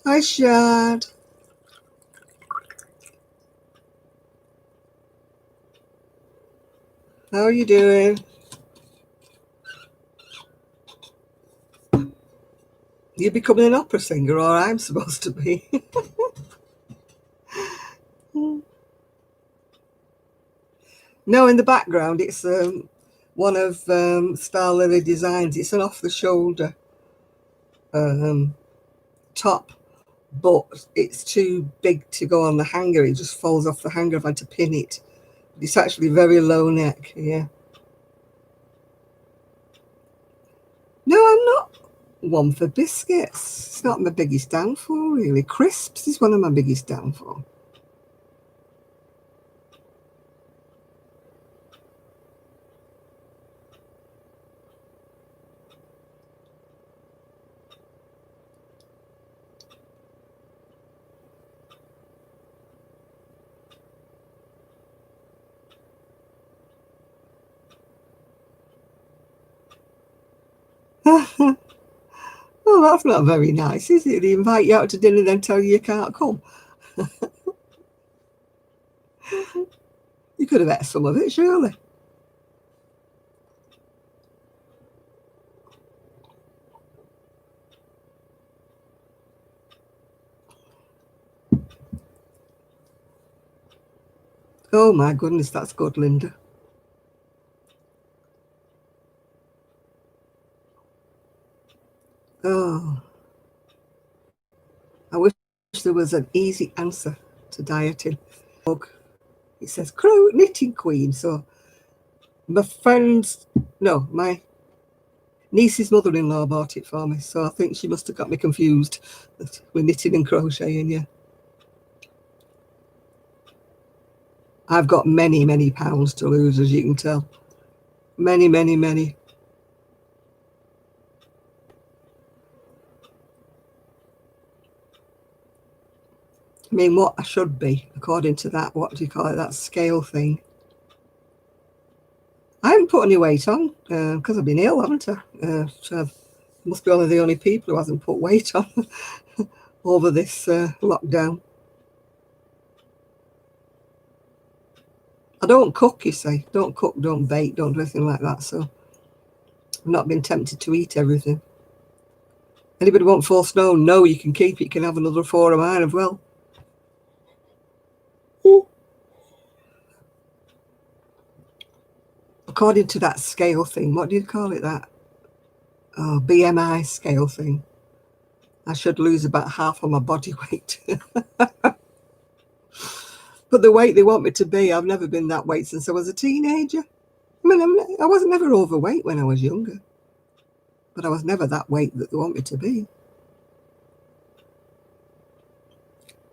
Hi, Shad. How are you doing? You're becoming an opera singer, or I'm supposed to be. No, in the background, it's one of Star Lily Designs. It's an off-the-shoulder top, but it's too big to go on the hanger. It just falls off the hanger. I've had to pin it. It's actually very low neck, yeah. No, I'm not one for biscuits. It's not my biggest downfall, really. Crisps is one of my biggest downfall. Well, that's not very nice, is it? They invite you out to dinner, then tell you can't come. You could have ate some of it, surely. Oh my goodness, that's good, Linda. Oh, I wish there was an easy answer to dieting. It says knitting queen. So my niece's mother-in-law bought it for me. So I think she must have got me confused with knitting and crocheting, yeah. I've got many, many pounds to lose, as you can tell. Many, many, many. I mean, what I should be, according to that, what do you call it, that scale thing. I haven't put any weight on because I've been ill, haven't I? So I must be one of the only people who hasn't put weight on. over this lockdown. I don't cook, you see. Don't cook, don't bake, don't do anything like that. So I've not been tempted to eat everything. Anybody want 4 snow? No, you can keep it. You can have another 4 of mine as well. According to that scale thing, what do you call it, that? Oh, BMI scale thing. I should lose about half of my body weight. But the weight they want me to be, I've never been that weight since I was a teenager. I mean, I wasn't never overweight when I was younger, but I was never that weight that they want me to be.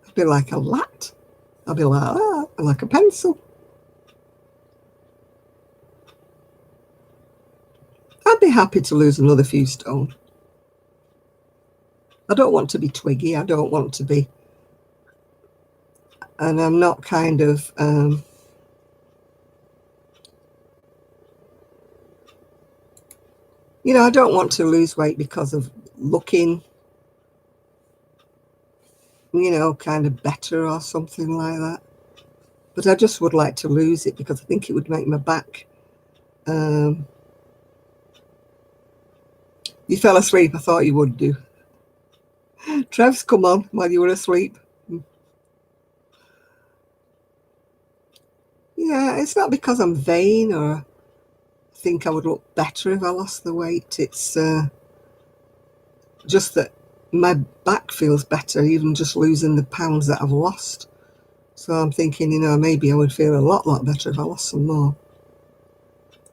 I'd be like a lat. I'd be like that, like a pencil. I'd be happy to lose another few stone. I don't want to be twiggy. I don't want to be, and I'm not kind of, you know, I don't want to lose weight because of looking, you know, kind of better or something like that. But I just would like to lose it because I think it would make my back. You fell asleep. I thought you would do. Trev's come on while you were asleep. Yeah, it's not because I'm vain or think I would look better if I lost the weight. It's just that my back feels better even just losing the pounds that I've lost. So I'm thinking, you know, maybe I would feel a lot better if I lost some more.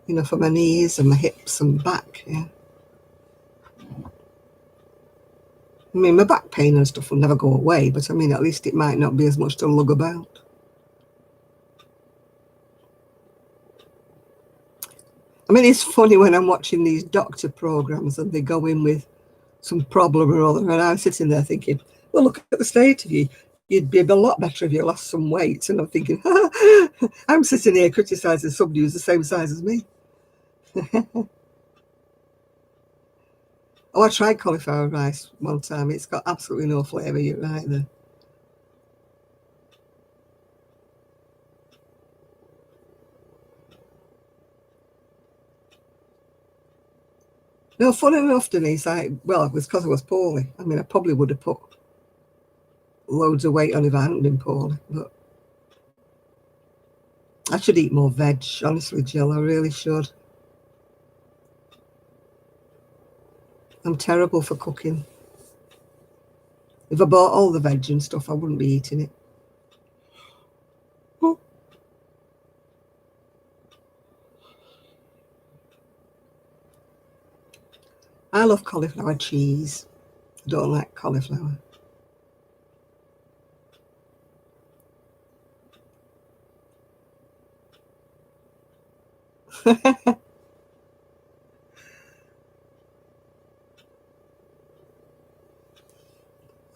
You know, for my knees and my hips and back, yeah. I mean, my back pain and stuff will never go away, but I mean, at least it might not be as much to lug about. I mean, it's funny when I'm watching these doctor programs and they go in with some problem or other, and I'm sitting there thinking, well, look at the state of you. You'd be a lot better if you lost some weight. And I'm thinking, I'm sitting here criticising somebody who's the same size as me. Oh, I tried cauliflower rice one time. It's got absolutely no flavour. You're right there. No, funny enough, Denise, well, it was because I was poorly. I mean, I probably would have put loads of weight on if I hadn't been poorly, but I should eat more veg, honestly, Jill. I really should. I'm terrible for cooking. If I bought all the veg and stuff, I wouldn't be eating it. I love cauliflower cheese. I don't like cauliflower.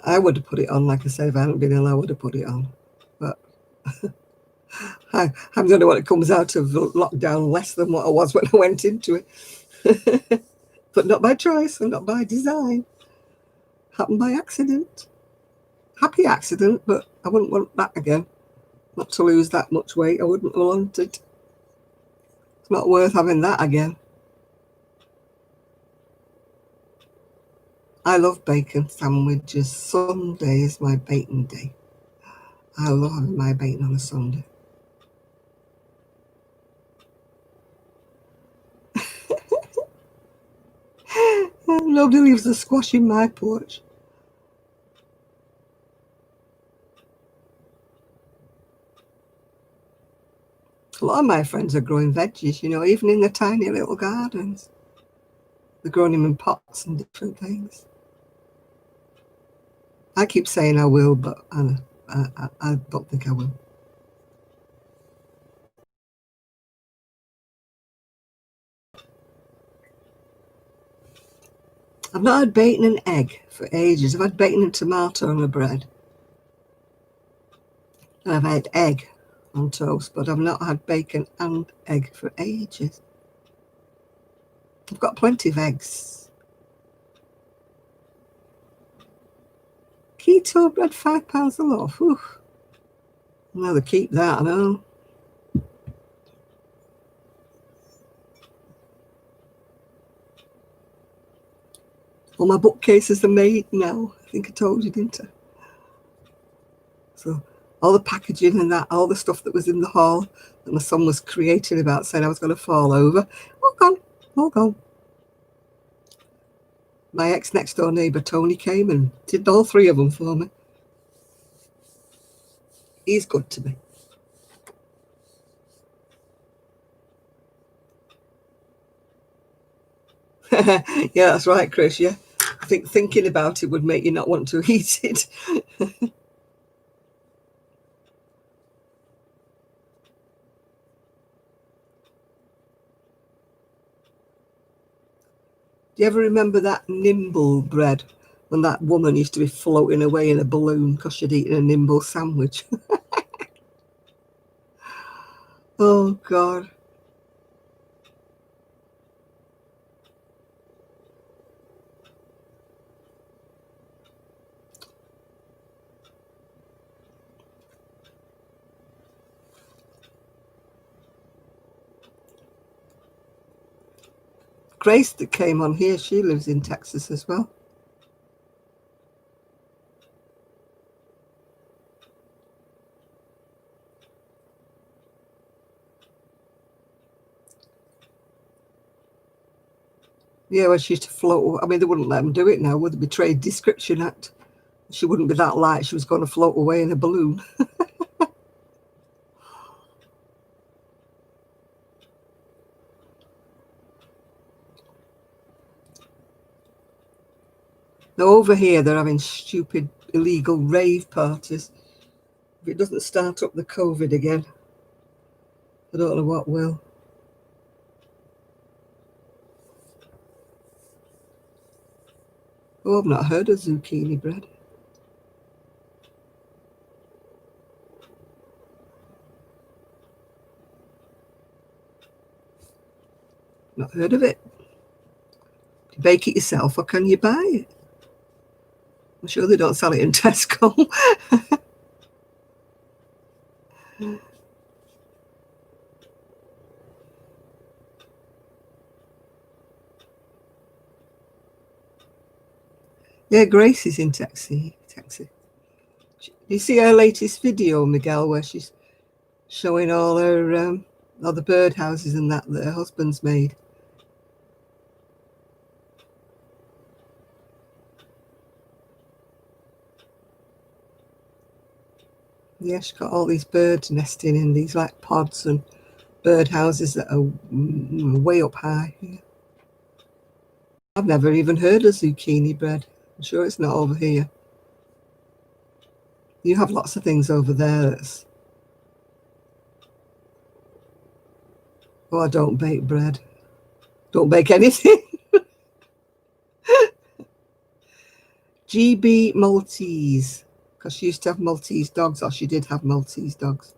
I would have put it on, like I said, if I hadn't been ill, I would have put it on. But I'm the only one that comes out of lockdown less than what I was when I went into it. But not by choice and not by design. Happened by accident. Happy accident, but I wouldn't want that again. Not to lose that much weight. I wouldn't want it. It's not worth having that again. I love bacon sandwiches. Sunday is my bacon day. I love having my bacon on a Sunday. Nobody leaves the squash in my porch. A lot of my friends are growing veggies, you know, even in their tiny little gardens. They're growing them in pots and different things. I keep saying I will, but I don't think I will. I've not had bacon and egg for ages. I've had bacon and tomato on the bread. And I've had egg on toast, but I've not had bacon and egg for ages. I've got plenty of eggs. Keto bread, £5 a loaf. Whew. I'll never keep that, I know. All my bookcases are made now. I think I told you, didn't I? So all the packaging and that, all the stuff that was in the hall that my son was creating about saying I was going to fall over, all gone, all gone. My ex-next door neighbour, Tony, came and did all 3 of them for me. He's good to me. Yeah, that's right, Chris, yeah. I think thinking about it would make you not want to eat it. Do you ever remember that nimble bread when that woman used to be floating away in a balloon because she'd eaten a nimble sandwich? Oh, God. Grace that came on here, she lives in Texas as well. Yeah, when she used to float, I mean, they wouldn't let them do it now, would they? Be Trade Description Act. She wouldn't be that light. She was going to float away in a balloon. Now, over here, they're having stupid, illegal rave parties. If it doesn't start up the COVID again, I don't know what will. Oh, I've not heard of zucchini bread. Not heard of it. Do you bake it yourself or can you buy it? I'm sure they don't sell it in Tesco. Yeah, Grace is in Texas. You see her latest video, Miguel, where she's showing all her all the birdhouses and that her husband's made. Yeah, she's got all these birds nesting in these like pods and birdhouses that are way up high. Yeah. I've never even heard of zucchini bread. I'm sure it's not over here. You have lots of things over there that's... Oh, I don't bake bread. Don't bake anything. GB Maltese. Because she used to have Maltese dogs, or she did have Maltese dogs.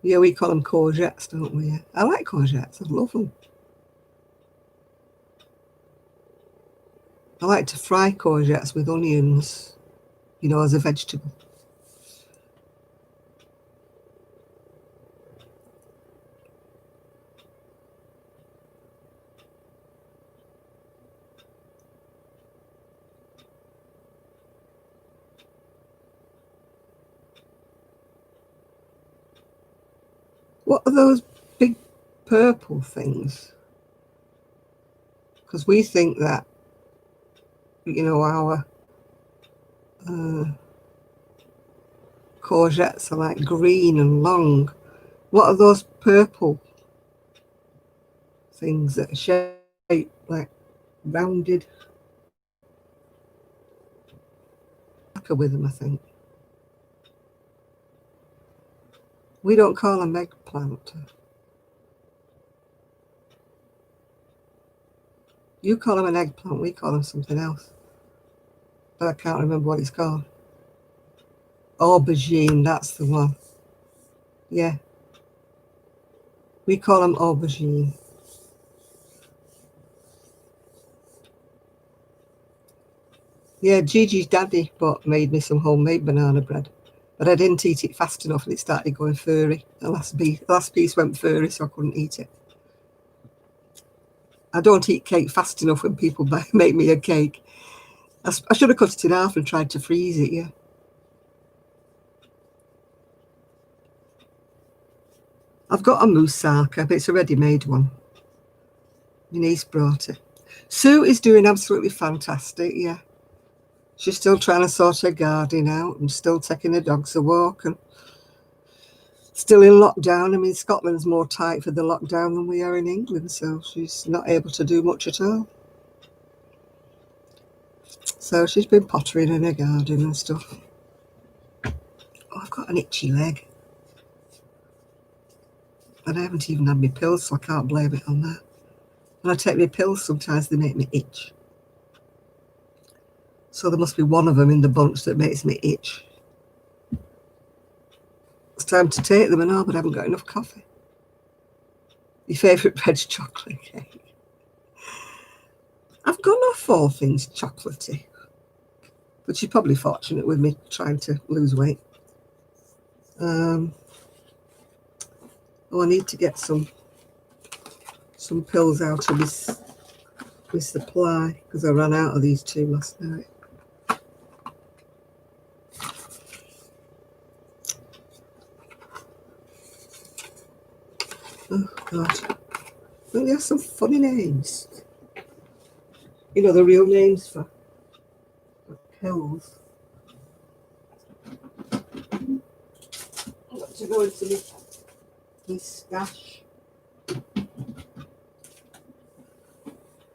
Yeah, we call them courgettes, don't we? I like courgettes. I love them. I like to fry courgettes with onions, you know, as a vegetable. What are those big purple things? Because we think that, you know, our courgettes are like green and long. What are those purple things that are shaped like rounded? With them, I think. We don't call them eggplant. You call them an eggplant, we call them something else. But I can't remember what it's called. Aubergine, that's the one. Yeah. We call them aubergine. Yeah, Gigi's daddy made me some homemade banana bread. But I didn't eat it fast enough and it started going furry. The last piece went furry, so I couldn't eat it. I don't eat cake fast enough when people make me a cake. I should have cut it in half and tried to freeze it, yeah. I've got a moussaka, but it's a ready-made one. My niece brought it. Sue is doing absolutely fantastic, yeah. She's still trying to sort her garden out and still taking her dogs a walk and still in lockdown. I mean, Scotland's more tight for the lockdown than we are in England, so she's not able to do much at all. So she's been pottering in her garden and stuff. Oh, I've got an itchy leg. And I haven't even had my pills, so I can't blame it on that. When I take my pills, sometimes they make me itch. So there must be one of them in the bunch that makes me itch. It's time to take them and all, but I haven't got enough coffee. Your favourite bread's chocolate cake. I've gone off all things chocolatey. But she's probably fortunate with me trying to lose weight. Oh, I need to get some pills out of my supply because I ran out of these 2 last night. Oh God, well, they have some funny names. You know, the real names for pills. I've got to go into my stash.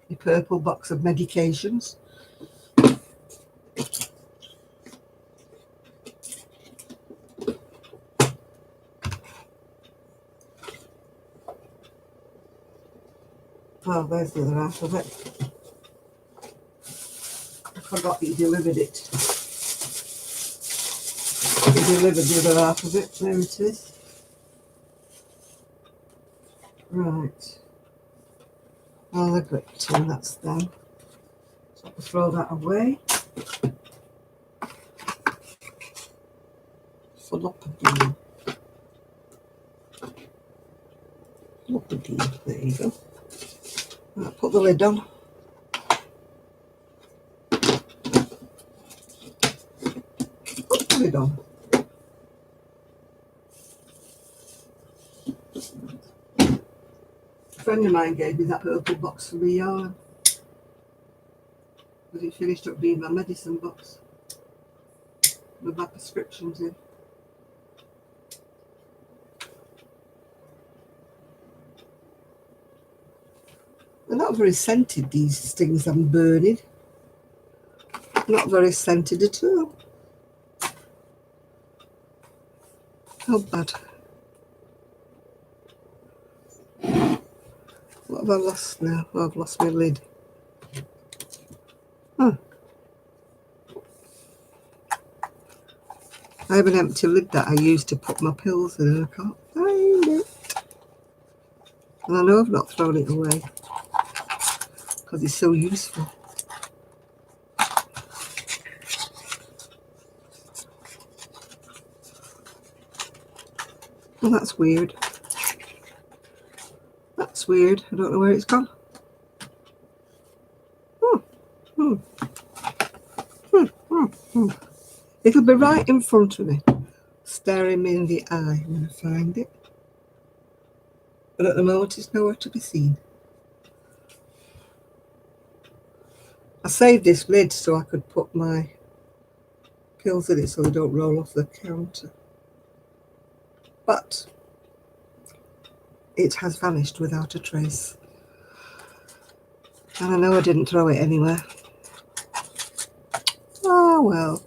My purple box of medications. Oh, there's the other half of it. I forgot you delivered it. You delivered the other half of it. There it is. Right. Oh, the grip tin, that's done. So I'll throw that away. Fallopadine. Fallopadine, there you go. I'll put the lid on. Put the lid on. A friend of mine gave me that purple box for my yarn. Because it finished up being my medicine box with my prescriptions in. They're not very scented, these things I'm burning. Not very scented at all. How bad. What have I lost now? Oh, I've lost my lid. Huh. I have an empty lid that I used to put my pills in and I can't find it. And I know I've not thrown it away because it's so useful. Well, that's weird. That's weird. I don't know where it's gone. It'll be right in front of me, staring me in the eye when I find it. But at the moment, it's nowhere to be seen. I saved this lid so I could put my pills in it so they don't roll off the counter. But it has vanished without a trace. And I know I didn't throw it anywhere. Oh well.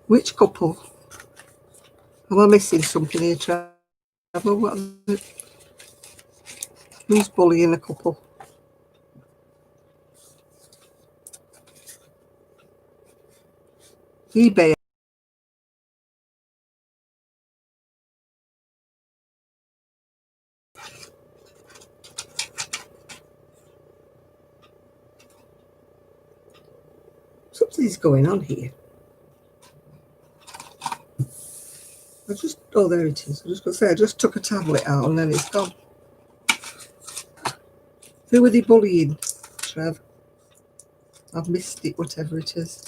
Which couple? Am I missing something here, Trevor? What is it? Who's bullying a couple? eBay. Something's going on here. Oh, there it is. I was just going to say, I just took a tablet out and then it's gone. Who are they bullying, Trev? I've missed it, whatever it is.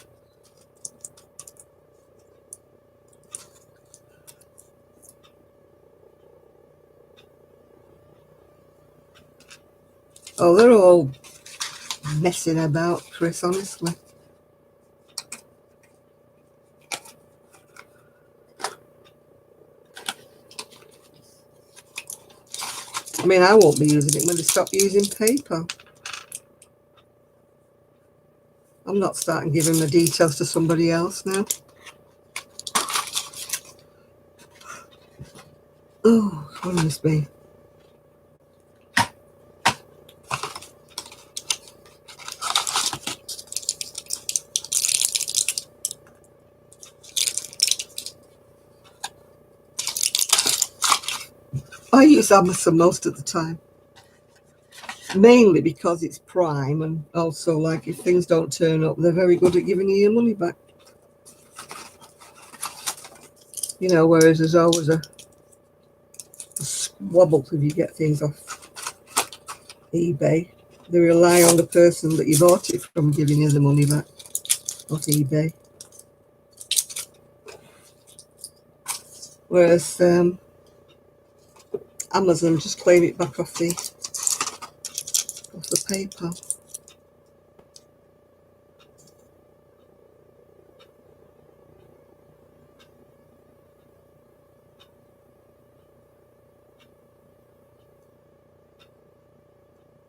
Oh, they're all messing about, Chris, honestly. I mean, I won't be using it when they stop using paper. I'm not starting giving the details to somebody else now. Oh, goodness me. I use Amazon most of the time. Mainly because it's Prime, and also, like, if things don't turn up, they're very good at giving you your money back. You know, whereas there's always a squabble if you get things off eBay. They rely on the person that you bought it from giving you the money back off eBay. Whereas Amazon just claim it back off the paper.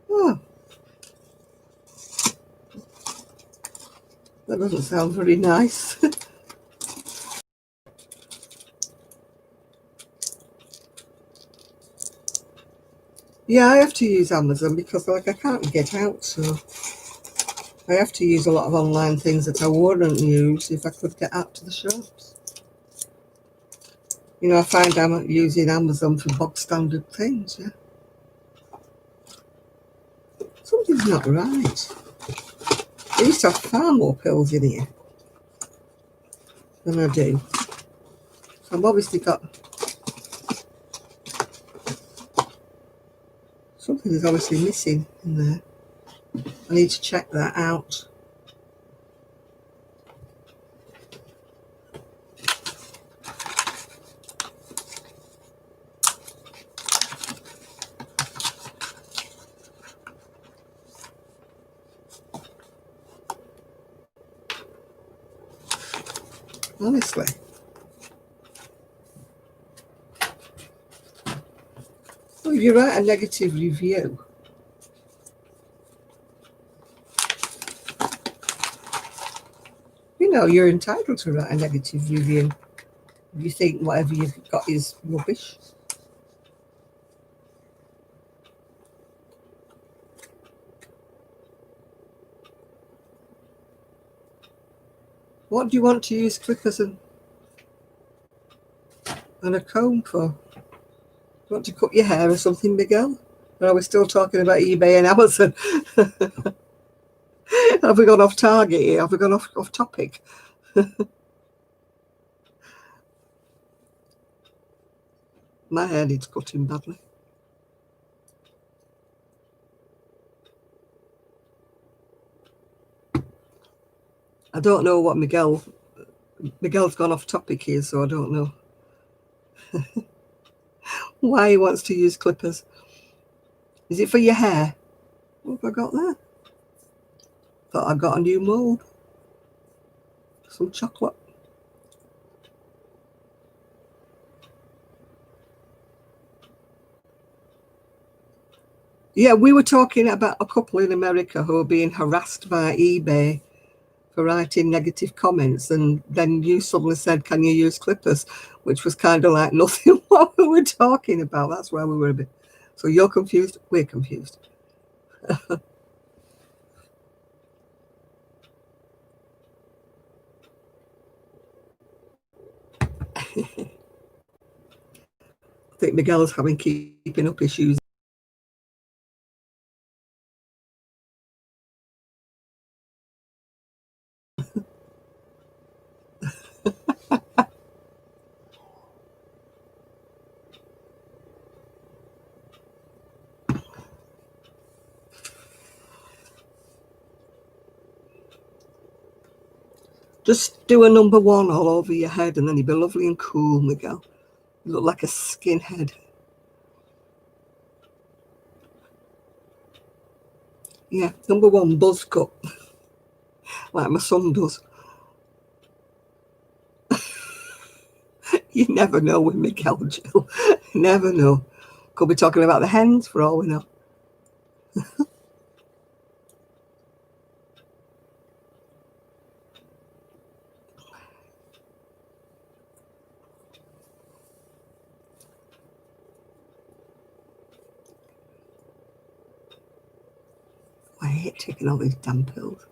Oh, that doesn't sound very nice. Yeah, I have to use Amazon because, like, I can't get out, so I have to use a lot of online things that I wouldn't use if I could get out to the shops. You know, I find I'm using Amazon for bog standard things, yeah. Something's not right. I used to have far more pills in here than I do. So I've obviously got... something is obviously missing in there. I need to check that out. Honestly. Well, if you write a negative review, you know, you're entitled to write a negative review if you think whatever you've got is rubbish. What do you want to use clippers and a comb for? Do you want to cut your hair or something, Miguel? Or are we still talking about eBay and Amazon? Have we gone off target here? Have we gone off topic? My hair needs cutting badly. I don't know what Miguel's gone off topic here, so I don't know why he wants to use clippers. Is it for your hair? What have I got there? Thought I got a new mold. Some chocolate. Yeah, we were talking about a couple in America who are being harassed by eBay for writing negative comments, and then you suddenly said, can you use clippers? Which was kind of like nothing what we were talking about. That's why we were a bit So you're confused, we're confused. I think Miguel's having keeping up issues. Just do a number 1 all over your head and then you'll be lovely and cool, Miguel. You look like a skinhead. Yeah, number 1 buzz cut. Like my son does. You never know with Miguel, Jill. Never know. Could be talking about the hens for all we know. I hate taking all these damn pills.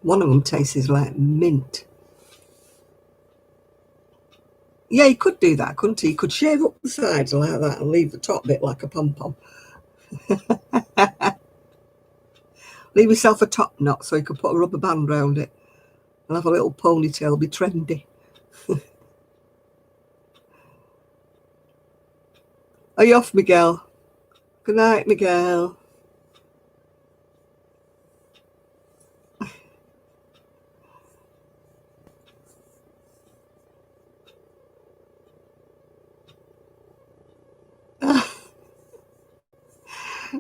One of them tastes like mint. Yeah, he could do that, couldn't he? He could shave up the sides like that and leave the top bit like a pom-pom. Leave yourself a top knot so you could put a rubber band around it and have a little ponytail, be trendy. Are you off, Miguel? Good night, Miguel.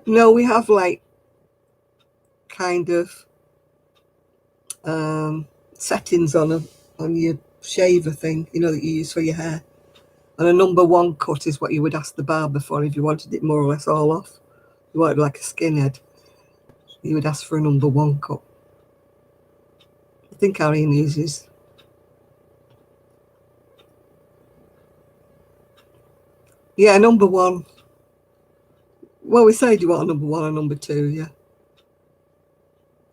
No, we have like kind of settings on your shaver thing, you know, that you use for your hair. And a number 1 cut is what you would ask the barber for if you wanted it more or less all off. You wanted like a skinhead, you would ask for a number 1 cut. I think Arian uses. Yeah, number 1. Well, we say, do you want a number 1 or number 2? Yeah.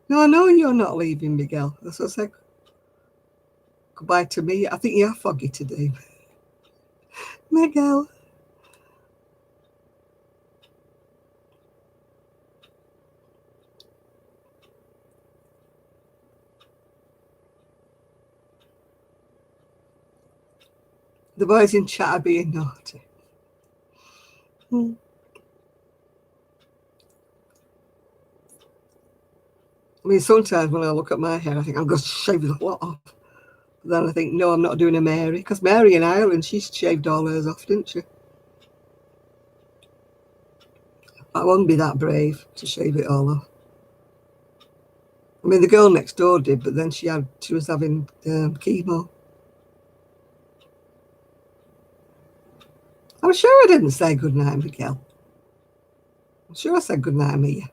No, I know you're not leaving, Miguel. That's what I said. Goodbye to me. I think you're foggy today. Miguel. The boys in chat are being naughty. I mean, sometimes when I look at my hair, I think I'm going to shave a lot off. But then I think, no, I'm not doing a Mary. Because Mary in Ireland, she's shaved all hers off, didn't she? I won't be that brave to shave it all off. I mean, the girl next door did, but then she was having chemo. I'm sure I didn't say goodnight, Miguel. I'm sure I said goodnight, Mia.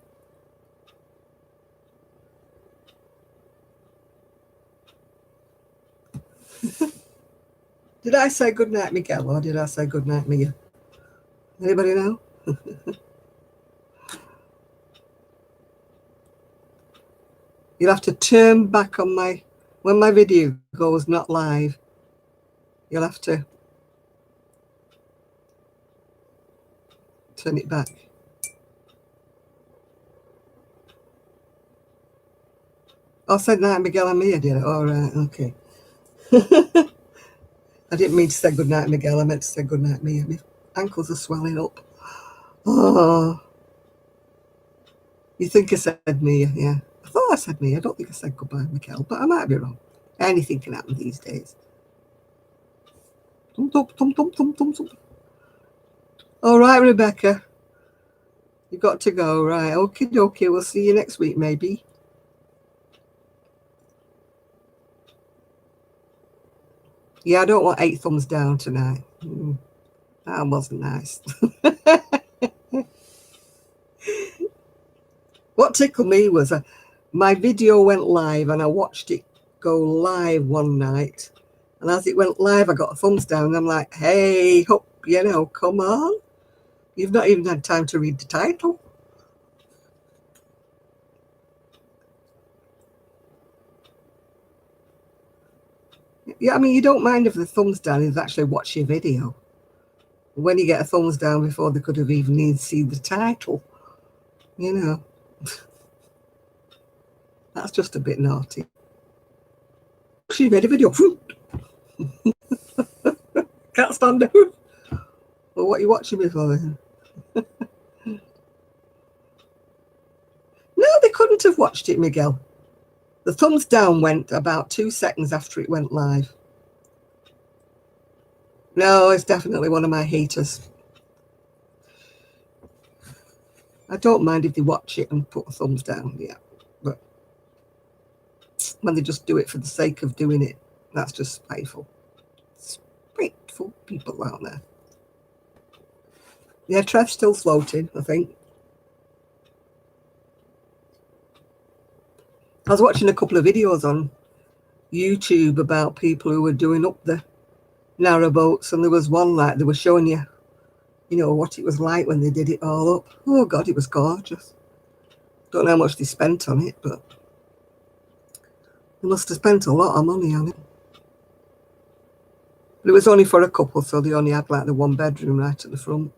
Did I say goodnight, Miguel, or did I say goodnight, Mia? Anybody know? You'll have to turn back on when my video goes not live. You'll have to turn it back. I said night, Miguel and Mia did it. All right, okay. I didn't mean to say goodnight, Miguel. I meant to say goodnight, Mia. My ankles are swelling up. Oh. You think I said Mia, yeah. I thought I said Mia. I don't think I said goodbye, Miguel, but I might be wrong. Anything can happen these days. All right, Rebecca. You got to go, right? Okie dokie. We'll see you next week, maybe. Yeah, I don't want 8 thumbs down tonight. That wasn't nice. What tickled me was my video went live and I watched it go live one night. And as it went live, I got a thumbs down. And I'm like, hey, you know, come on. You've not even had time to read the title. Yeah, I mean, you don't mind if the thumbs down is actually watch your video. When you get a thumbs down before they could have even seen the title, you know, that's just a bit naughty. She made a video. Can't stand it. Well, what are you watching me for then? No, they couldn't have watched it, Miguel. The thumbs down went about 2 seconds after it went live. No, it's definitely one of my haters. I don't mind if they watch it and put a thumbs down, yeah. But when they just do it for the sake of doing it, that's just spiteful. Spiteful people out there. Yeah, Trev's still floating, I think. I was watching a couple of videos on YouTube about people who were doing up the narrowboats, and there was one like they were showing you, you know, what it was like when they did it all up. Oh God, it was gorgeous. Don't know how much they spent on it, but they must have spent a lot of money on it. But it was only for a couple, so they only had like the 1 bedroom right at the front.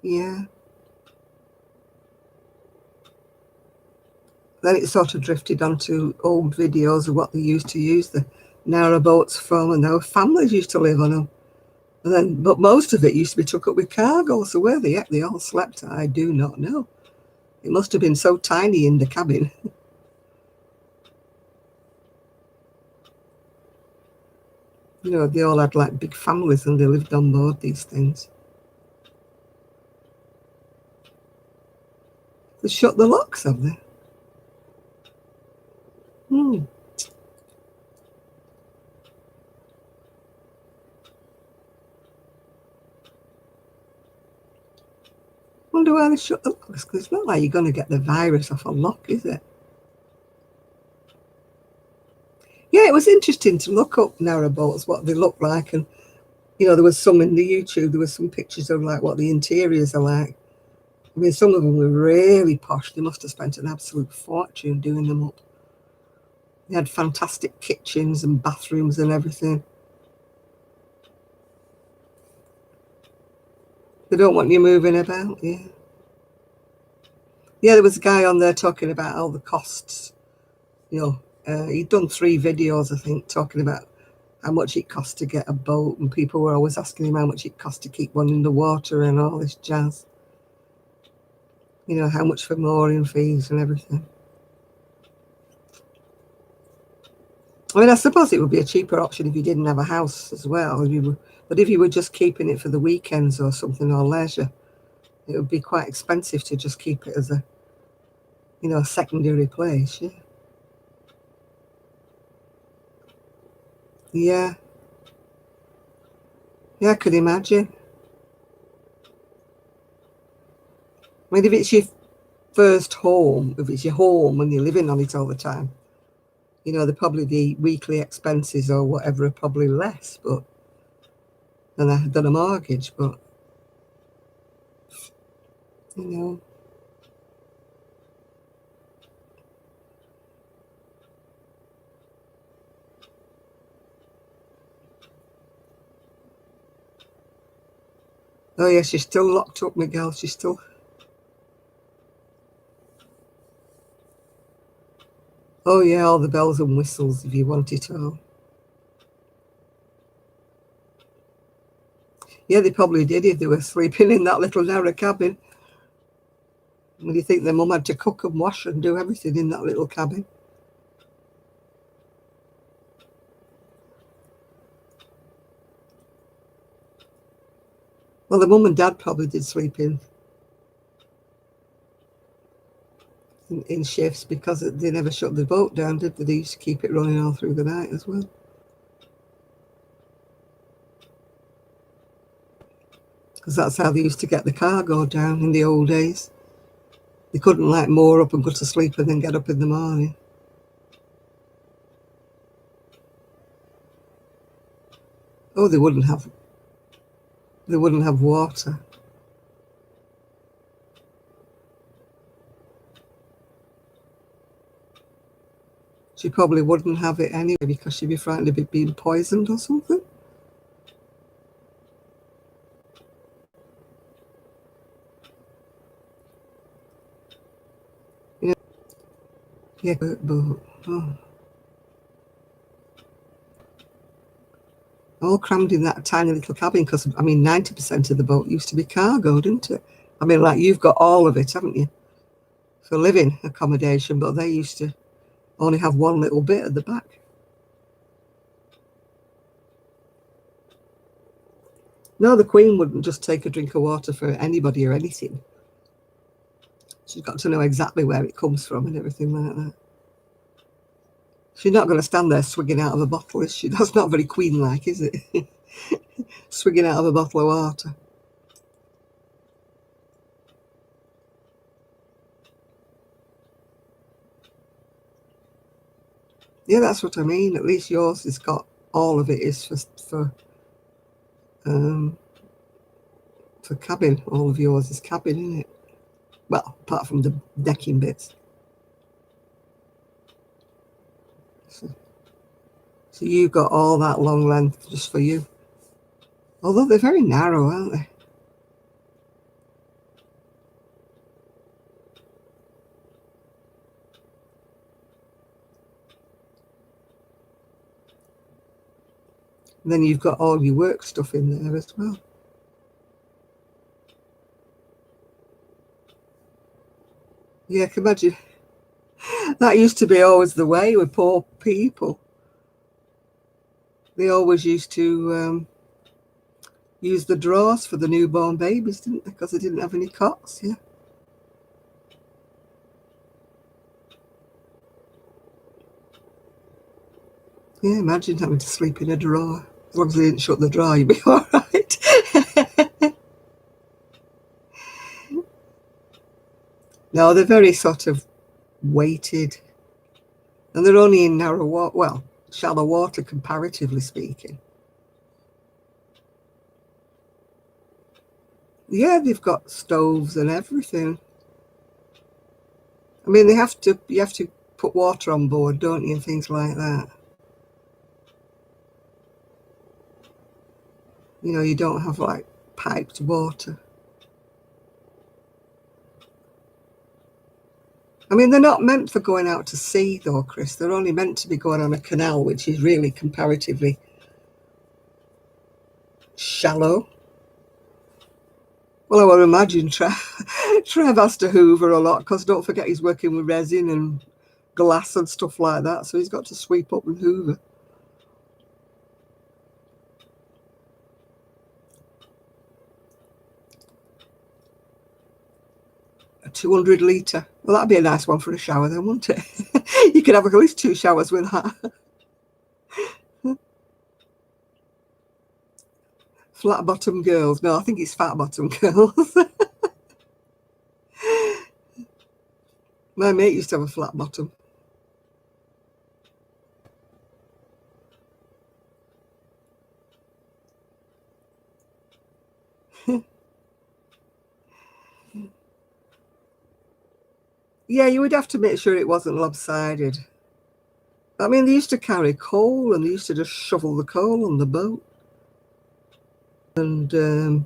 Yeah. Then it sort of drifted onto old videos of what they used to use the narrowboats from, and their families used to live on them. And then, but most of it used to be took up with cargo, so where the heck they all slept, I do not know. It must have been so tiny in the cabin. You know, they all had like big families and they lived on board these things. They shut the locks, have they? Wonder why they shut the locks, because it's not like you're going to get the virus off a lock, is it? Yeah, it was interesting to look up narrowboats, what they look like, and you know, there was some in the YouTube, there was some pictures of like what the interiors are like. I mean, some of them were really posh. They must have spent an absolute fortune doing them up. They had fantastic kitchens and bathrooms and everything. They don't want you moving about, yeah. Yeah, there was a guy on there talking about all the costs. You know, he'd done 3 videos, I think, talking about how much it cost to get a boat, and people were always asking him how much it cost to keep one in the water and all this jazz. You know, how much for mooring fees and everything. I mean, I suppose it would be a cheaper option if you didn't have a house as well. But if you were just keeping it for the weekends or something, or leisure, it would be quite expensive to just keep it as a, you know, a secondary place. Yeah. Yeah. Yeah, I could imagine. I mean, if it's your first home, if it's your home and you're living on it all the time, you know, the weekly expenses or whatever are probably less, but than a mortgage. But you know, oh yeah, she's still locked up, Miguel. She's still. Oh yeah, all the bells and whistles if you want it all. Yeah, they probably did if they were sleeping in that little narrow cabin. When you think their mum had to cook and wash and do everything in that little cabin. Well, the mum and dad probably did sleep in shifts because they never shut the boat down, did they? They used to keep it running all through the night as well. Because that's how they used to get the cargo down in the old days. They couldn't like moor up and go to sleep and then get up in the morning. Oh, they wouldn't have water. She probably wouldn't have it anyway because she'd be frightened of it being poisoned or something. Yeah, but oh. All crammed in that tiny little cabin because, I mean, 90% of the boat used to be cargo, didn't it? I mean, like, you've got all of it, haven't you, for living accommodation, but they used to only have one little bit at the back. No, the Queen wouldn't just take a drink of water for anybody or anything. She's got to know exactly where it comes from and everything like that. She's not going to stand there swigging out of a bottle, is she? That's not very Queen-like, is it? Swigging out of a bottle of water. Yeah, that's what I mean. At least yours has got all of it is for cabin. All of yours is cabin, isn't it? Well, apart from the decking bits. So you've got all that long length just for you. Although they're very narrow, aren't they? And then you've got all your work stuff in there as well. Yeah, I can imagine. That used to be always the way with poor people. They always used to use the drawers for the newborn babies, didn't they? Because they didn't have any cots, yeah. Yeah, imagine having to sleep in a drawer. As long as they didn't shut the drawer, you'd be all right. No, they're very sort of weighted. And they're only in narrow water, well, shallow water comparatively speaking. Yeah, they've got stoves and everything. I mean, you have to put water on board, don't you, and things like that. You know, you don't have like piped water. I mean, they're not meant for going out to sea though, Chris. They're only meant to be going on a canal, which is really comparatively shallow. Well, I would imagine Trev has to hoover a lot because don't forget he's working with resin and glass and stuff like that. So he's got to sweep up and hoover. A 200 litre. Well, that'd be a nice one for a shower then, wouldn't it? You could have at least 2 showers with that. Flat bottom girls. No, I think it's fat bottom girls. My mate used to have a flat bottom. Yeah, you would have to make sure it wasn't lopsided. I mean, they used to carry coal and they used to just shovel the coal on the boat. And no,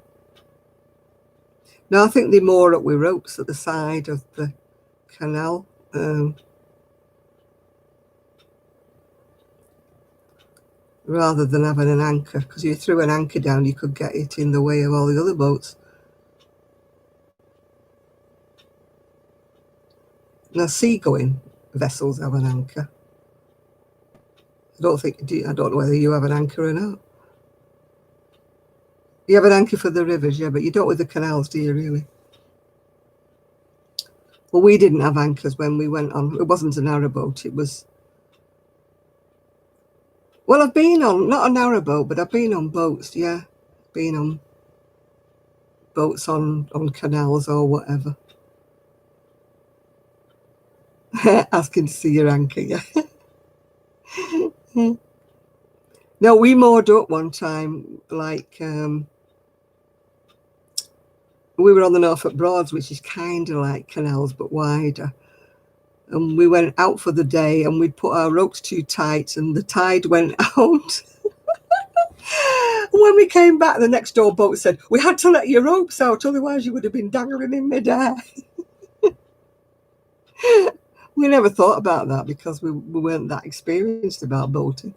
I think they moor up with ropes at the side of the canal. Rather than having an anchor, because if you threw an anchor down, you could get it in the way of all the other boats. Now, seagoing vessels have an anchor. I don't know whether you have an anchor or not. You have an anchor for the rivers, yeah, but you don't with the canals, do you, really? Well, we didn't have anchors when we went on. It wasn't a narrowboat. It was... Well, I've been on, not a narrowboat, but I've been on boats, yeah. Been on boats on canals or whatever. Asking to see your anchor, yeah. No, we moored up one time, like... we were on the Norfolk Broads, which is kind of like canals, but wider. And we went out for the day and we'd put our ropes too tight and the tide went out. When we came back, the next door boat said, we had to let your ropes out, otherwise you would have been dangling in midair. We never thought about that because we weren't that experienced about boating.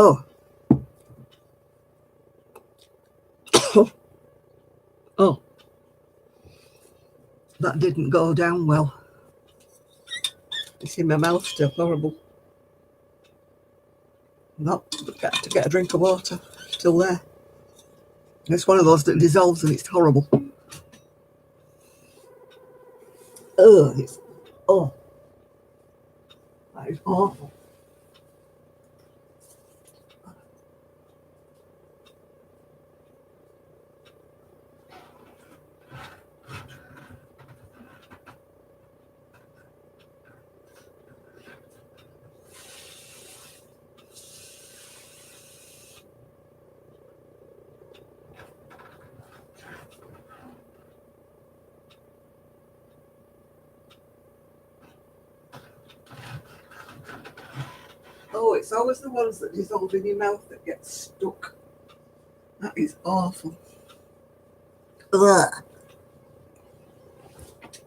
Oh. Oh. That didn't go down well. It's in my mouth still, horrible. Not got to get a drink of water, still there. It's one of those that dissolves and it's horrible. Oh, it's, oh, that is awful. Oh, it's always the ones that dissolve in your mouth that get stuck. That is awful. Ugh.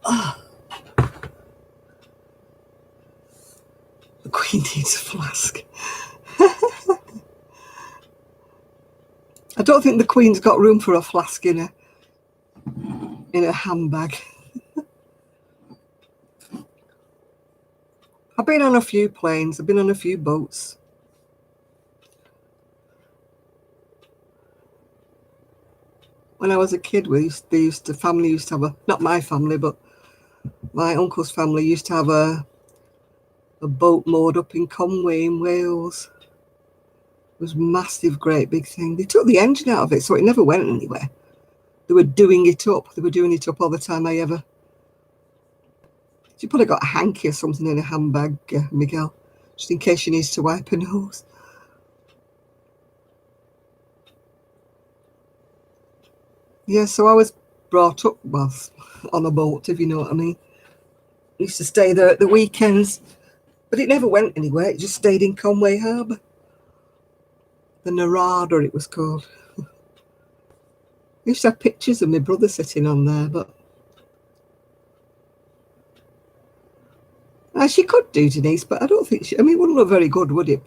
Oh. The Queen needs a flask. I don't think the Queen's got room for a flask in a handbag. I've been on a few planes, I've been on a few boats. When I was a kid, family used to have a, not my family, but my uncle's family used to have a boat moored up in Conway in Wales. It was a massive, great big thing. They took the engine out of it, so it never went anywhere. They were doing it up. They were doing it up all the time. You probably got a hanky or something in a handbag, Miguel, just in case she needs to wipe her nose. Yeah, so I was brought up on a boat, if you know what I mean. I used to stay there at the weekends, but it never went anywhere. It just stayed in Conway Harbour. The Narada, it was called. I used to have pictures of my brother sitting on there, but she could do, Denise, but I don't think it wouldn't look very good, would it?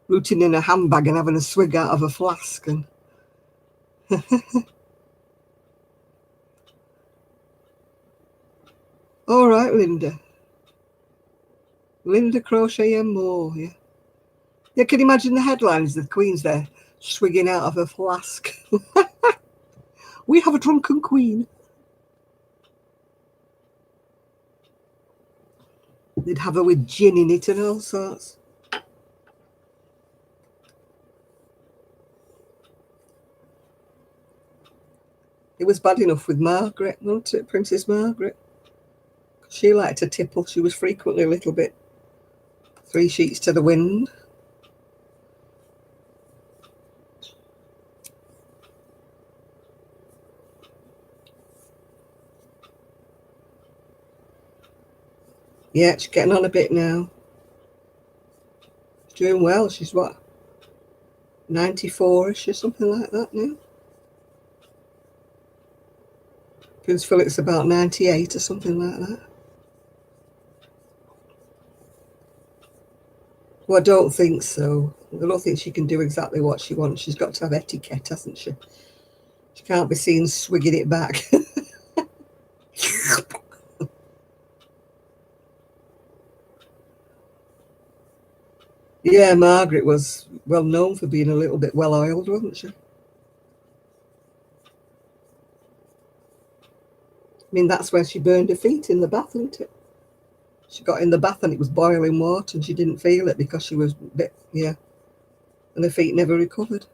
Rooting in a handbag and having a swig out of a flask. And all right, Linda. Linda Crochet and more, yeah. Yeah, can you imagine the headlines? The Queen's there, swigging out of a flask. We have a drunken Queen. They'd have her with gin in it and all sorts. It was bad enough with Margaret, wasn't it? Princess Margaret. She liked to tipple. She was frequently a little bit 3 sheets to the wind. Yeah, she's getting on a bit now. She's doing well. She's what, 94-ish or something like that now. Prince Philip's about 98 or something like that. Well, I don't think so. I don't think she can do exactly what she wants. She's got to have etiquette, hasn't she? She can't be seen swigging it back. Yeah, Margaret was well known for being a little bit well-oiled, wasn't she? I mean, that's where she burned her feet, in the bath, isn't it? She got in the bath and it was boiling water and she didn't feel it because she was a bit, yeah, and her feet never recovered.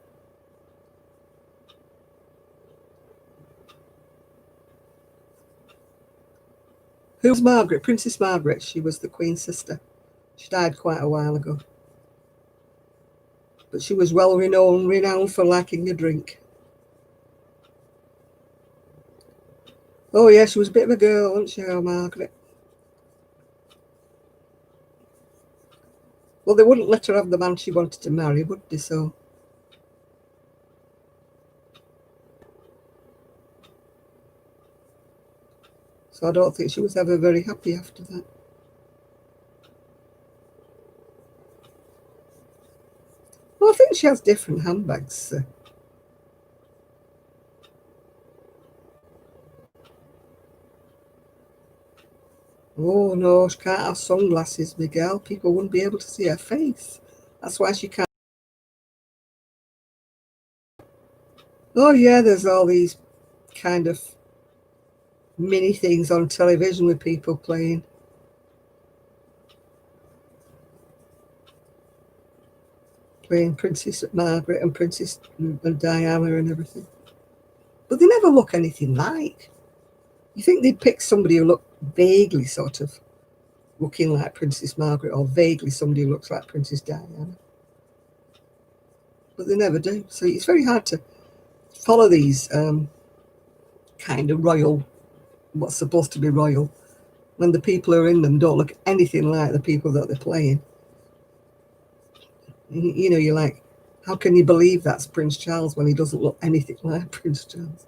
Who was Margaret? Princess Margaret. She was the Queen's sister. She died quite a while ago. But she was well renowned for liking a drink. Oh, yeah, she was a bit of a girl, wasn't she, oh, Margaret? Well, they wouldn't let her have the man she wanted to marry, would they? So I don't think she was ever very happy after that. Well, I think she has different handbags. Oh, no, she can't have sunglasses, Miguel. People wouldn't be able to see her face. That's why she can't. Oh, yeah, there's all these kind of mini things on television with people playing Princess Margaret and Princess and Diana and everything. But they never look anything like. You think they'd pick somebody who looked vaguely sort of looking like Princess Margaret or vaguely somebody who looks like Princess Diana. But they never do. So it's very hard to follow these kind of royal, what's supposed to be royal, when the people who are in them don't look anything like the people that they're playing. You know, you're like, how can you believe that's Prince Charles when he doesn't look anything like Prince Charles?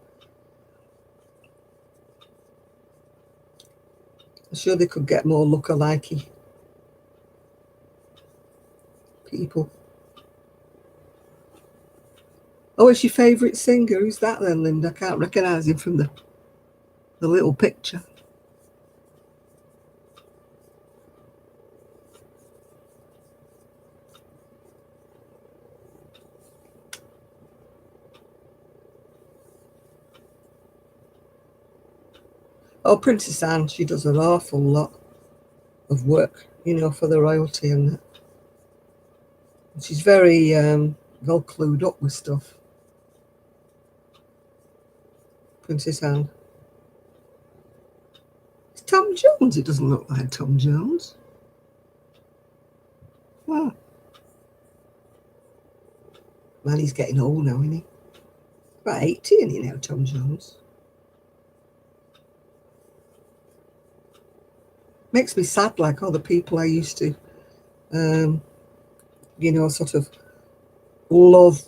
I'm sure they could get more look-alike people. Oh, it's your favourite singer? Who's that then, Linda? I can't recognise him from the little picture. Oh, Princess Anne, she does an awful lot of work, you know, for the royalty and that. She's very well clued up with stuff. Princess Anne. It's Tom Jones. It doesn't look like Tom Jones. Wow. Man, he's getting old now, isn't he? About 80, isn't he now, Tom Jones? Makes me sad, like all the people I used to, you know, sort of love.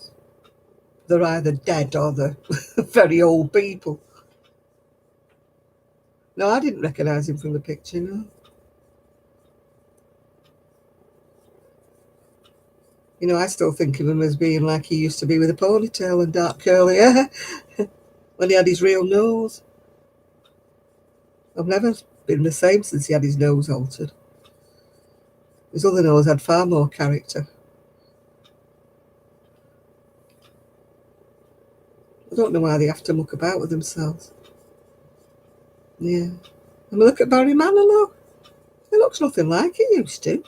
They're either dead or they're very old people. No, I didn't recognise him from the picture, no. You know, I still think of him as being like he used to be with a ponytail and dark curly hair when he had his real nose. I've never been the same since he had his nose altered. His other nose had far more character. I don't know why they have to muck about with themselves. Yeah. I mean, look at Barry Manilow. He looks nothing like he used to.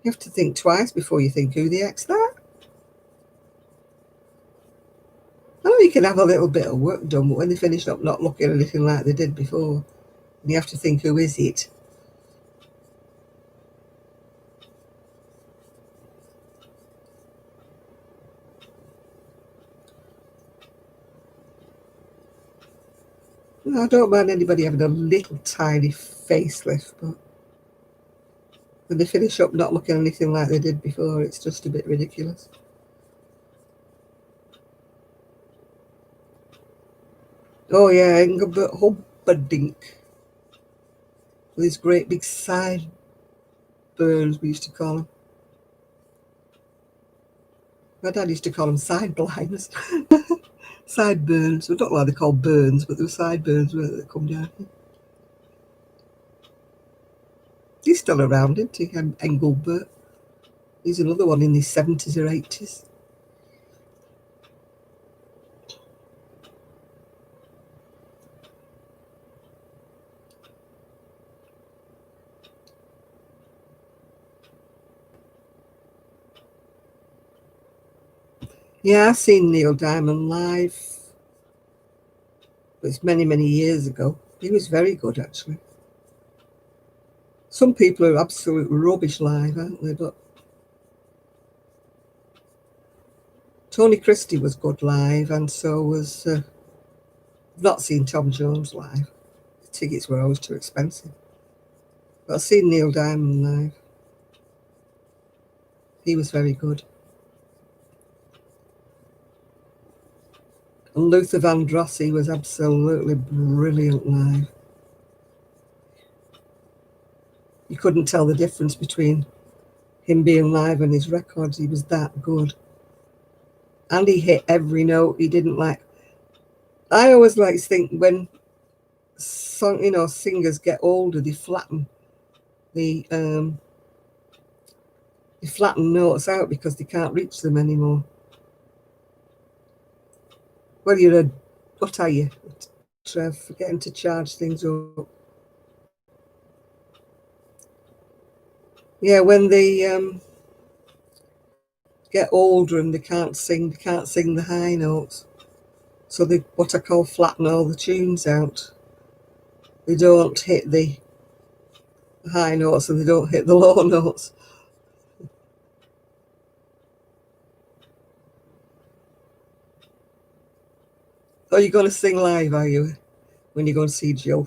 You have to think twice before you think, who the heck's that? I know you can have a little bit of work done, but when they finish up not looking anything like they did before, you have to think, who is it? I don't mind anybody having a little tiny facelift, but when they finish up not looking anything like they did before, it's just a bit ridiculous. Oh yeah, Engelbert Humperdinck. With his great big sideburns, we used to call him. My dad used to call them side blinds. Sideburns. I don't know why they're called burns, but there were sideburns that come down. He's still around, isn't he? Engelbert. He's another one in his 70s or 80s. Yeah, I've seen Neil Diamond live. It was many, many years ago. He was very good, actually. Some people are absolute rubbish live, aren't they? But Tony Christie was good live, and so was... I've not seen Tom Jones live. The tickets were always too expensive. But I've seen Neil Diamond live. He was very good. And Luther Vandross was absolutely brilliant live. You couldn't tell the difference between him being live and his records. He was that good. And he hit every note. He didn't like... I always like to think when singers get older, they flatten notes out because they can't reach them anymore. Well, what are you, Trev? Forgetting to charge things up. Yeah, when they get older and they can't sing the high notes. So they, what I call, flatten all the tunes out. They don't hit the high notes and they don't hit the low notes. Oh, you're going to sing live, are you, when you're going to see Jill?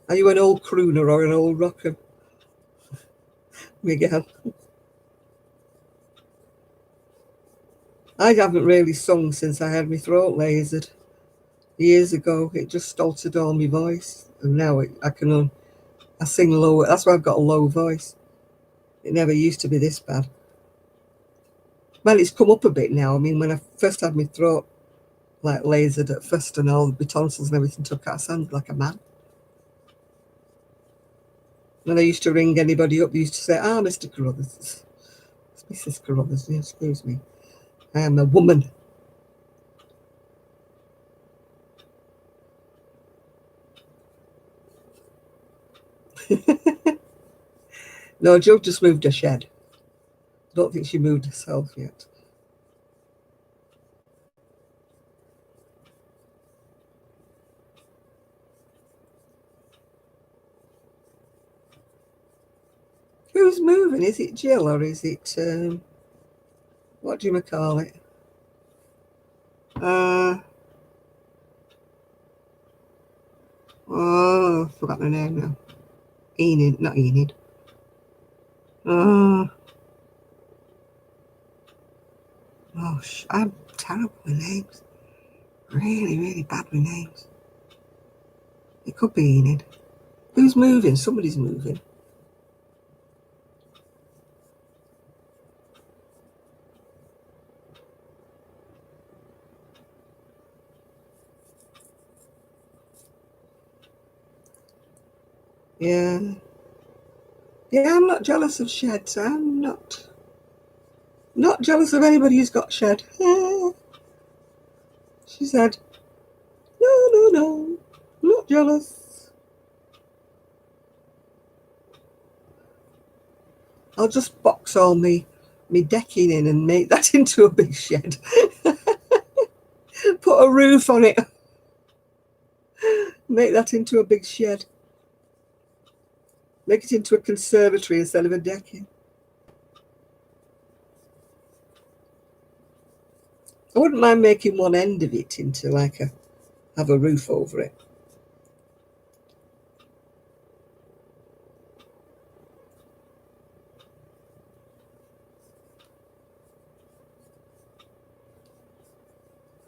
Are you an old crooner or an old rocker, Miguel? I haven't really sung since I had my throat lasered years ago. It just altered all my voice, and now I sing lower. That's why I've got a low voice. It never used to be this bad. Well, it's come up a bit now. I mean, when I first had my throat like lasered at first and all the tonsils and everything took out, I sounded like a man. When I used to ring anybody up, they used to say, Mr. Carruthers. It's Mrs. Carruthers, yeah, excuse me. I am a woman. No, Jill just moved her shed. I don't think she moved herself yet. Who's moving? Is it Jill or is it, what do you call it? Oh, I forgot the name now. Enid, not Enid. Oh, I'm terrible with names. Really, really bad with names. It could be Enid. Who's moving? Somebody's moving. Yeah. Yeah, I'm not jealous of sheds. I'm not jealous of anybody who's got shed. She said, no, not jealous. I'll just box all me decking in and make that into a big shed. Put a roof on it. Make that into a big shed. Make it into a conservatory instead of a decking. I wouldn't mind making one end of it into like have a roof over it.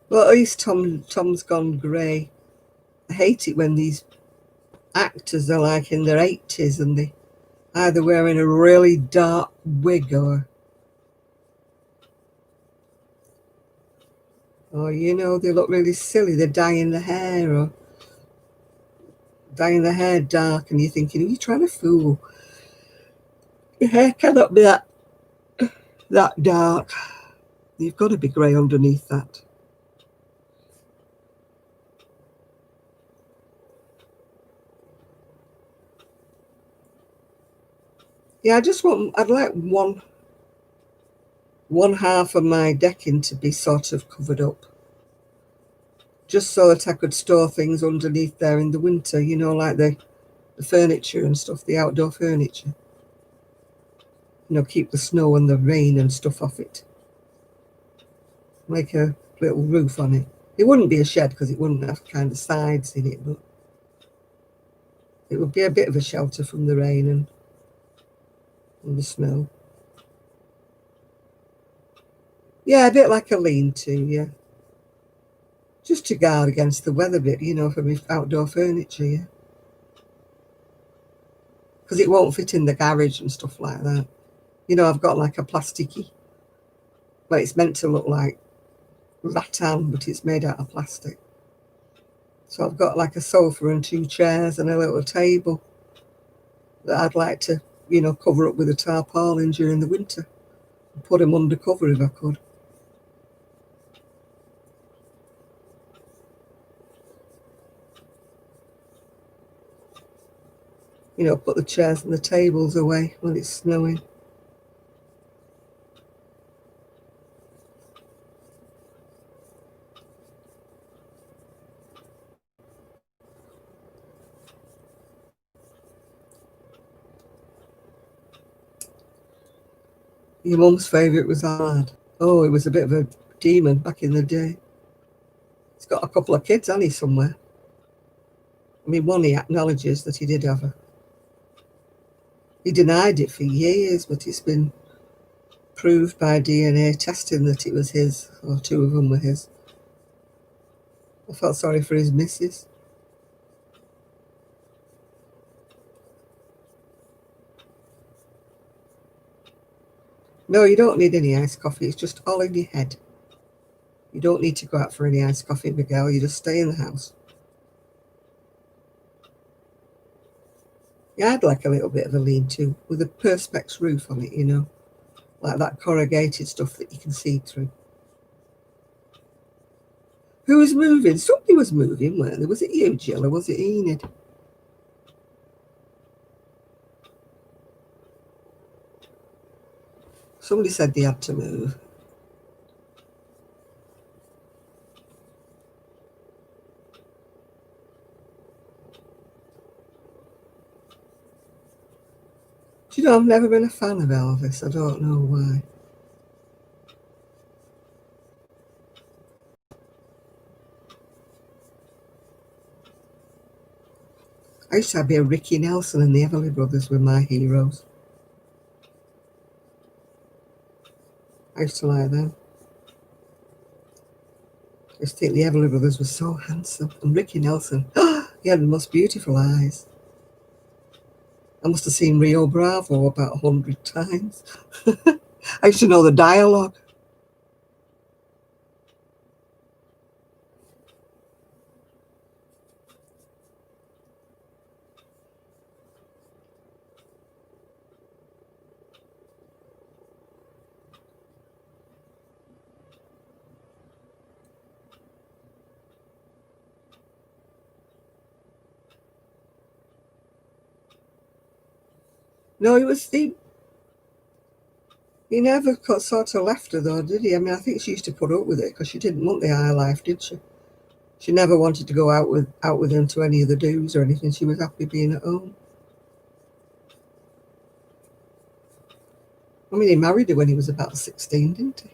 Well, at least Tom's gone grey. I hate it when these actors are like in their 80s and they either wearing a really dark wig or Or, you know, they look really silly. They're dyeing the hair or dyeing the hair dark, and you're thinking, are you trying to fool? Your hair cannot be that dark. You've got to be grey underneath that. Yeah, I'd like one half of my decking to be sort of covered up, just so that I could store things underneath there in the winter, you know, like the furniture and stuff, the outdoor furniture. You know, keep the snow and the rain and stuff off it. Make a little roof on it. It wouldn't be a shed because it wouldn't have kind of sides in it, but it would be a bit of a shelter from the rain and the snow. Yeah, a bit like a lean-to, yeah. Just to guard against the weather bit, you know, for my outdoor furniture, yeah. Because it won't fit in the garage and stuff like that. You know, I've got like a plasticky, well, it's meant to look like rattan, but it's made out of plastic. So I've got like a sofa and 2 chairs and a little table that I'd like to, you know, cover up with a tarpaulin during the winter and put them under cover if I could. You know, put the chairs and the tables away when it's snowing. Your mum's favourite was hard. Oh, he was a bit of a demon back in the day. He's got a couple of kids, hasn't he, somewhere? I mean, one he acknowledges that he did have her. He denied it for years, but it's been proved by DNA testing that it was his, or 2 of them were his. I felt sorry for his missus. No, you don't need any iced coffee. It's just all in your head. You don't need to go out for any iced coffee, Miguel. You just stay in the house. Yeah, I'd like a little bit of a lean-to with a perspex roof on it, you know, like that corrugated stuff that you can see through. Who was moving? Somebody was moving, weren't they? Was it you, Jill, or was it Enid? Somebody said they had to move. Do you know, I've never been a fan of Elvis. I don't know why. I used to be a Ricky Nelson, and the Everly Brothers were my heroes. I used to like them. I used to think the Everly Brothers were so handsome. And Ricky Nelson, he had the most beautiful eyes. I must have seen Rio Bravo about 100 times. I used to know the dialogue. No, he never sort of left her though, did he? I mean, I think she used to put up with it because she didn't want the high life, did she? She never wanted to go out with him to any of the do's or anything. She was happy being at home. I mean, he married her when he was about 16, didn't he?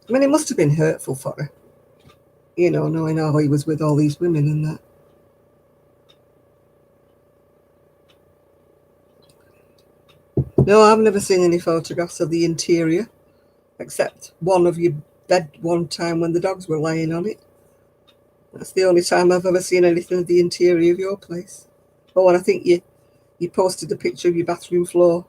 I mean, it must have been hurtful for her, you know, knowing how he was with all these women and that. No, I've never seen any photographs of the interior, except one of your bed one time when the dogs were laying on it. That's the only time I've ever seen anything of the interior of your place. Oh, and I think you posted a picture of your bathroom floor.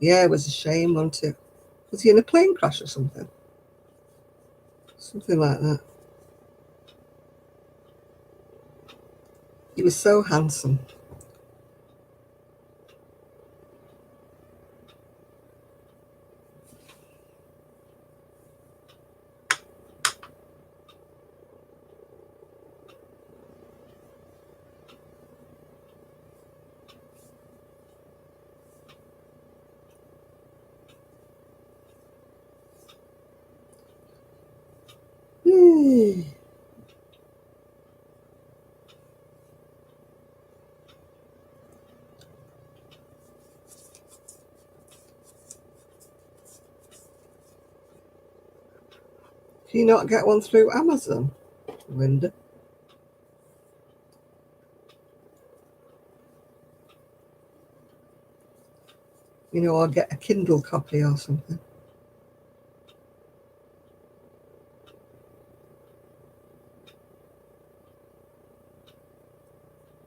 Yeah, it was a shame, wasn't it? Was he in a plane crash or something? Something like that. He was so handsome. Hmm. Can you not get one through Amazon, Linda? You know, or get a Kindle copy or something.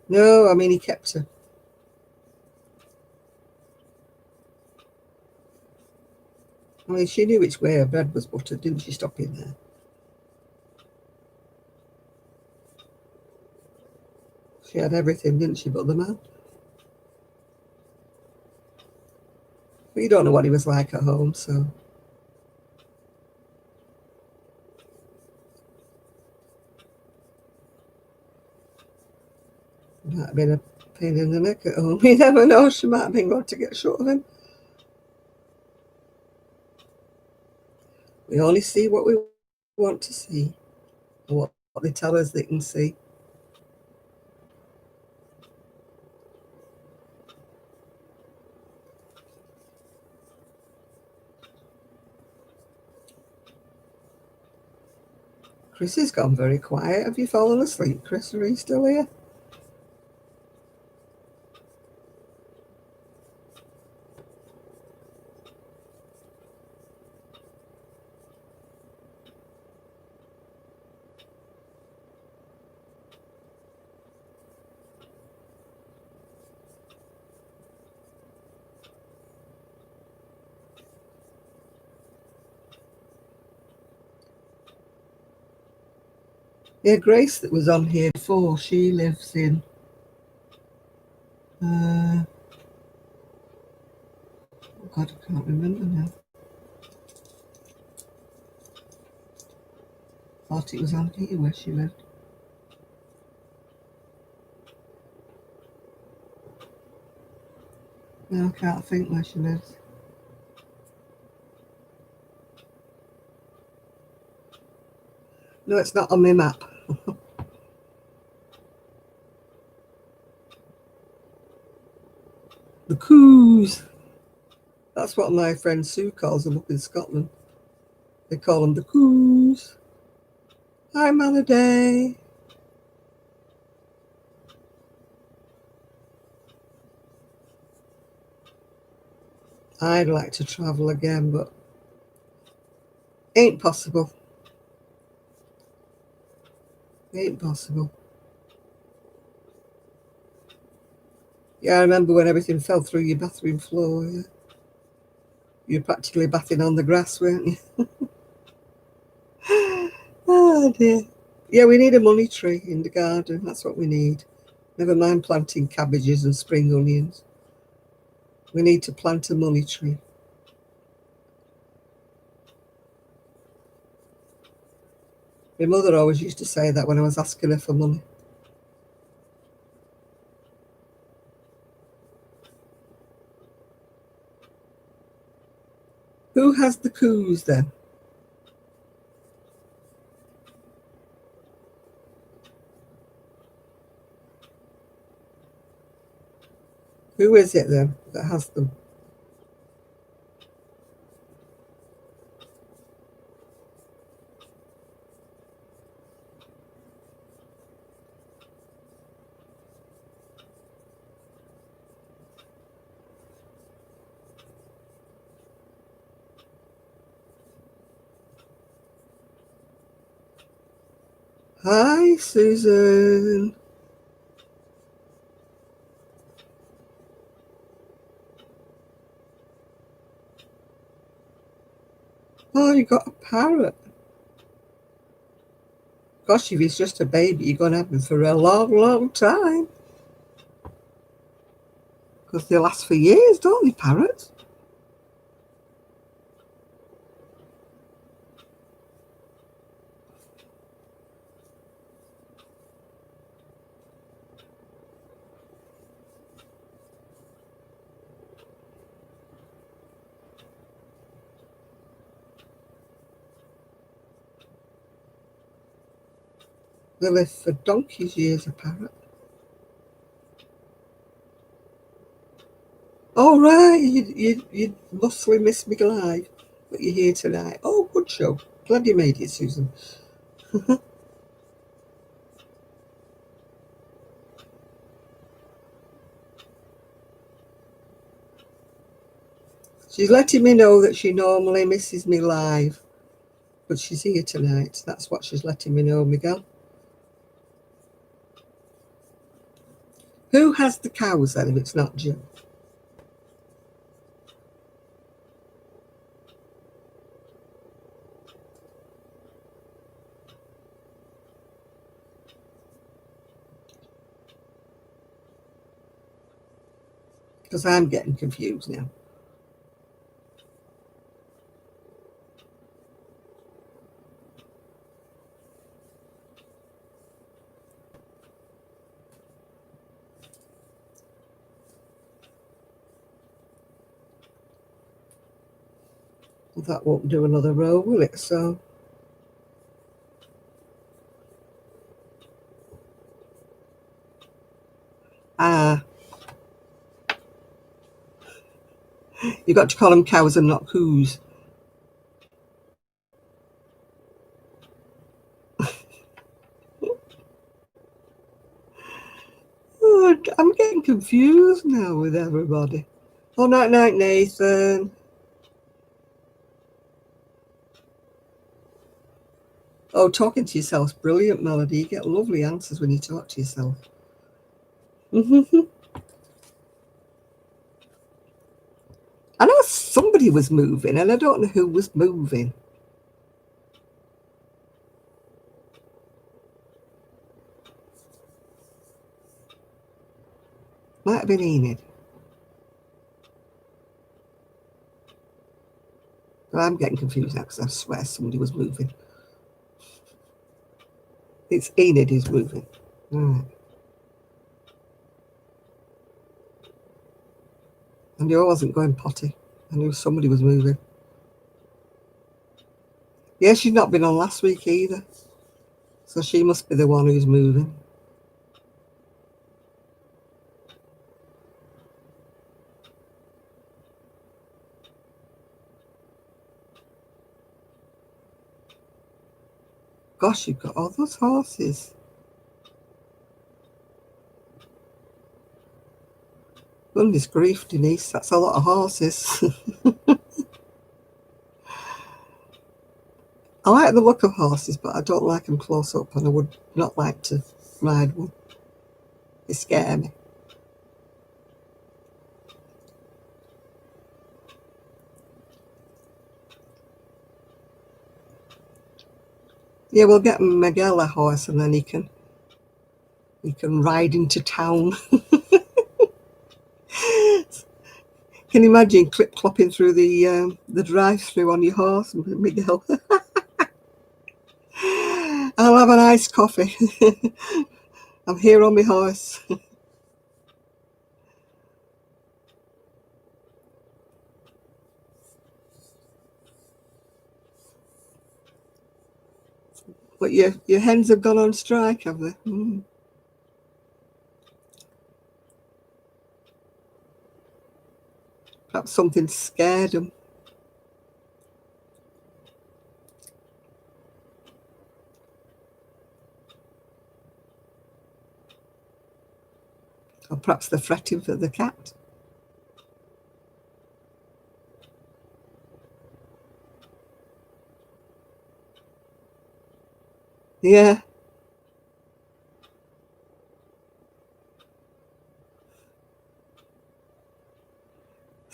No, I mean, he kept her. I mean, she knew which way her bread was buttered, didn't she, stopping there? She had everything, didn't she, but the man? But you don't know what he was like at home, so... It might have been a pain in the neck at home. You never know, she might have been glad to get shut of him. We only see what we want to see, or what they tell us they can see. Chris has gone very quiet. Have you fallen asleep, Chris? Are you still here? Yeah, Grace that was on here before, she lives in... oh God, I can't remember now. Thought it was on here where she lived. No, I can't think where she lives. No, it's not on my map. The coos. That's what my friend Sue calls them up in Scotland. They call them the coos. Hi, Day. I'd like to travel again, but ain't possible. Ain't possible. Yeah, I remember when everything fell through your bathroom floor. Yeah. You were practically bathing on the grass, weren't you? Oh dear. Yeah, we need a money tree in the garden. That's what we need. Never mind planting cabbages and spring onions. We need to plant a money tree. My mother always used to say that when I was asking her for money. Who has the coos then? Who is it then that has them? Hi, Susan. Oh, you got a parrot. Gosh, if he's just a baby, you're going to have him for a long, long time. Because they last for years, don't they, parrots? They live for donkey's years, a parrot. Oh, right, you mostly miss me live, but you're here tonight. Oh, good show. Glad you made it, Susan. She's letting me know that she normally misses me live, but she's here tonight. That's what she's letting me know, Miguel. Who has the cows then if it's not Jim? Because I'm getting confused now. Well, that won't do another row, will it? So, you've got to call them cows and not coos. Oh, I'm getting confused now with everybody. Oh, night, night, Nathan. Oh, talking to yourself's brilliant, Melody. You get lovely answers when you talk to yourself. I know somebody was moving, and I don't know who was moving. Might have been Enid. But I'm getting confused now because I swear somebody was moving. It's Enid who's moving. Right. I knew I wasn't going potty. I knew somebody was moving. Yeah, she's not been on last week either. So she must be the one who's moving. Gosh, you've got all those horses. Goodness grief, Denise, that's a lot of horses. I like the look of horses, but I don't like them close up, and I would not like to ride one. They scare me. Yeah, we'll get Miguel a horse, and then he can ride into town. Can you imagine clip clopping through the drive-through on your horse, Miguel? I'll have an iced coffee. I'm here on my horse. But your hens have gone on strike, have they? Perhaps something scared them. Or perhaps they're fretting for the cat. Yeah.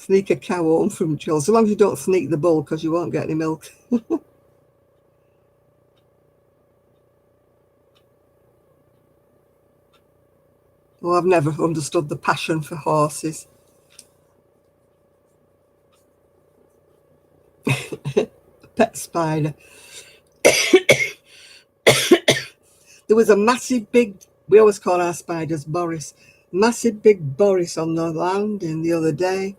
Sneak a cow home from Jill. So long as you don't sneak the bull, because you won't get any milk. Well, I've never understood the passion for horses. A pet spider. There was a massive big, we always call our spiders Boris, massive big Boris on the landing the other day.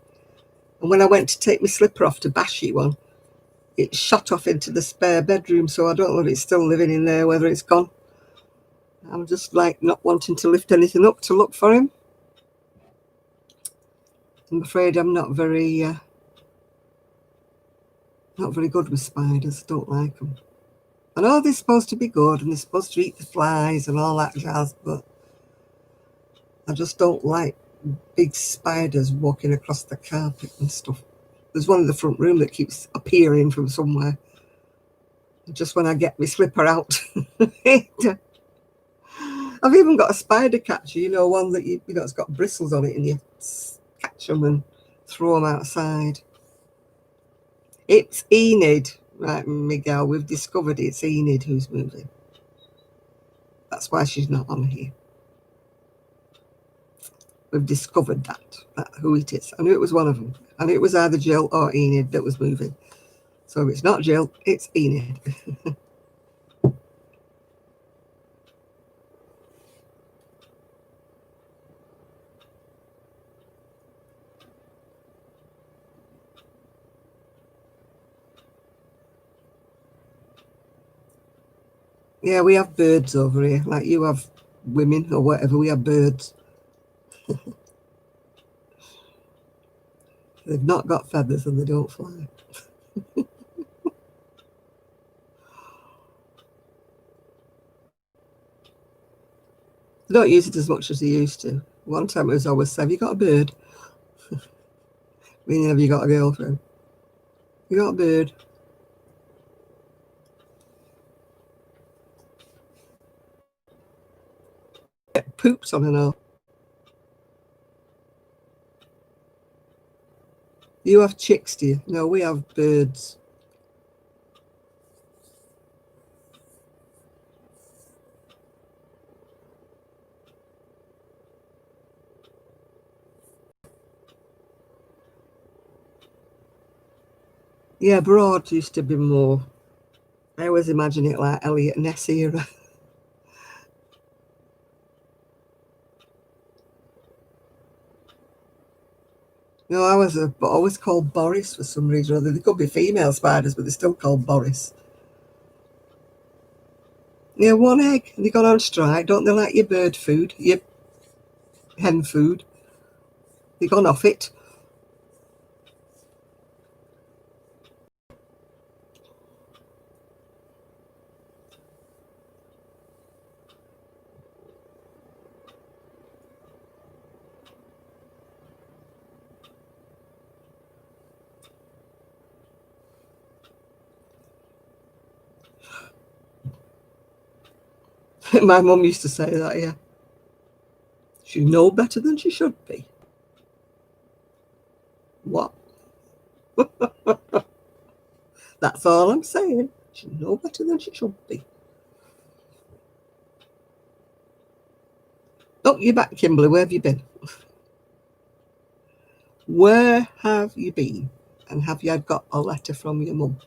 And when I went to take my slipper off to bash it one, it shot off into the spare bedroom. So I don't know if it's still living in there, whether it's gone. I'm just like not wanting to lift anything up to look for him. I'm afraid I'm not very good with spiders. Don't like them. I know they're supposed to be good and they're supposed to eat the flies and all that jazz, but I just don't like big spiders walking across the carpet and stuff. There's one in the front room that keeps appearing from somewhere. Just when I get my slipper out. I've even got a spider catcher, you know, one that you know, it's got bristles on it, and you catch them and throw them outside. It's Enid, right, Miguel. We've discovered it's Enid who's moving. That's why she's not on here. We've discovered that who it is. I knew it was one of them. I knew it was either Jill or Enid that was moving. So if it's not Jill, it's Enid. Yeah, we have birds over here. Like you have women or whatever, we have birds. They've not got feathers and they don't fly. They don't use it as much as they used to. One time it was always said, have you got a bird? Meaning, have you got a girlfriend? You got a bird? Get poops on and all. You have chicks, do you? No, we have birds. Yeah, Broad used to be more. I always imagine it like Elliot Ness era. No, I was always called Boris for some reason or other. They could be female spiders, but they're still called Boris. Yeah, one egg. They got on strike. Don't they like your bird food, your hen food? They gone off it. My mum used to say that, yeah. She's no better than she should be. What? That's all I'm saying. She's no better than she should be. Oh, you're back, Kimberly. Where have you been? Where have you been? And have you got a letter from your mum?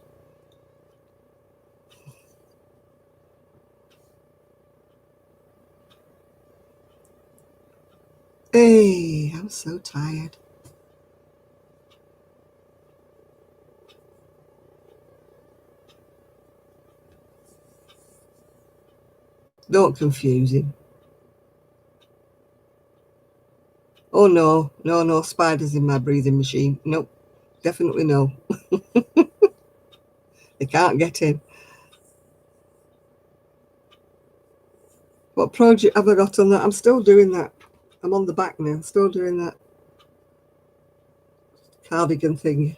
Hey, I'm so tired. Don't confuse him. Oh, no, spiders in my breathing machine. Nope, definitely no. They can't get in. What project have I got on that? I'm still doing that. I'm on the back now, still doing that cardigan thing.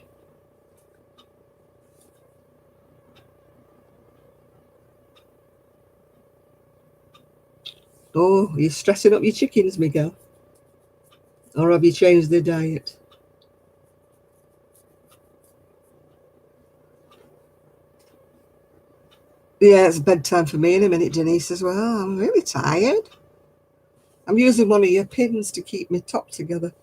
Oh, you're stressing up your chickens, Miguel? Or have you changed their diet? Yeah, it's bedtime for me in a minute, Denise, as well. I'm really tired. I'm using one of your pins to keep my top together.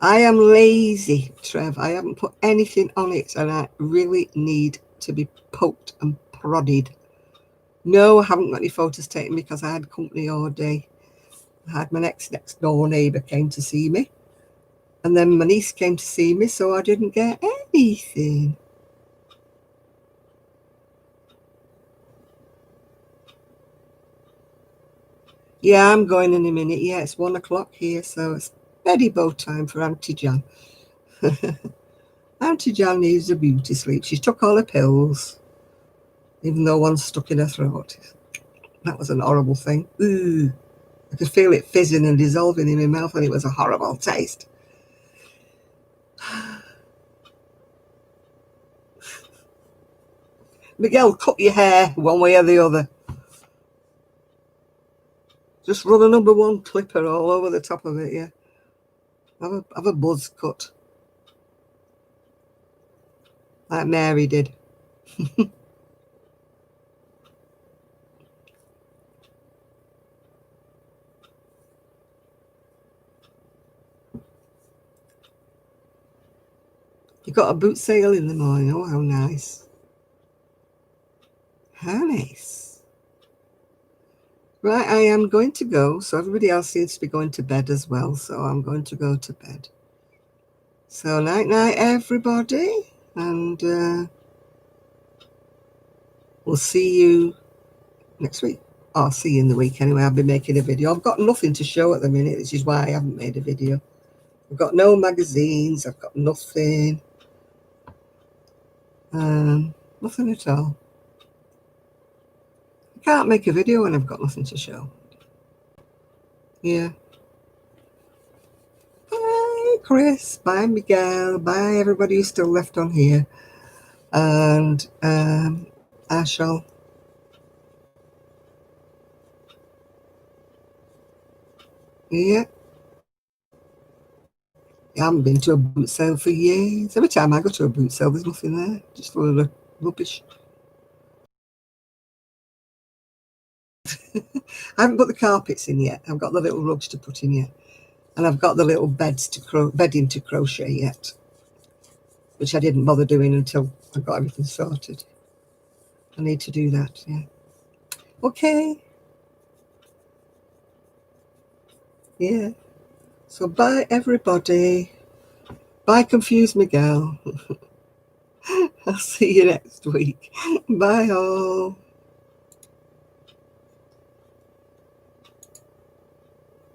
I am lazy, Trev. I haven't put anything on it, and I really need to be poked and prodded. No, I haven't got any photos taken because I had company all day. I had my next door neighbour came to see me, and then my niece came to see me, so I didn't get anything. Yeah, I'm going in a minute. Yeah, it's 1 o'clock here, so it's Betty bow time for Auntie Jan. Auntie Jan needs a beauty sleep. She took all her pills, even though one's stuck in her throat. That was an horrible thing. Ooh, I could feel it fizzing and dissolving in my mouth, and it was a horrible taste. Miguel, cut your hair one way or the other. Just run a number 1 clipper all over the top of it, yeah. Have a buzz cut. Like Mary did. You got a boot sale in the morning. Oh, how nice. How nice. Right, I am going to go. So everybody else seems to be going to bed as well. So I'm going to go to bed. So night-night, everybody. And we'll see you next week. I'll see you in the week anyway. I'll be making a video. I've got nothing to show at the minute, which is why I haven't made a video. I've got no magazines. I've got nothing. Nothing at all. I can't make a video when I've got nothing to show. Yeah. Bye, Chris. Bye, Miguel. Bye, everybody who's still left on here. And I shall. Yeah. I haven't been to a boot sale for years. Every time I go to a boot sale, there's nothing there. Just full of rubbish. I haven't put the carpets in yet. I've got the little rugs to put in yet. And I've got the little bedding to crochet yet, which I didn't bother doing until I got everything sorted. I need to do that, yeah. Okay. Yeah. So bye, everybody. Bye, Confused Miguel. I'll see you next week. Bye, all.